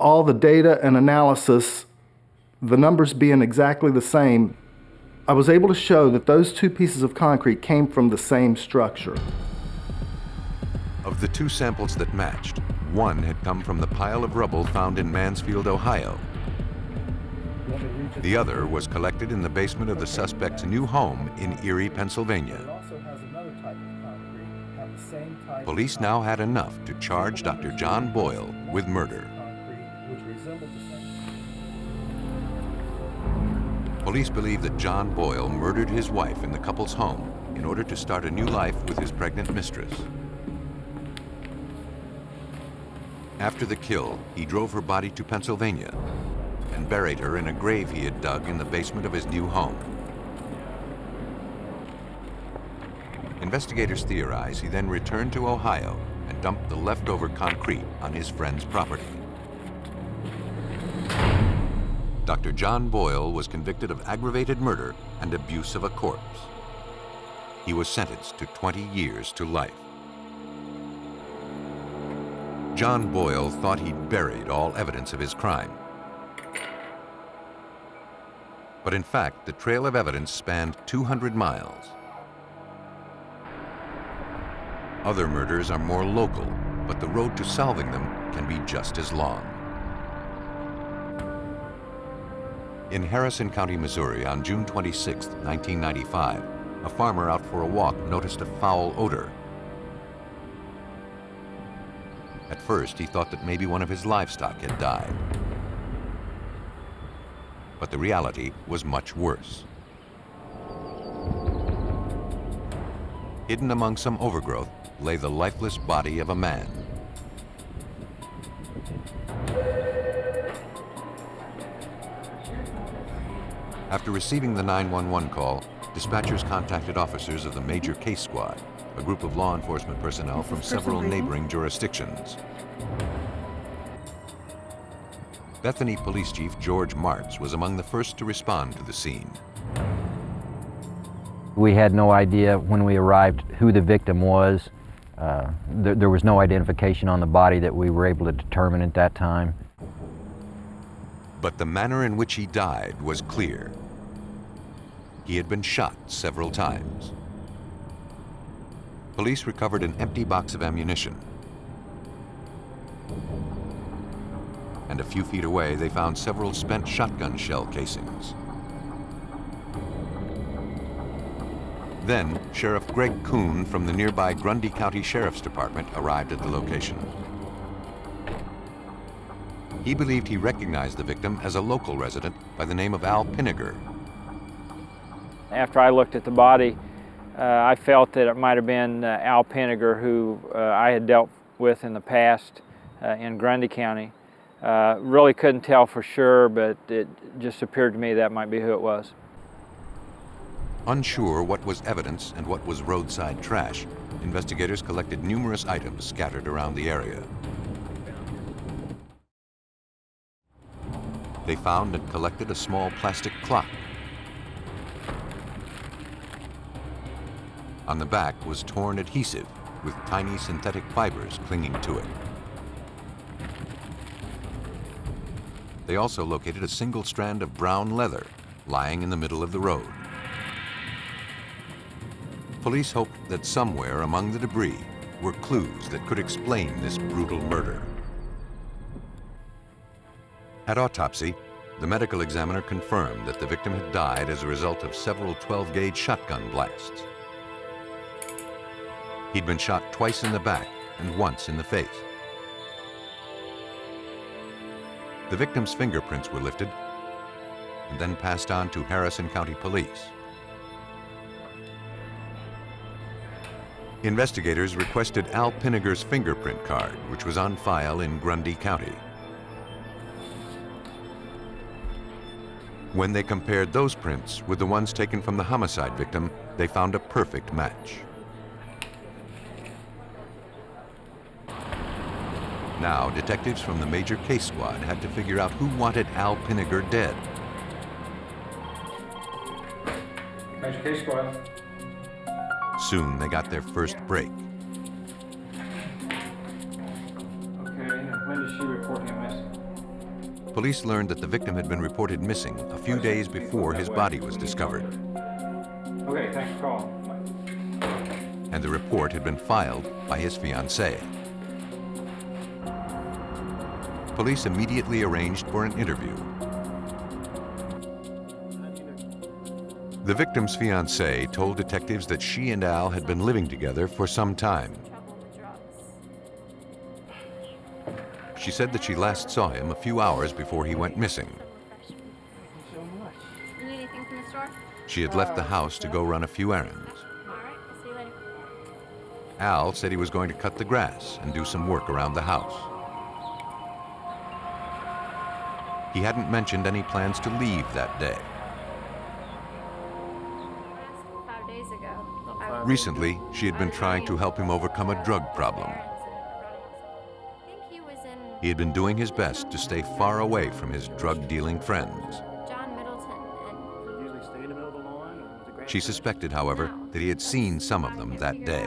all the data and analysis, the numbers being exactly the same, I was able to show that those two pieces of concrete came from the same structure. Of the two samples that matched, one had come from the pile of rubble found in Mansfield, Ohio. The other was collected in the basement of the suspect's new home in Erie, Pennsylvania. Police now had enough to charge Dr. John Boyle with murder. Police believe that John Boyle murdered his wife in the couple's home in order to start a new life with his pregnant mistress. After the kill, he drove her body to Pennsylvania and buried her in a grave he had dug in the basement of his new home. Investigators theorize he then returned to Ohio and dumped the leftover concrete on his friend's property. Dr. John Boyle was convicted of aggravated murder and abuse of a corpse. He was sentenced to 20 years to life. John Boyle thought he'd buried all evidence of his crime. But in fact, the trail of evidence spanned 200 miles. Other murders are more local, but the road to solving them can be just as long. In Harrison County, Missouri, on June 26, 1995, a farmer out for a walk noticed a foul odor. At first, he thought that maybe one of his livestock had died. But the reality was much worse. Hidden among some overgrowth lay the lifeless body of a man. After receiving the 911 call, dispatchers contacted officers of the Major Case Squad, a group of law enforcement personnel from several neighboring jurisdictions. Bethany Police Chief George Martz was among the first to respond to the scene. We had no idea when we arrived who the victim was. There was no identification on the body that we were able to determine at that time. But the manner in which he died was clear. He had been shot several times. Police recovered an empty box of ammunition. And a few feet away, they found several spent shotgun shell casings. Then, Sheriff Greg Kuhn from the nearby Grundy County Sheriff's Department arrived at the location. He believed he recognized the victim as a local resident by the name of Al Pinniger. After I looked at the body, I felt that it might have been Al Pinniger, who I had dealt with in the past in Grundy County. Really couldn't tell for sure, but it just appeared to me that might be who it was. Unsure what was evidence and what was roadside trash, investigators collected numerous items scattered around the area. They found and collected a small plastic clock. On the back was torn adhesive with tiny synthetic fibers clinging to it. They also located a single strand of brown leather lying in the middle of the road. Police hoped that somewhere among the debris were clues that could explain this brutal murder. At autopsy, the medical examiner confirmed that the victim had died as a result of several 12-gauge shotgun blasts. He'd been shot twice in the back and once in the face. The victim's fingerprints were lifted and then passed on to Harrison County Police. Investigators requested Al Pinniger's fingerprint card, which was on file in Grundy County. When they compared those prints with the ones taken from the homicide victim, they found a perfect match. Now, detectives from the Major Case Squad had to figure out who wanted Al Pinniger dead. Major Case Squad. Soon they got their first break. Okay, when did she report him missing? Police learned that the victim had been reported missing a few days before his body was discovered. Okay, thanks for calling. And the report had been filed by his fiancée. Police immediately arranged for an interview. The victim's fiancée told detectives that she and Al had been living together for some time. She said that she last saw him a few hours before he went missing. You need anything from the store? She had left the house to go run a few errands. All right, I'll see you later. Al said he was going to cut the grass and do some work around the house. He hadn't mentioned any plans to leave that day. 5 days ago. Recently, she had been trying to help him overcome a drug problem. He had been doing his best to stay far away from his drug-dealing friends. John Middleton. She suspected, however, that he had seen some of them that day.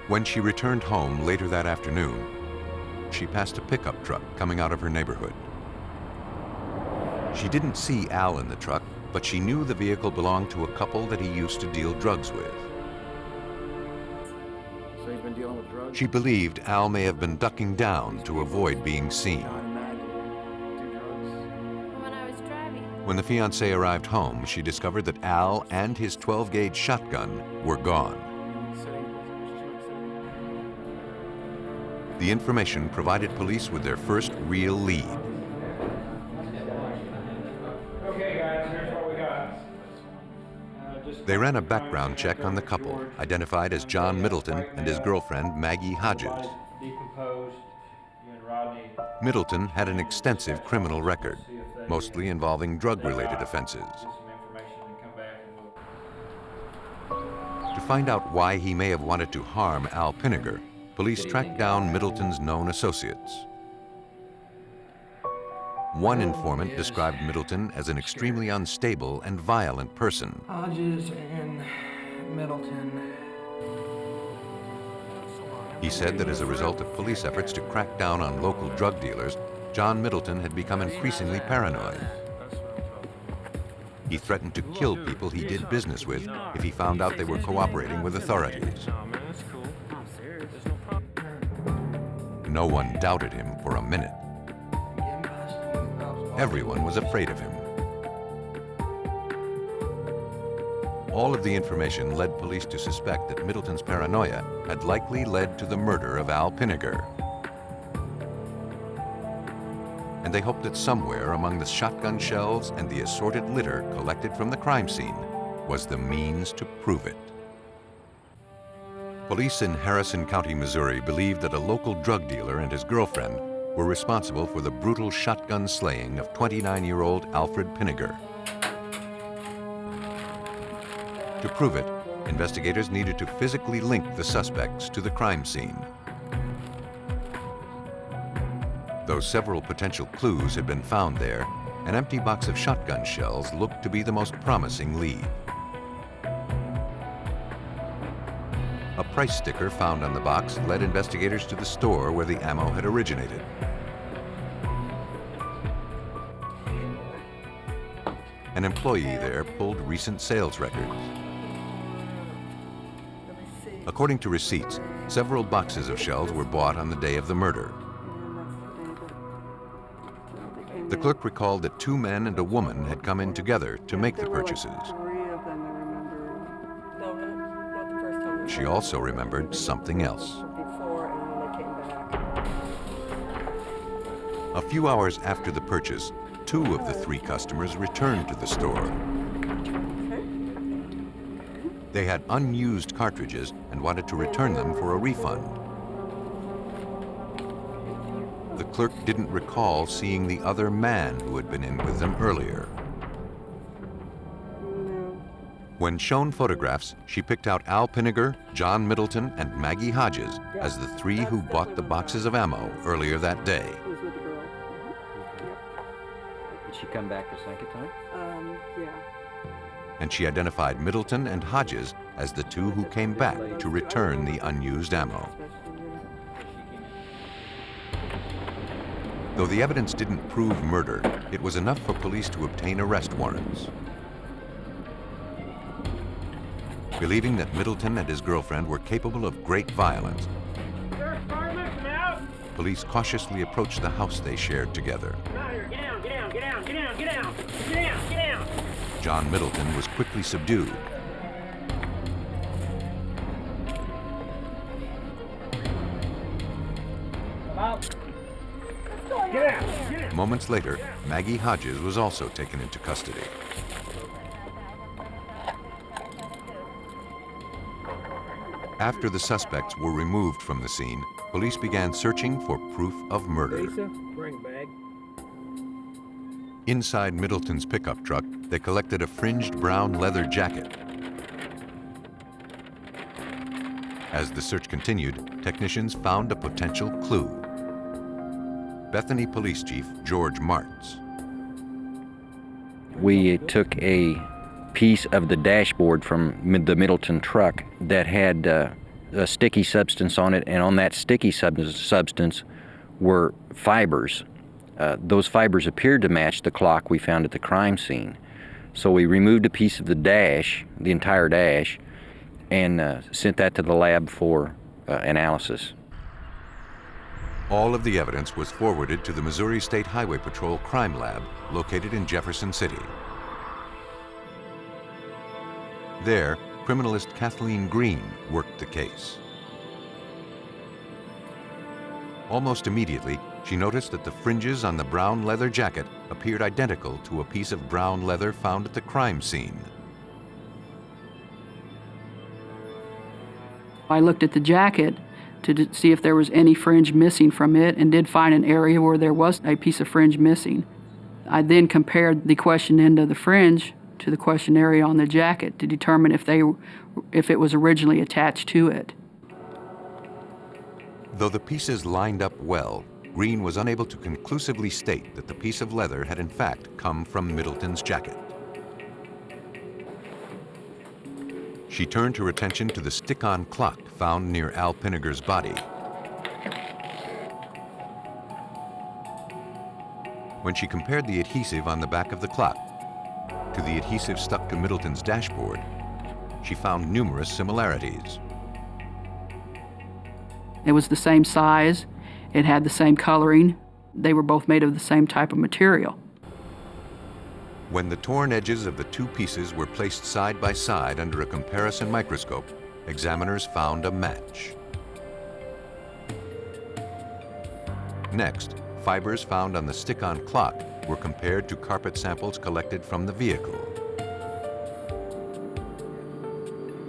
When she returned home later that afternoon, she passed a pickup truck coming out of her neighborhood. She didn't see Al in the truck, but she knew the vehicle belonged to a couple that he used to deal drugs with. So he's been dealing with drugs? She believed Al may have been ducking down to avoid being seen. When the fiancé arrived home, she discovered that Al and his 12-gauge shotgun were gone. The information provided police with their first real lead. Okay, guys, here's what we got. They ran a background check on the couple, identified as John Middleton and his girlfriend Maggie Hodges. Decomposed. You and Rodney. Middleton had an extensive criminal record, mostly involving drug-related offenses. To find out why he may have wanted to harm Al Pinniger, police tracked down Middleton's known associates. One informant described Middleton as an extremely unstable and violent person. Hodges and Middleton. He said that as a result of police efforts to crack down on local drug dealers, John Middleton had become increasingly paranoid. He threatened to kill people he did business with if he found out they were cooperating with authorities. No one doubted him for a minute. Everyone was afraid of him. All of the information led police to suspect that Middleton's paranoia had likely led to the murder of Al Pinniger. And they hoped that somewhere among the shotgun shells and the assorted litter collected from the crime scene was the means to prove it. Police in Harrison County, Missouri believed that a local drug dealer and his girlfriend were responsible for the brutal shotgun slaying of 29-year-old Alfred Pinniger. To prove it, investigators needed to physically link the suspects to the crime scene. Though several potential clues had been found there, an empty box of shotgun shells looked to be the most promising lead. A price sticker found on the box led investigators to the store where the ammo had originated. An employee there pulled recent sales records. According to receipts, several boxes of shells were bought on the day of the murder. The clerk recalled that two men and a woman had come in together to make the purchases. She also remembered something else. A few hours after the purchase, two of the three customers returned to the store. They had unused cartridges and wanted to return them for a refund. The clerk didn't recall seeing the other man who had been in with them earlier. When shown photographs, she picked out Al Pinniger, John Middleton, and Maggie Hodges as the three who bought the boxes of ammo earlier that day. Did she come back a second time? Yeah. And she identified Middleton and Hodges as the two who came back to return the unused ammo. Though the evidence didn't prove murder, it was enough for police to obtain arrest warrants. Believing that Middleton and his girlfriend were capable of great violence, police cautiously approached the house they shared together. John Middleton was quickly subdued. Moments later, Maggie Hodges was also taken into custody. After the suspects were removed from the scene, police began searching for proof of murder. Inside Middleton's pickup truck, they collected a fringed brown leather jacket. As the search continued, technicians found a potential clue. Bethany Police Chief George Martz. We took a piece of the dashboard from the Middleton truck that had a sticky substance on it, and on that sticky substance were fibers. Those fibers appeared to match the clock we found at the crime scene. So we removed a piece of the dash, the entire dash, and sent that to the lab for analysis. All of the evidence was forwarded to the Missouri State Highway Patrol Crime Lab, located in Jefferson City. There, criminalist Kathleen Green worked the case. Almost immediately, she noticed that the fringes on the brown leather jacket appeared identical to a piece of brown leather found at the crime scene. I looked at the jacket to see if there was any fringe missing from it, and did find an area where there was a piece of fringe missing. I then compared the question end of the fringe to the question area on the jacket to determine if it was originally attached to it. Though the pieces lined up well, Green was unable to conclusively state that the piece of leather had in fact come from Middleton's jacket. She turned her attention to the stick-on clock found near Al Pinniger's body. When she compared the adhesive on the back of the clock to the adhesive stuck to Middleton's dashboard, she found numerous similarities. It was the same size, it had the same coloring, they were both made of the same type of material. When the torn edges of the two pieces were placed side by side under a comparison microscope, examiners found a match. Next, fibers found on the stick-on clock were compared to carpet samples collected from the vehicle.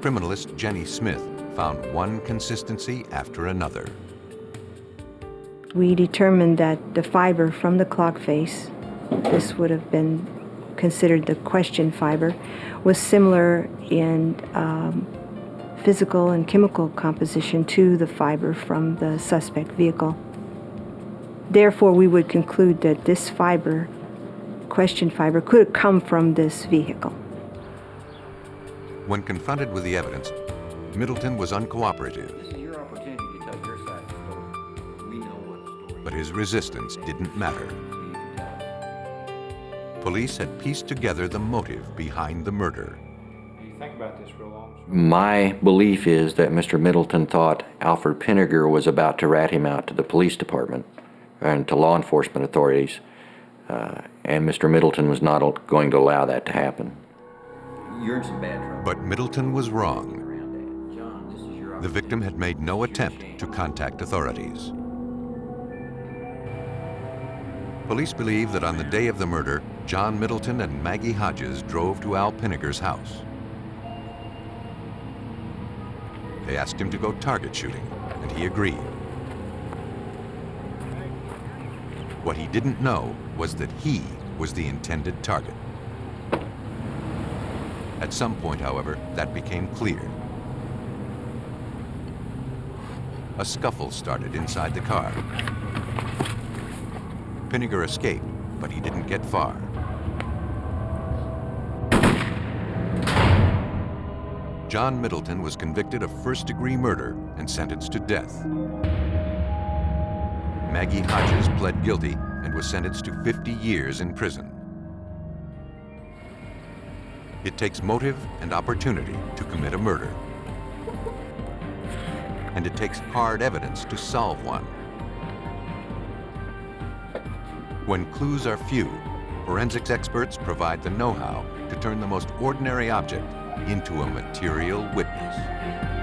Criminalist Jenny Smith found one consistency after another. We determined that the fiber from the clock face, this would have been considered the question fiber, was similar in physical and chemical composition to the fiber from the suspect vehicle. Therefore, we would conclude that this fiber, question fiber, could have come from this vehicle. When confronted with the evidence, Middleton was uncooperative. This is your opportunity to tell your side of the story. We know what story. But his resistance didn't matter. Police had pieced together the motive behind the murder. Do you think about this real long? My belief is that Mr. Middleton thought Alfred Pinniger was about to rat him out to the police department and to law enforcement authorities, and Mr. Middleton was not going to allow that to happen. You're in some bad trouble. But Middleton was wrong. The victim had made no attempt to contact authorities. Police believe that on the day of the murder, John Middleton and Maggie Hodges drove to Al Pinniger's house. They asked him to go target shooting, and he agreed. What he didn't know was that he was the intended target. At some point, however, that became clear. A scuffle started inside the car. Pinniger escaped, but he didn't get far. John Middleton was convicted of first-degree murder and sentenced to death. Maggie Hodges pled guilty was sentenced to 50 years in prison. It takes motive and opportunity to commit a murder. And it takes hard evidence to solve one. When clues are few, forensics experts provide the know-how to turn the most ordinary object into a material witness.